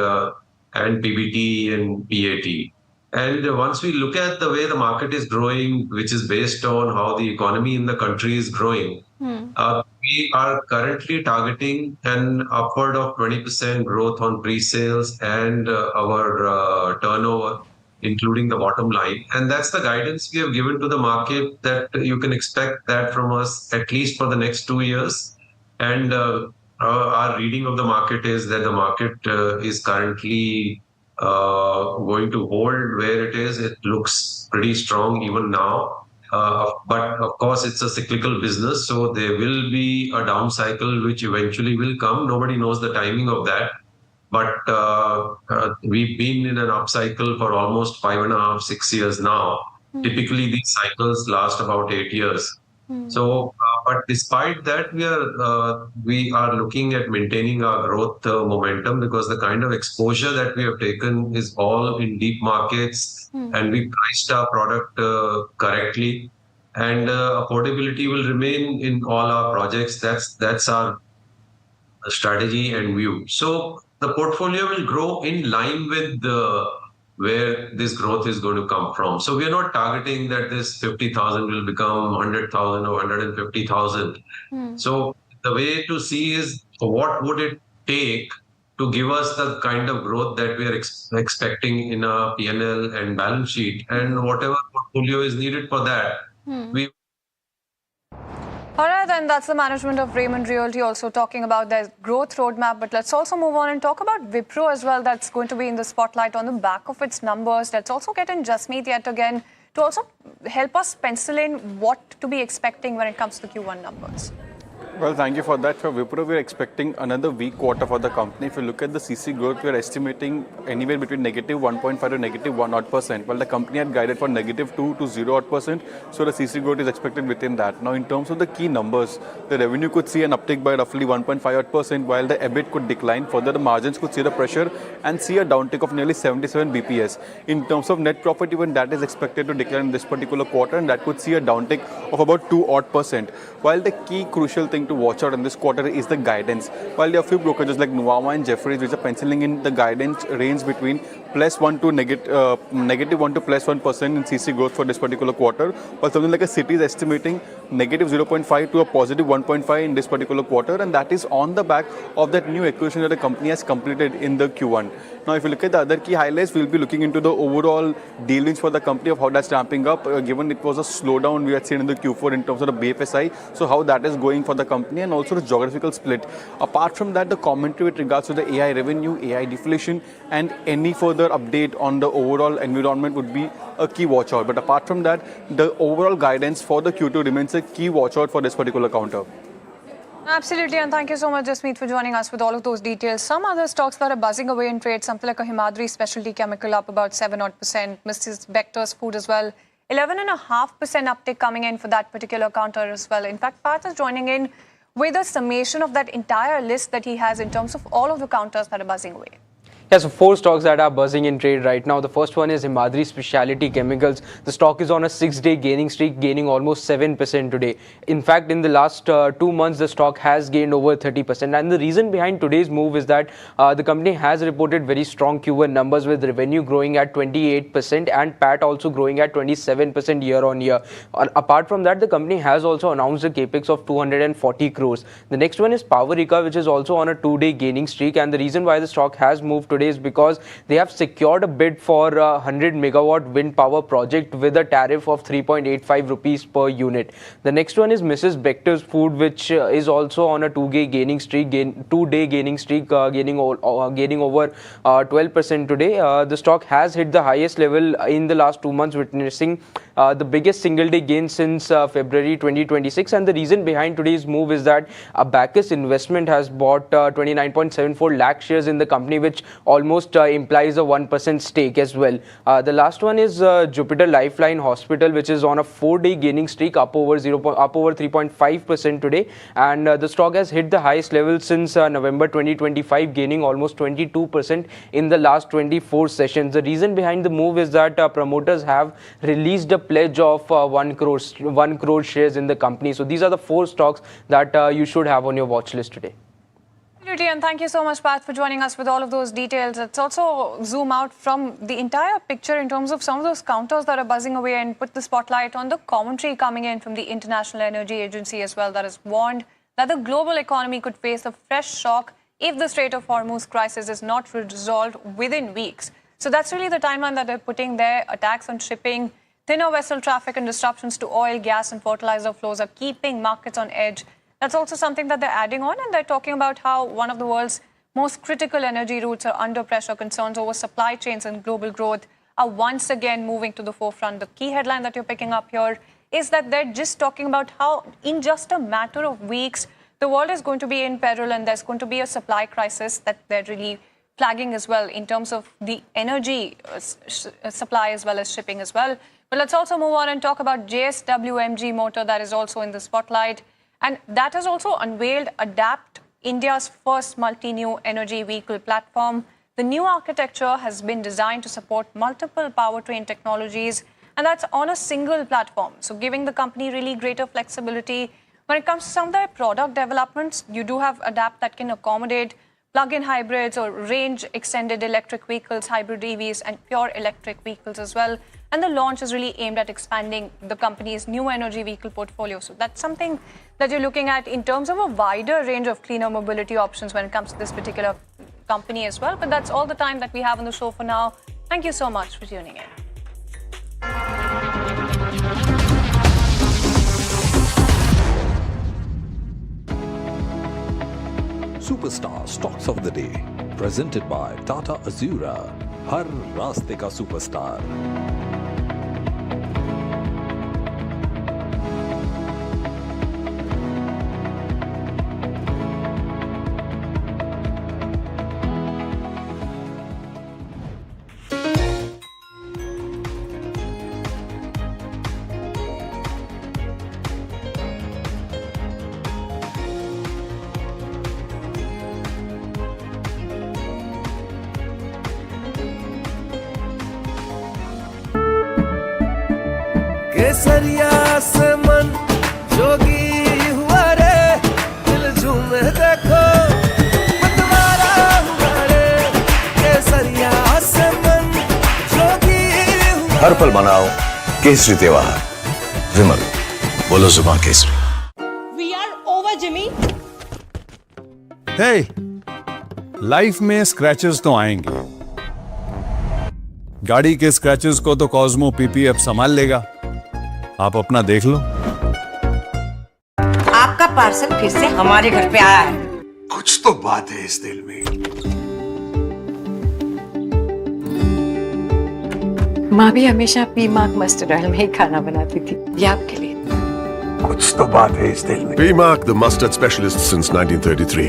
PBT and PAT. And once we look at the way the market is growing, which is based on how the economy in the country is growing, we are currently targeting an upward of 20% growth on pre-sales and our turnover, including the bottom line. And that's the guidance we have given to the market, that you can expect that from us at least for the next 2 years. And our reading of the market is that the market is currently going to hold where it is. It looks pretty strong even now. But of course, it's a cyclical business, so there will be a down cycle which eventually will come. Nobody knows the timing of that. But we've been in an upcycle for almost 5.5, 6 years now. Typically, these cycles last about 8 years. So, but despite that, we are looking at maintaining our growth momentum, because the kind of exposure that we have taken is all in deep markets, and we priced our product correctly, and affordability will remain in all our projects. That's our strategy and view. So the portfolio will grow in line with where this growth is going to come from. So we are not targeting that this 50,000 will become 100,000 or 150,000. So the way to see is, what would it take to give us the kind of growth that we are expecting in our P&L and balance sheet, and whatever portfolio is needed for that. All right, then that's the management of Raymond Realty also talking about their growth roadmap. But let's also move on and talk about Wipro as well. That's going to be in the spotlight on the back of its numbers. Let's also get in Jasmeet yet again to also help us pencil in what to be expecting when it comes to Q1 numbers. Well, thank you for that. For Wipro, we are expecting another weak quarter for the company. If you look at the CC growth, we are estimating anywhere between -1.5 to -1%. Well, the company had guided for -2 to 0%. So the CC growth is expected within that. Now, in terms of the key numbers, the revenue could see an uptick by roughly 1.5%, while the EBIT could decline. Further, the margins could see the pressure and see a downtick of nearly 77 BPS. In terms of net profit, even that is expected to decline in this particular quarter, and that could see a downtick of about 2%. While the key crucial thing to watch out in this quarter is the guidance. While there are a few brokerages like Nuvama and Jefferies which are penciling in the guidance range between +1 to -1 to +1% in CC growth for this particular quarter, while something like a Citi is estimating -0.5 to a +1.5 in this particular quarter, and that is on the back of that new acquisition that the company has completed in the Q1. Now, if you look at the other key highlights, we'll be looking into the overall deal wins for the company, of how that's ramping up, given it was a slowdown we had seen in the Q4 in terms of the BFSI, so how that is going for the company, and also the geographical split. Apart from that, the commentary with regards to the AI revenue, AI deflation, and any further update on the overall environment would be a key watch out. But apart from that, the overall guidance for the Q2 remains a key watch out for this particular counter. Absolutely, and thank you so much, Jasmeet, for joining us with all of those details. Some other stocks that are buzzing away in trade, something like a Himadri Specialty Chemical up about 7%, Mrs. Bector's Food as well, 11.5% uptick coming in for that particular counter as well. In fact, Pat is joining in with a summation of that entire list that he has in terms of all of the counters that are buzzing away. Yeah, so 4 stocks that are buzzing in trade right now. The first one is Himadri Specialty Chemicals. The stock is on a 6-day gaining streak, gaining almost 7% today. In fact, in the last 2 months, the stock has gained over 30%. And the reason behind today's move is that the company has reported very strong Q1 numbers, with revenue growing at 28% and PAT also growing at 27% year on year. Apart from that, the company has also announced a capex of 240 crores. The next one is Powerica, which is also on a 2-day gaining streak. And the reason why the stock has moved today today is because they have secured a bid for a 100 megawatt wind power project with a tariff of 3.85 rupees per unit. The next one is Mrs. Bector's Food, which is also on a two-day gaining streak, gaining over 12% today. The stock has hit the highest level in the last 2 months, witnessing the biggest single-day gain since February 2026. And the reason behind today's move is that Bacchus Investment has bought 29.74 lakh shares in the company, which almost implies a 1% stake as well. The last one is Jupiter Lifeline Hospital, which is on a 4-day gaining streak, up over 3.5% today, and the stock has hit the highest level since November 2025, gaining almost 22% in the last 24 sessions. The reason behind the move is that promoters have released a pledge of 1 crore shares in the company. So these are the 4 stocks that you should have on your watch list today. And thank you so much, Pat, for joining us with all of those details. Let's also zoom out from the entire picture in terms of some of those counters that are buzzing away and put the spotlight on the commentary coming in from the International Energy Agency as well, that has warned that the global economy could face a fresh shock if the Strait of Hormuz crisis is not resolved within weeks. So that's really the timeline that they're putting there. Attacks on shipping, thinner vessel traffic and disruptions to oil, gas and fertilizer flows are keeping markets on edge. That's also something that they're adding on, and they're talking about how one of the world's most critical energy routes are under pressure. Concerns over supply chains and global growth are once again moving to the forefront. The key headline that you're picking up here is that they're just talking about how in just a matter of weeks, the world is going to be in peril and there's going to be a supply crisis that they're really flagging as well in terms of the energy supply as well as shipping as well. But let's also move on and talk about JSWMG Motor, that is also in the spotlight. And that has also unveiled Adapt, India's first multi-new energy vehicle platform. The new architecture has been designed to support multiple powertrain technologies, and that's on a single platform. So giving the company really greater flexibility. When it comes to some of their product developments, you do have Adapt that can accommodate plug-in hybrids or range-extended electric vehicles, hybrid EVs, and pure electric vehicles as well. And the launch is really aimed at expanding the company's new energy vehicle portfolio. So that's something that you're looking at in terms of a wider range of cleaner mobility options when it comes to this particular company as well. But that's all the time that we have on the show for now. Thank you so much for tuning in. Superstar Stocks of the Day, presented by Tata Azura. हर रास्ते का superstar. केसरिया से मन जोगी हुआ रे, दिल झूमे देखो मतवारा हुआ रे। केसरिया से मन जोगी हुआ। हर पल मनाओ केसरी त्योहार, विमल बोलो जुबान केसरी. We are over, Jimmy. Hey, life में स्क्रैचेस तो आएंगे. गाड़ी के स्क्रैचेस को तो कॉस्मो पीपीएफ संभाल लेगा. आप अपना देख लो. आपका पार्सल फिर से हमारे घर पे आया है. कुछ तो बात है इस दिल में. माँ भी हमेशा पीमाक मस्टर्ड ऑयल में ही खाना बनाती थी. ये आपके लिए. कुछ तो बात है इस दिल में. PMark, the mustard specialist since 1933.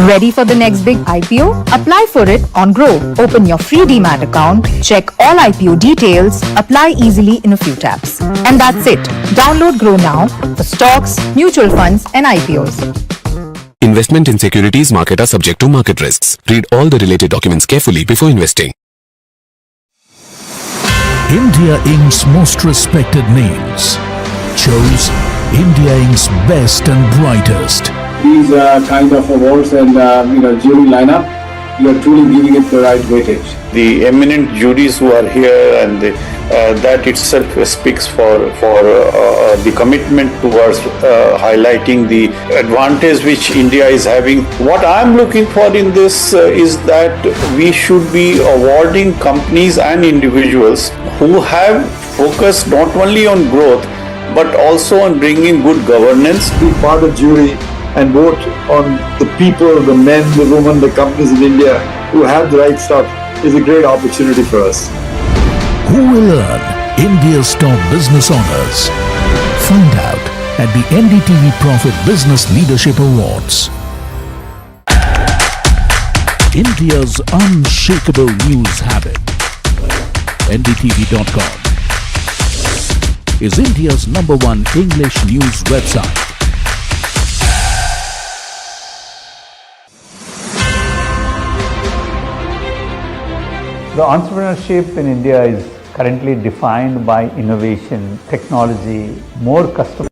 Ready for the next big IPO? Apply for it on Grow. Open your free DMAT account, check all IPO details, apply easily in a few taps. And that's it. Download Grow now for stocks, mutual funds and IPOs. Investment in securities market are subject to market risks. Read all the related documents carefully before investing. India Inc.'s most respected names chose India Inc.'s best and brightest. These kind of awards and jury lineup you are truly giving it the right weightage. The eminent juries who are here, and that itself speaks for the commitment towards highlighting the advantage which India is having. What I'm looking for in this is that we should be awarding companies and individuals who have focused not only on growth but also on bringing good governance. Be part of the jury and vote on the people, the men, the women, the companies in India who have the right stuff is a great opportunity for us. Who will earn India's top business honors? Find out at the NDTV Profit Business Leadership Awards. India's unshakable news habit. NDTV.com is India's #1 English news website. The entrepreneurship in India is currently defined by innovation, technology, more customer.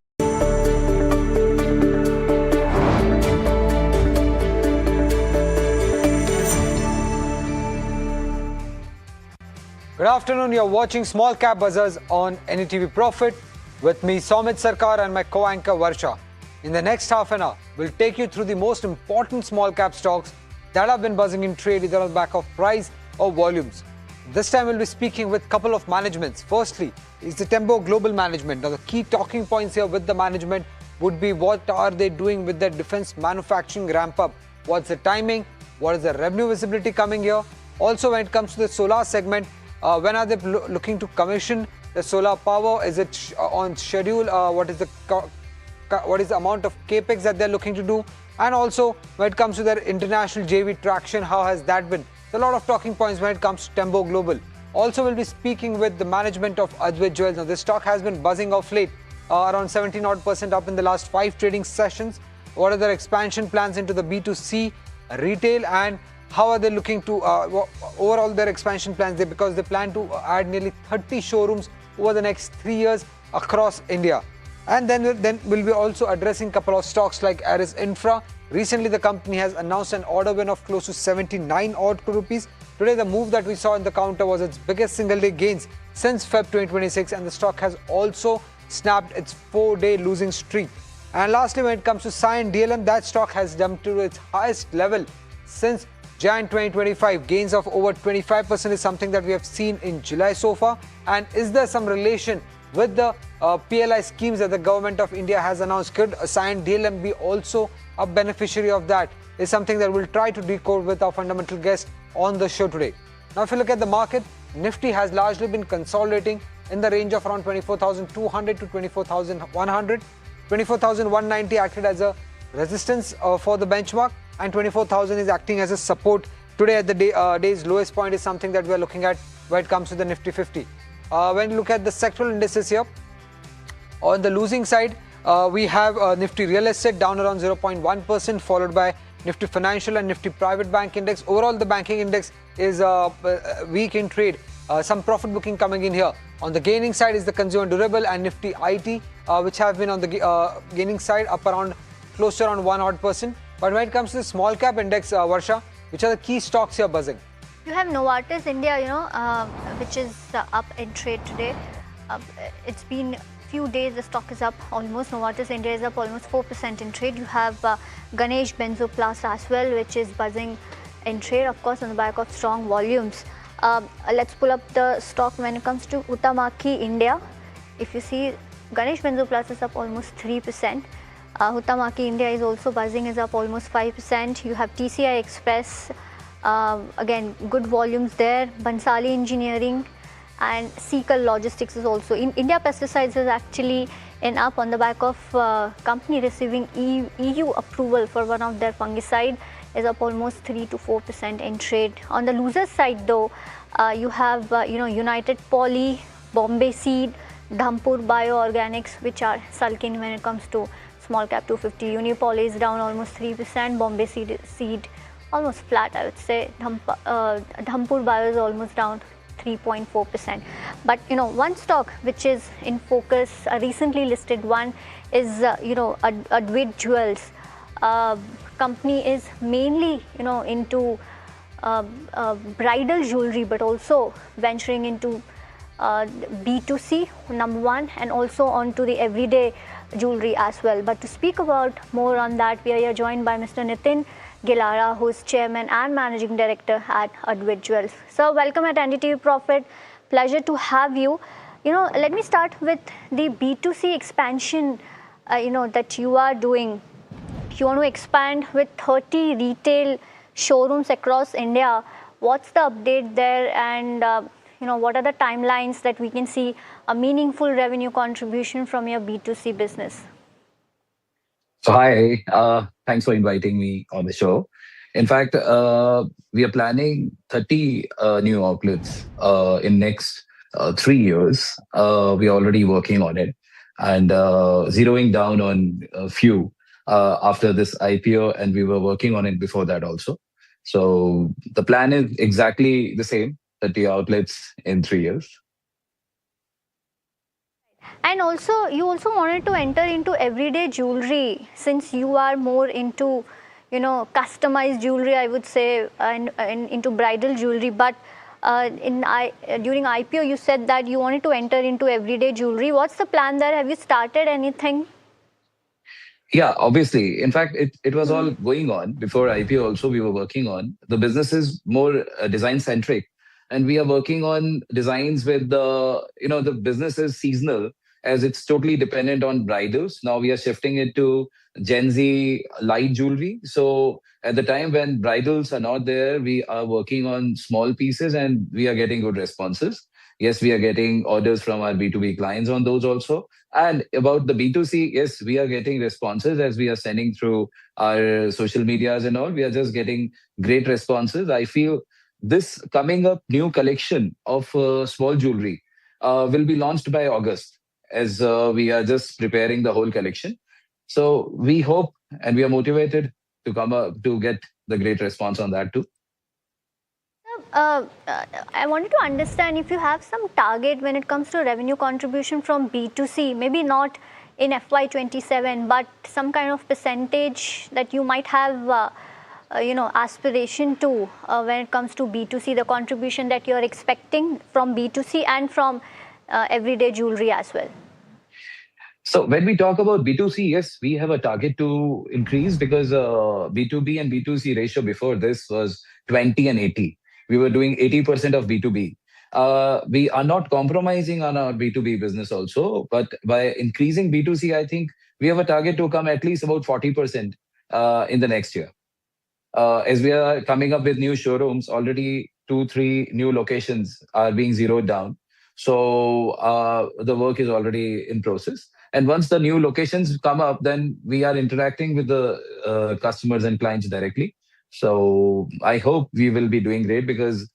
Good afternoon, you're watching Small Cap Bazaars on NDTV Profit with me Somit Sarkar and my co-anchor Varsha. In the next half an hour, we'll take you through the most important small cap stocks that have been buzzing in trade either on the back of price or volumes. This time we'll be speaking with a couple of managements. Firstly is the Tembo Global Management. Now the key talking points here with the management would be what are they doing with their defense manufacturing ramp up, what's the timing, what is the revenue visibility coming here. Also when it comes to the solar segment, when are they looking to commission the solar power, is it on schedule, what is the amount of capex that they're looking to do, and also when it comes to their international JV traction, how has that been. A lot of talking points when it comes to Tembo Global. Also, we'll be speaking with the management of Advait Jewels. Now, this stock has been buzzing off late, around 17% up in the last 5 trading sessions. What are their expansion plans into the B2C retail, and how are they looking to overall their expansion plans? Because they plan to add nearly 30 showrooms over the next 3 years across India. And then we'll be also addressing a couple of stocks like Aris Infra. Recently, the company has announced an order win of close to 79 odd crore rupees. Today, the move that we saw in the counter was its biggest single-day gains since Feb 2026, and the stock has also snapped its 4-day losing streak. And lastly, when it comes to Cyan DLM, that stock has jumped to its highest level since Jan 2025. Gains of over 25% is something that we have seen in July so far. And is there some relation with the PLI schemes that the government of India has announced? Could Cyan DLM be also a beneficiary of that? Is something that we'll try to decode with our fundamental guest on the show today. Now, if you look at the market, Nifty has largely been consolidating in the range of around 24,200 to 24,100. 24,190 acted as a resistance for the benchmark, and 24,000 is acting as a support. Today at the day's lowest point is something that we are looking at when it comes to the Nifty 50. When you look at the sectoral indices here, on the losing side, we have Nifty Real Estate down around 0.1%, followed by Nifty Financial and Nifty Private Bank Index. Overall, the banking index is weak in trade. Some profit booking coming in here. On the gaining side is the Consumer Durable and Nifty IT, which have been on the gaining side up around close to around 1% odd. But when it comes to the small cap index, Varsha, which are the key stocks here buzzing? You have Novartis India, which is up in trade today. It's been few days, the stock is up almost. Novartis India is up almost 4% in trade. You have Ganesh Benzoplast as well, which is buzzing in trade, of course, on the back of strong volumes. Let's pull up the stock when it comes to Huhtamaki India. If you see, Ganesh Benzoplast is up almost 3%. Huhtamaki India is also buzzing, is up almost 5%. You have TCI Express, again, good volumes there. Bansali Engineering and Sequel Logistics is also. In India Pesticides is actually up on the back of company receiving EU approval for one of their fungicide, is up almost 3 to 4% in trade. On the losers side though, you have United Poly, Bombay Seed, Dhampur Bioorganics, which are sulking when it comes to small cap 250. Unipoly is down almost 3%, Bombay Seed almost flat, I would say. Dhampur Bio is almost down 3.4%. But one stock which is in focus, a recently listed one, is Advait Jewels. Company is mainly into bridal jewelry, but also venturing into B2C, number one, and also onto the everyday jewelry as well. But to speak about more on that, we are here joined by Mr. Nitin Gilara, who is Chairman and Managing Director at Advait Jewels. Sir, welcome at NDTV Profit. Pleasure to have you. Let me start with the B2C expansion, that you are doing. You want to expand with 30 retail showrooms across India. What's the update there, and what are the timelines that we can see a meaningful revenue contribution from your B2C business? So hi, thanks for inviting me on the show. In fact, we are planning 30 new outlets in next 3 years. We are already working on it and zeroing down on a few after this IPO, and we were working on it before that also. So the plan is exactly the same, 30 outlets in 3 years. And also, you also wanted to enter into everyday jewelry, since you are more into, customized jewelry, I would say, and into bridal jewelry. But during IPO, you said that you wanted to enter into everyday jewelry. What's the plan there? Have you started anything? Yeah, obviously. In fact, it was all going on before IPO also we were working on. The business is more design centric, and we are working on designs with the business is seasonal, as it's totally dependent on bridals. Now we are shifting it to Gen Z light jewelry. So at the time when bridals are not there, we are working on small pieces and we are getting good responses. Yes, we are getting orders from our B2B clients on those also. And about the B2C, yes, we are getting responses as we are sending through our social medias and all. We are just getting great responses. I feel this coming up new collection of small jewelry will be launched by August, as we are just preparing the whole collection. So we hope and we are motivated to come up to get the great response on that too. I wanted to understand if you have some target when it comes to revenue contribution from B2C, maybe not in FY27, but some kind of percentage that you might have, aspiration to when it comes to B2C, the contribution that you're expecting from B2C and from everyday jewelry as well. So when we talk about B2C, yes, we have a target to increase because B2B and B2C ratio before this was 20 and 80. We were doing 80% of B2B. We are not compromising on our B2B business also, but by increasing B2C, I think we have a target to come at least about 40% in the next year. As we are coming up with new showrooms, already 2-3 new locations are being zeroed down. So the work is already in process. And once the new locations come up, then we are interacting with the customers and clients directly. So I hope we will be doing great because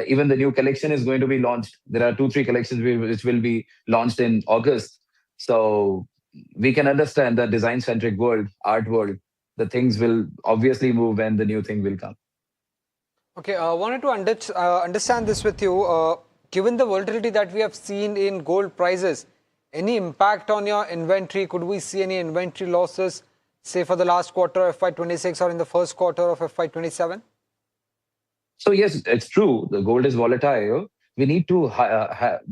even the new collection is going to be launched. There are 2-3 collections which will be launched in August. So we can understand the design-centric world, art world, the things will obviously move when the new thing will come. Okay, I wanted to understand this with you. Given the volatility that we have seen in gold prices, any impact on your inventory? Could we see any inventory losses, say for the last quarter of FY26 or in the first quarter of FY27? So yes, it's true. The gold is volatile. We need to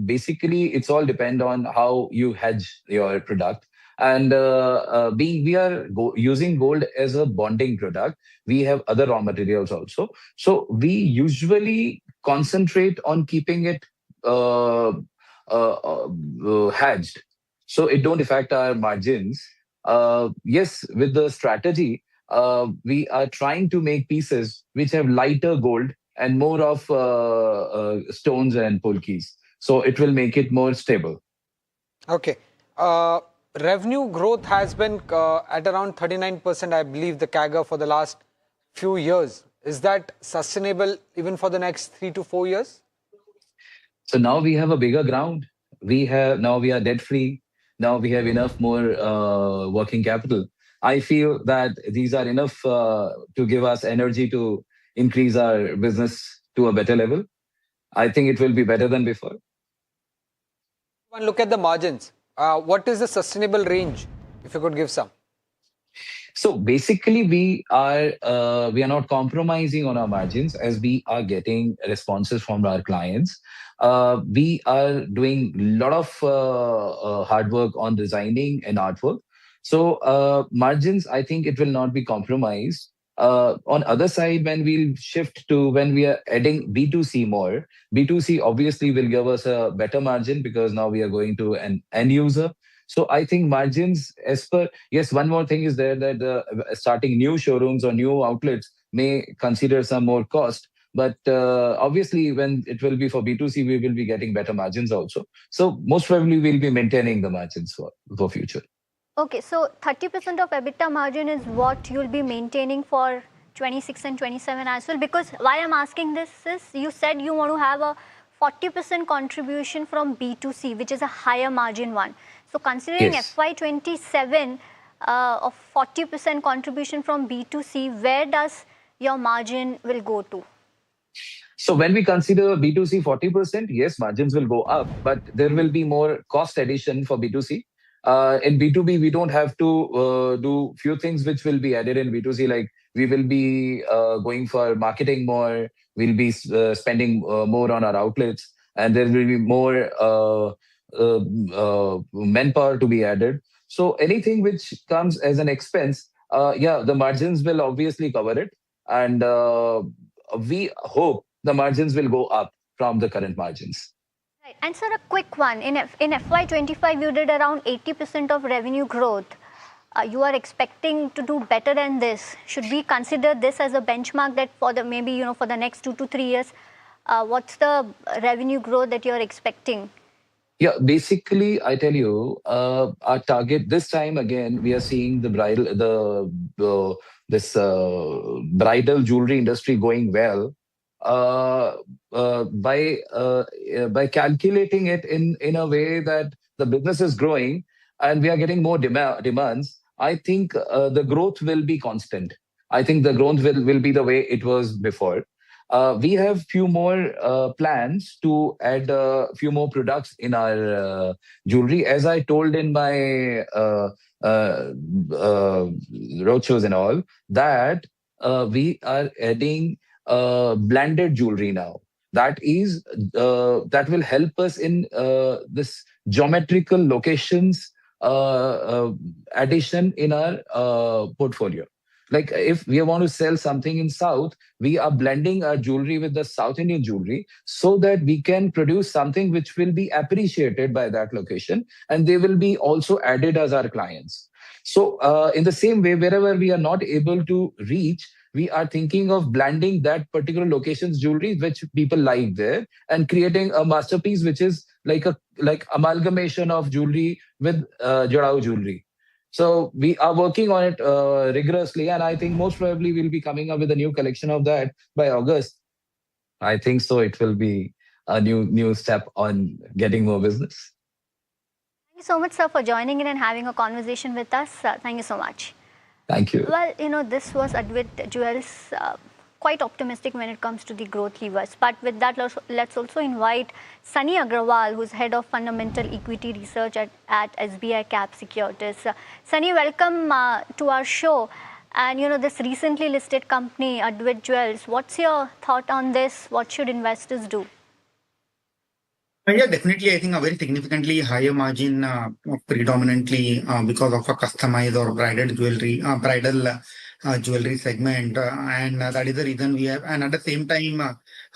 basically, it's all depend on how you hedge your product. And we are using gold as a bonding product. We have other raw materials also. So we usually concentrate on keeping it hedged, so it don't affect our margins. Yes, with the strategy, we are trying to make pieces which have lighter gold and more of stones and polkis. So it will make it more stable. Okay. Revenue growth has been at around 39%, I believe, the CAGR for the last few years. Is that sustainable even for the next 3 to 4 years? So now we have a bigger ground. Now we are debt free. Now we have enough more working capital. I feel that these are enough to give us energy to increase our business to a better level. I think it will be better than before. One look at the margins. What is the sustainable range, if you could give some? So basically, we are not compromising on our margins as we are getting responses from our clients. We are doing a lot of hard work on designing and artwork. So margins, I think it will not be compromised. On other side, when we'll shift to when we are adding B2C more, B2C obviously will give us a better margin because now we are going to an end user. So I think margins, as per, yes, one more thing is there that starting new showrooms or new outlets may consider some more cost. But obviously, when it will be for B2C, we will be getting better margins also. So most probably, we'll be maintaining the margins for future. Okay, so 30% of EBITDA margin is what you'll be maintaining for 26 and 27 as well. Because why I'm asking this is you said you want to have a 40% contribution from B2C, which is a higher margin one. So considering Yes. FY27 of 40% contribution from B2C, where does your margin will go to? So when we consider B2C 40%, yes, margins will go up, but there will be more cost addition for B2C. In B2B, we don't have to do few things which will be added in B2C, like we will be going for marketing more, we'll be spending more on our outlets, and there will be more manpower to be added. So anything which comes as an expense, yeah, the margins will obviously cover it. And we hope the margins will go up from the current margins. Right. And sir, a quick one. In FY25, you did around 80% of revenue growth. You are expecting to do better than this. Should we consider this as a benchmark that for the maybe for the next 2 to 3 years, what's the revenue growth that you're expecting? Yeah, basically, I tell you, our target this time again, we are seeing the bridal jewelry industry going well. By calculating it in a way that the business is growing and we are getting more demands, I think the growth will be constant. I think the growth will be the way it was before. We have few more plans to add a few more products in our jewelry. As I told in my roadshows and all, that we are adding blended jewelry now. That will help us in this geometrical locations addition in our portfolio. Like if we want to sell something in South, we are blending our jewelry with the South Indian jewelry so that we can produce something which will be appreciated by that location and they will be also added as our clients. So in the same way, wherever we are not able to reach, we are thinking of blending that particular location's jewelry which people like there and creating a masterpiece which is like amalgamation of jewelry with Jadao jewelry. So we are working on it rigorously, and I think most probably we'll be coming up with a new collection of that by August. I think so. It will be a new step on getting more business. Thank you so much, sir, for joining in and having a conversation with us. Thank you so much. Thank you. Well, this was Advait Jewels. Quite optimistic when it comes to the growth levers. But with that, let's also invite Sunny Agrawal, who's head of fundamental equity research at SBI Cap Securities. Sunny, welcome to our show. And this recently listed company, Advait Jewels, what's your thought on this? What should investors do? Yeah, definitely. I think a very significantly higher margin, predominantly because of a customized or bridal jewelry segment, and that is the reason we have. And at the same time,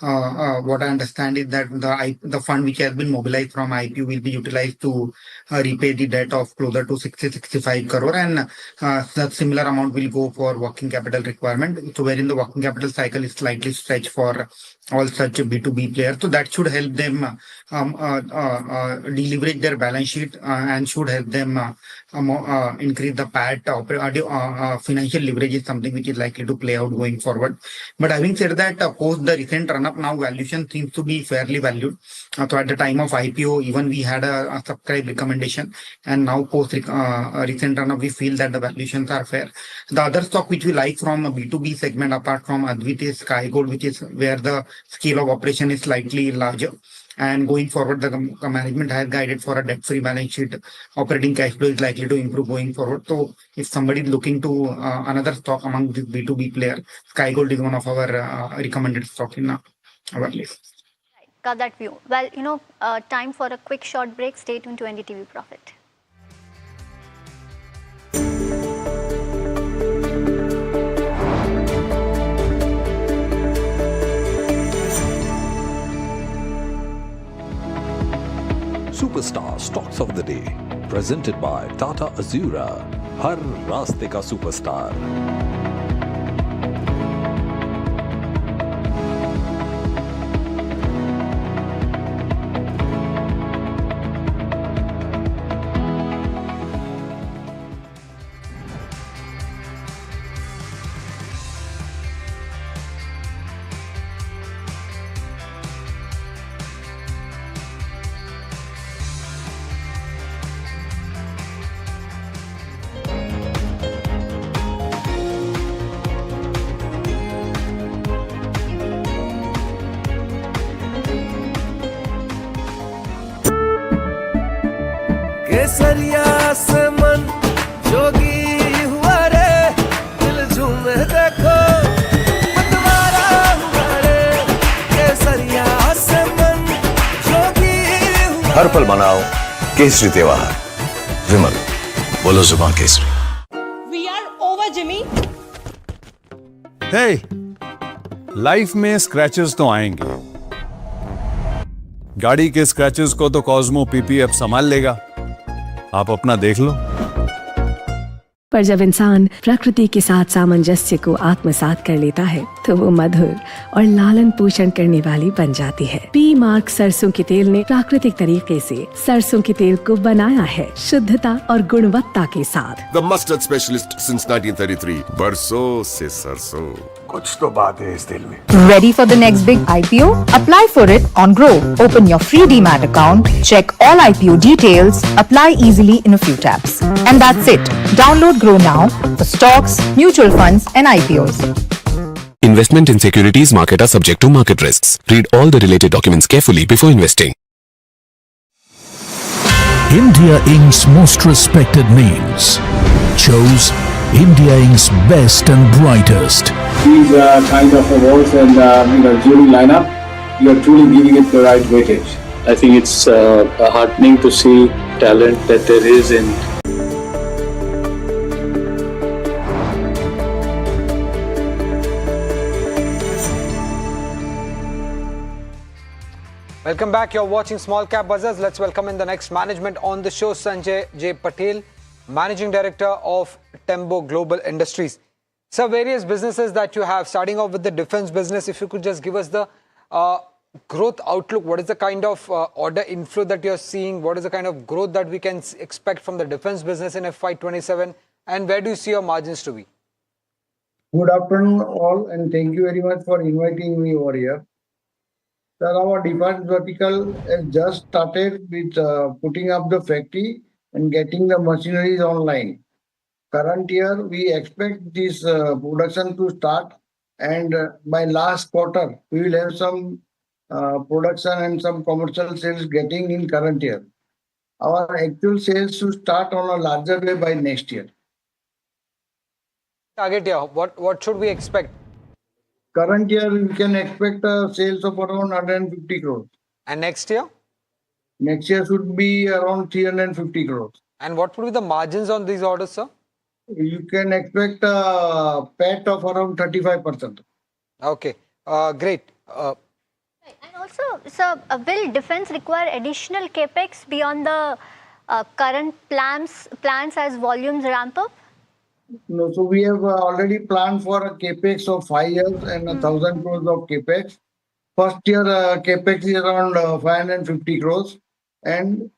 what I understand is that the fund which has been mobilized from IPO will be utilized to repay the debt of closer to 65 crore, and the similar amount will go for working capital requirement. So wherein the working capital cycle is slightly stretched for all such B2B players. So that should help them deleverage their balance sheet and should help them increase the PAT. Financial leverage is something which is likely to play out going forward. But having said that, post the recent run-up, now valuation seems to be fairly valued. So at the time of IPO, even we had a subscribe recommendation, and now post recent run-up, we feel that the valuations are fair. The other stock which we like from a B2B segment, apart from Advait, is Sky Gold, which is where the scale of operation is slightly larger. And going forward, the management has guided for a debt-free balance sheet. Operating cash flow is likely to improve going forward. So if somebody is looking to another stock among this B2B player, Sky Gold is one of our recommended stock in our list. Got that view. Well, time for a quick short break. Stay tuned to NDTV Profit. Superstar Stocks of the Day, presented by Tata Azura. हर रास्ते का superstar. केसरिया से मन जोगी हुआ रे, दिल झूमे देखो मतवारा हुआ रे। केसरिया से मन जोगी हुआ। हर पल मनाओ केसरी त्योहार. विमल, बोलो जुबान केसरी. We are over, Jimmy. Hey, life में स्क्रैचेस तो आएंगे. गाड़ी के स्क्रैचेस को तो कॉस्मो पीपीएफ संभाल लेगा. आप अपना देख लो. पर जब इंसान प्रकृति के साथ सामंजस्य को आत्मसात कर लेता है तो वो मधुर और लालन पोषण करने वाली बन जाती है. पी मार्क सरसों के तेल ने प्राकृतिक तरीके से सरसों के तेल को बनाया है शुद्धता और गुणवत्ता के साथ. The mustard specialist since 1933. बरसों से सरसों. कुछ तो बात है इस दिल में. Ready for the next big IPO? Apply for it on Grow. Open your free demat account, check all IPO details, apply easily in a few taps. And that's it. Download Grow now for stocks, mutual funds and IPOs. Investment in securities market are subject to market risks. Read all the related documents carefully before investing. India Inc.'s most respected names chose India Inc.'s best and brightest. These kind of awards and jury lineup, you are truly giving it the right weightage. I think it's heartening to see talent that there is in. Welcome back. You're watching Small Cap Bazaars. Let's welcome in the next management on the show, Sanjay J. Patel, Managing Director of Tembo Global Industries. So, various businesses that you have, starting off with the defense business, if you could just give us the growth outlook. What is the kind of order inflow that you're seeing? What is the kind of growth that we can expect from the defense business in FY27? And where do you see your margins to be? Good afternoon all, and thank you very much for inviting me over here. Sir, our defense vertical has just started with putting up the factory and getting the machineries online. Current year, we expect this production to start, and by last quarter, we will have some production and some commercial sales getting in current year. Our actual sales should start on a larger way by next year. Target year, what should we expect? Current year, we can expect sales of around 150 crores. And next year? Next year should be around 350 crores. And what would be the margins on these orders, sir? You can expect a PAT of around 35%. Okay, great. And also, sir, will defense require additional capex beyond the current plans as volumes ramp up? No, so we have already planned for a capex of 5 years and 1,000 crores of capex. First year capex is around 550 crores, and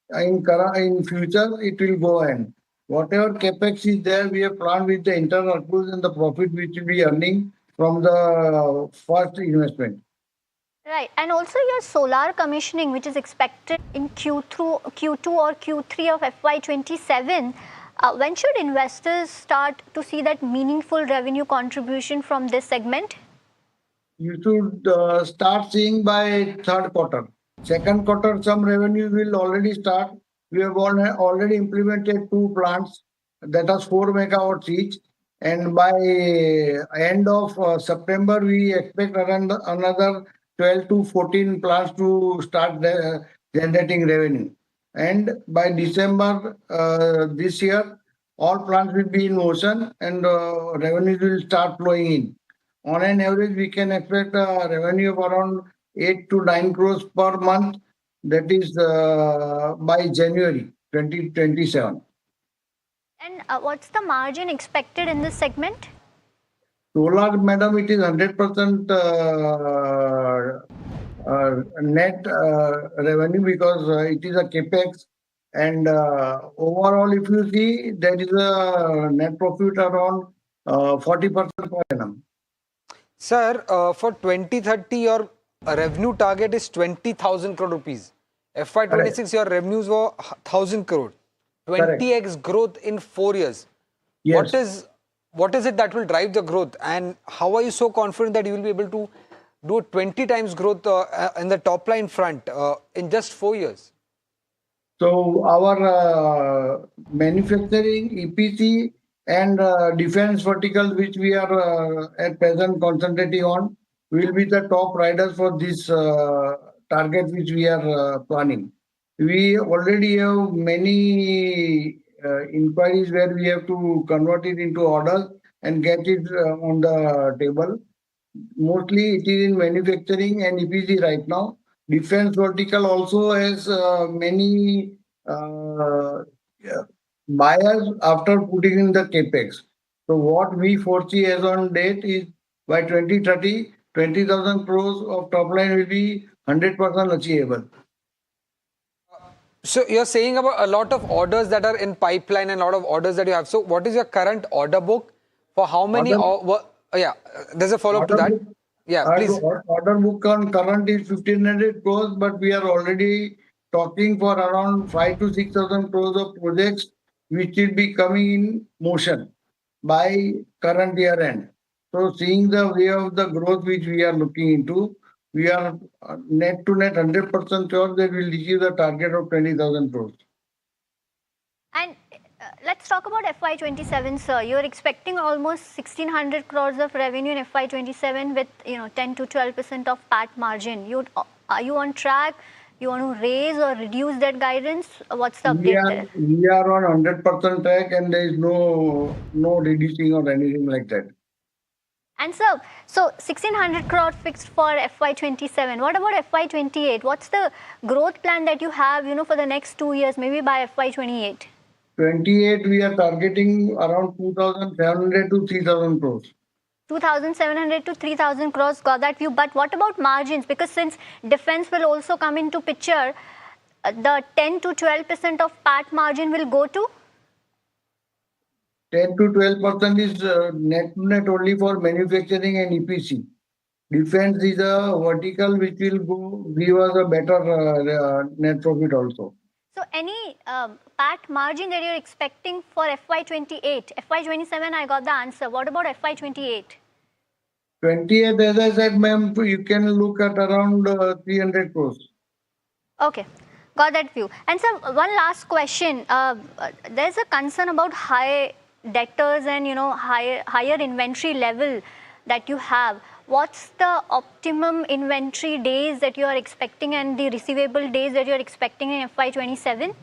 in future it will go on. Whatever capex is there, we have planned with the internal accruals and the profit which will be earning from the first investment. Right, and also your solar commissioning, which is expected in Q2 or Q3 of FY27. When should investors start to see that meaningful revenue contribution from this segment? You should start seeing by third quarter. Second quarter, some revenue will already start. We have already implemented 2 plants that are 4 megawatts each. And by end of September, we expect around another 12 to 14 plants to start generating revenue. And by December this year, all plants will be in motion and revenues will start flowing in. On an average, we can expect a revenue of around 8 to 9 crores per month. That is by January 2027. And what's the margin expected in this segment? Solar, madam, it is 100% net revenue because it is a capex. And overall, if you see, there is a net profit around 40% per annum. Sir, for 2030, your revenue target is 20,000 crore rupees. FY26, your revenues were 1,000 crore. 20x growth in 4 years. Yes. What is it that will drive the growth? And how are you so confident that you will be able to do 20 times growth in the top line front in just 4 years? So our manufacturing, EPC and defense verticals, which we are at present concentrating on, will be the top riders for this target which we are planning. We already have many inquiries where we have to convert it into orders and get it on the table. Mostly it is in manufacturing and EPC right now. Defense vertical also has many buyers after putting in the capex. So what we foresee as on date is by 2030, 20,000 crores of top line will be 100% achievable. So you're saying about a lot of orders that are in pipeline and a lot of orders that you have. So what is your current order book for how many? Yeah, there's a follow-up to that. Yeah, please. Order book on current is 1,500 crores, but we are already talking for around 5 to 6,000 crores of projects which will be coming in motion by current year end. So seeing the way of the growth which we are looking into, we are net to net 100% sure that we'll achieve the target of 20,000 crores. And let's talk about FY27, sir. You're expecting almost 1,600 crores of revenue in FY27 with 10 to 12% of PAT margin. Are you on track? You want to raise or reduce that guidance? What's the update there? We are on 100% track and there is no reducing or anything like that. And sir, so 1,600 crore fixed for FY27. What about FY28? What's the growth plan that you have, for the next 2 years, maybe by FY28? 28, we are targeting around 2,700 to 3,000 crores. 2,700 to 3,000 crores, got that view. But what about margins? Because since defense will also come into picture, the 10 to 12% of PAT margin will go to? 10 to 12% is net only for manufacturing and EPC. Defense is a vertical which will give us a better net profit also. So any PAT margin that you're expecting for FY28? FY27, I got the answer. What about FY28? 28, as I said, ma'am, you can look at around 300 crores. Okay, got that view. And sir, one last question. There's a concern about high debtors and higher inventory level that you have. What's the optimum inventory days that you are expecting and the receivable days that you are expecting in FY27?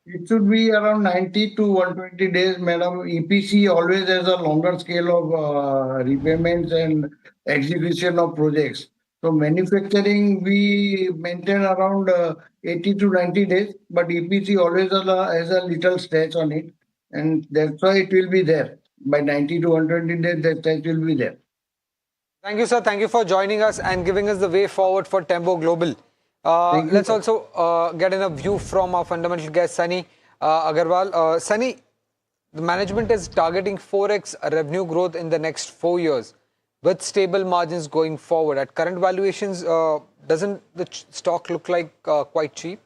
It should be around 90 to 120 days, madam. EPC always has a longer scale of repayments and execution of projects. So manufacturing, we maintain around 80 to 90 days, but EPC always has a little stretch on it. And that's why it will be there. By 90 to 120 days, that stretch will be there. Thank you, sir. Thank you for joining us and giving us the way forward for Tembo Global. Let's also get in a view from our fundamental guest, Sunny Agarwal. Sunny, the management is targeting 4x revenue growth in the next 4 years with stable margins going forward. At current valuations, doesn't the stock look like quite cheap?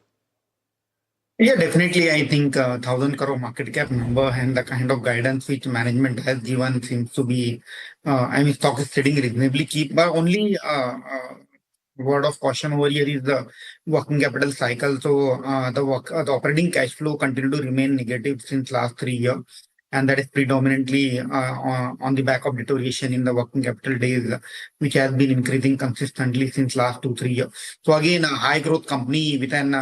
Yeah, definitely. I think 1,000 crore market cap number and the kind of guidance which management has given seems to be, stock is trading reasonably cheap, but only word of caution over here is the working capital cycle. So the operating cash flow continue to remain negative since last 3 years, and that is predominantly on the back of deterioration in the working capital days, which has been increasing consistently since last 2-3 years. So again, a high growth company with an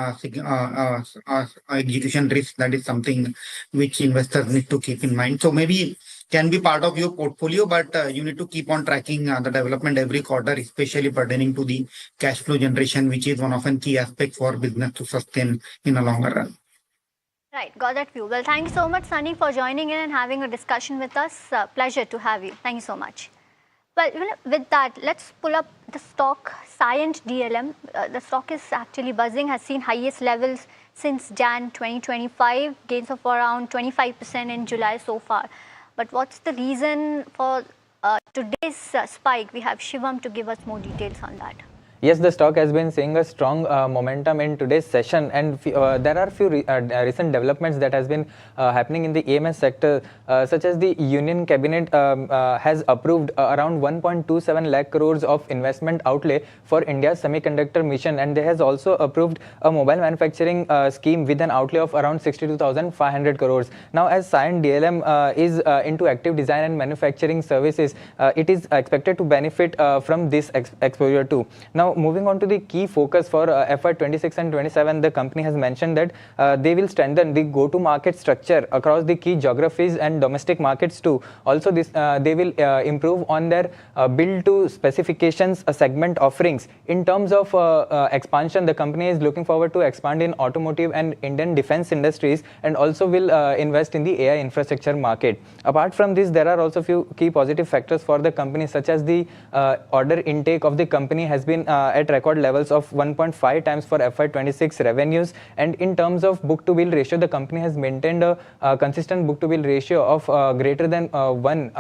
execution risk, that is something which investors need to keep in mind. So maybe can be part of your portfolio, but you need to keep on tracking the development every quarter, especially pertaining to the cash flow generation, which is one of the key aspects for business to sustain in a longer run. Right, got that view. Well, thank you so much, Sunny, for joining in and having a discussion with us. Pleasure to have you. Thank you so much. Well, with that, let's pull up the stock Scient DLM. The stock is actually buzzing, has seen highest levels since Jan 2025, gains of around 25% in July so far. But what's the reason for today's spike? We have Shivam to give us more details on that. Yes, the stock has been seeing a strong momentum in today's session, and there are few recent developments that has been happening in the EMS sector, such as the Union Cabinet has approved around 1.27 lakh crores of investment outlay for India's semiconductor mission, and they has also approved a mobile manufacturing scheme with an outlay of around 62,500 crores. Now, as Scient DLM is into active design and manufacturing services, it is expected to benefit from this exposure too. Now, moving on to the key focus for FY26 and 27, the company has mentioned that they will strengthen the go-to-market structure across the key geographies and domestic markets too. Also, they will improve on their build-to-specifications segment offerings. In terms of expansion, the company is looking forward to expand in automotive and Indian defense industries, and also will invest in the AI infrastructure market. Apart from this, there are also few key positive factors for the company, such as the order intake of the company has been at record levels of 1.5 times for FY26 revenues, and in terms of book-to-bill ratio, the company has maintained a consistent book-to-bill ratio of greater than 1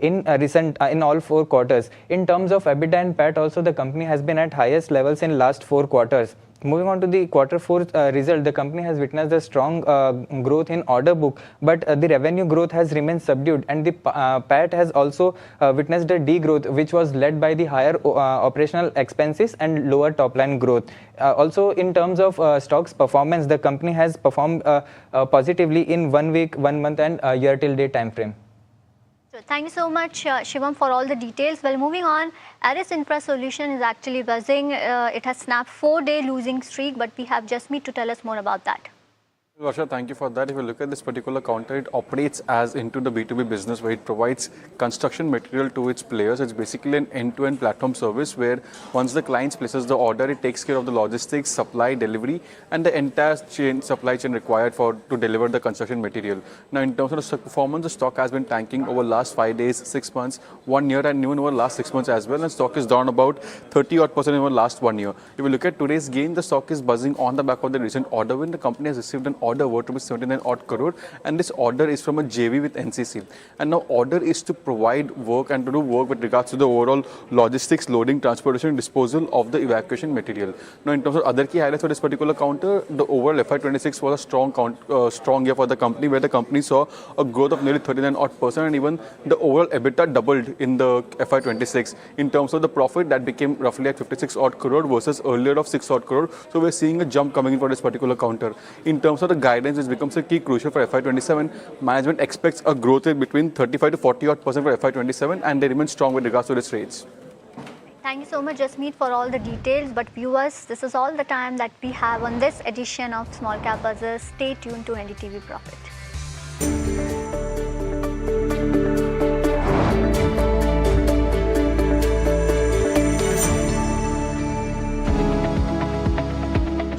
in all 4 quarters. In terms of EBITDA and PAT, also the company has been at highest levels in last 4 quarters. Moving on to the Q4 result, the company has witnessed a strong growth in order book, but the revenue growth has remained subdued, and the PAT has also witnessed a degrowth, which was led by the higher operational expenses and lower top line growth. Also, in terms of stock's performance, the company has performed positively in 1 week, 1 month, and year till date time frame. So thank you so much, Shivam, for all the details. Well, moving on, Aris Infra Solution is actually buzzing. It has snapped 4-day losing streak, but we have Jasmeet to tell us more about that. Varsha, thank you for that. If you look at this particular counter, it operates as into the B2B business, where it provides construction material to its players. It's basically an end-to-end platform service where once the client places the order, it takes care of the logistics, supply, delivery, and the entire supply chain required to deliver the construction material. Now, in terms of the performance, the stock has been tanking over last 5 days, 6 months, 1 year, and even over last 6 months as well. And stock is down about 30% over last 1 year. If you look at today's gain, the stock is buzzing on the back of the recent order win. The company has received an order worth to be 79 odd crore, and this order is from a JV with NCC. And now order is to provide work and to do work with regards to the overall logistics, loading, transportation, and disposal of the evacuation material. Now, in terms of other key highlights for this particular counter, the overall FY26 was a strong year for the company, where the company saw a growth of nearly 39 odd %, and even the overall EBITDA doubled in the FY26. In terms of the profit, that became roughly at 56 odd crore versus earlier of 6 odd crore. So we're seeing a jump coming in for this particular counter. In terms of the guidance, which becomes a key crucial for FY27, management expects a growth rate between 35 to 40 odd % for FY27, and they remain strong with regards to its rates. Thank you so much, Jasmeet, for all the details. But viewers, this is all the time that we have on this edition of Small Cap Bazaar. Stay tuned to NDTV Profit.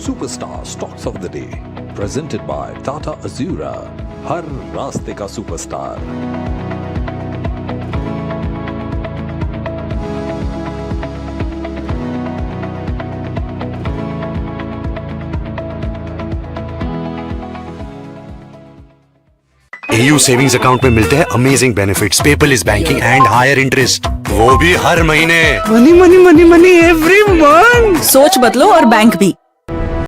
Superstar Stocks of the Day, presented by Tata Azura, हर रास्ते का superstar. AU savings account में मिलते हैं amazing benefits, paperless banking and higher interest, वो भी हर महीने. Money money money money every month. सोच बदलो और बैंक भी.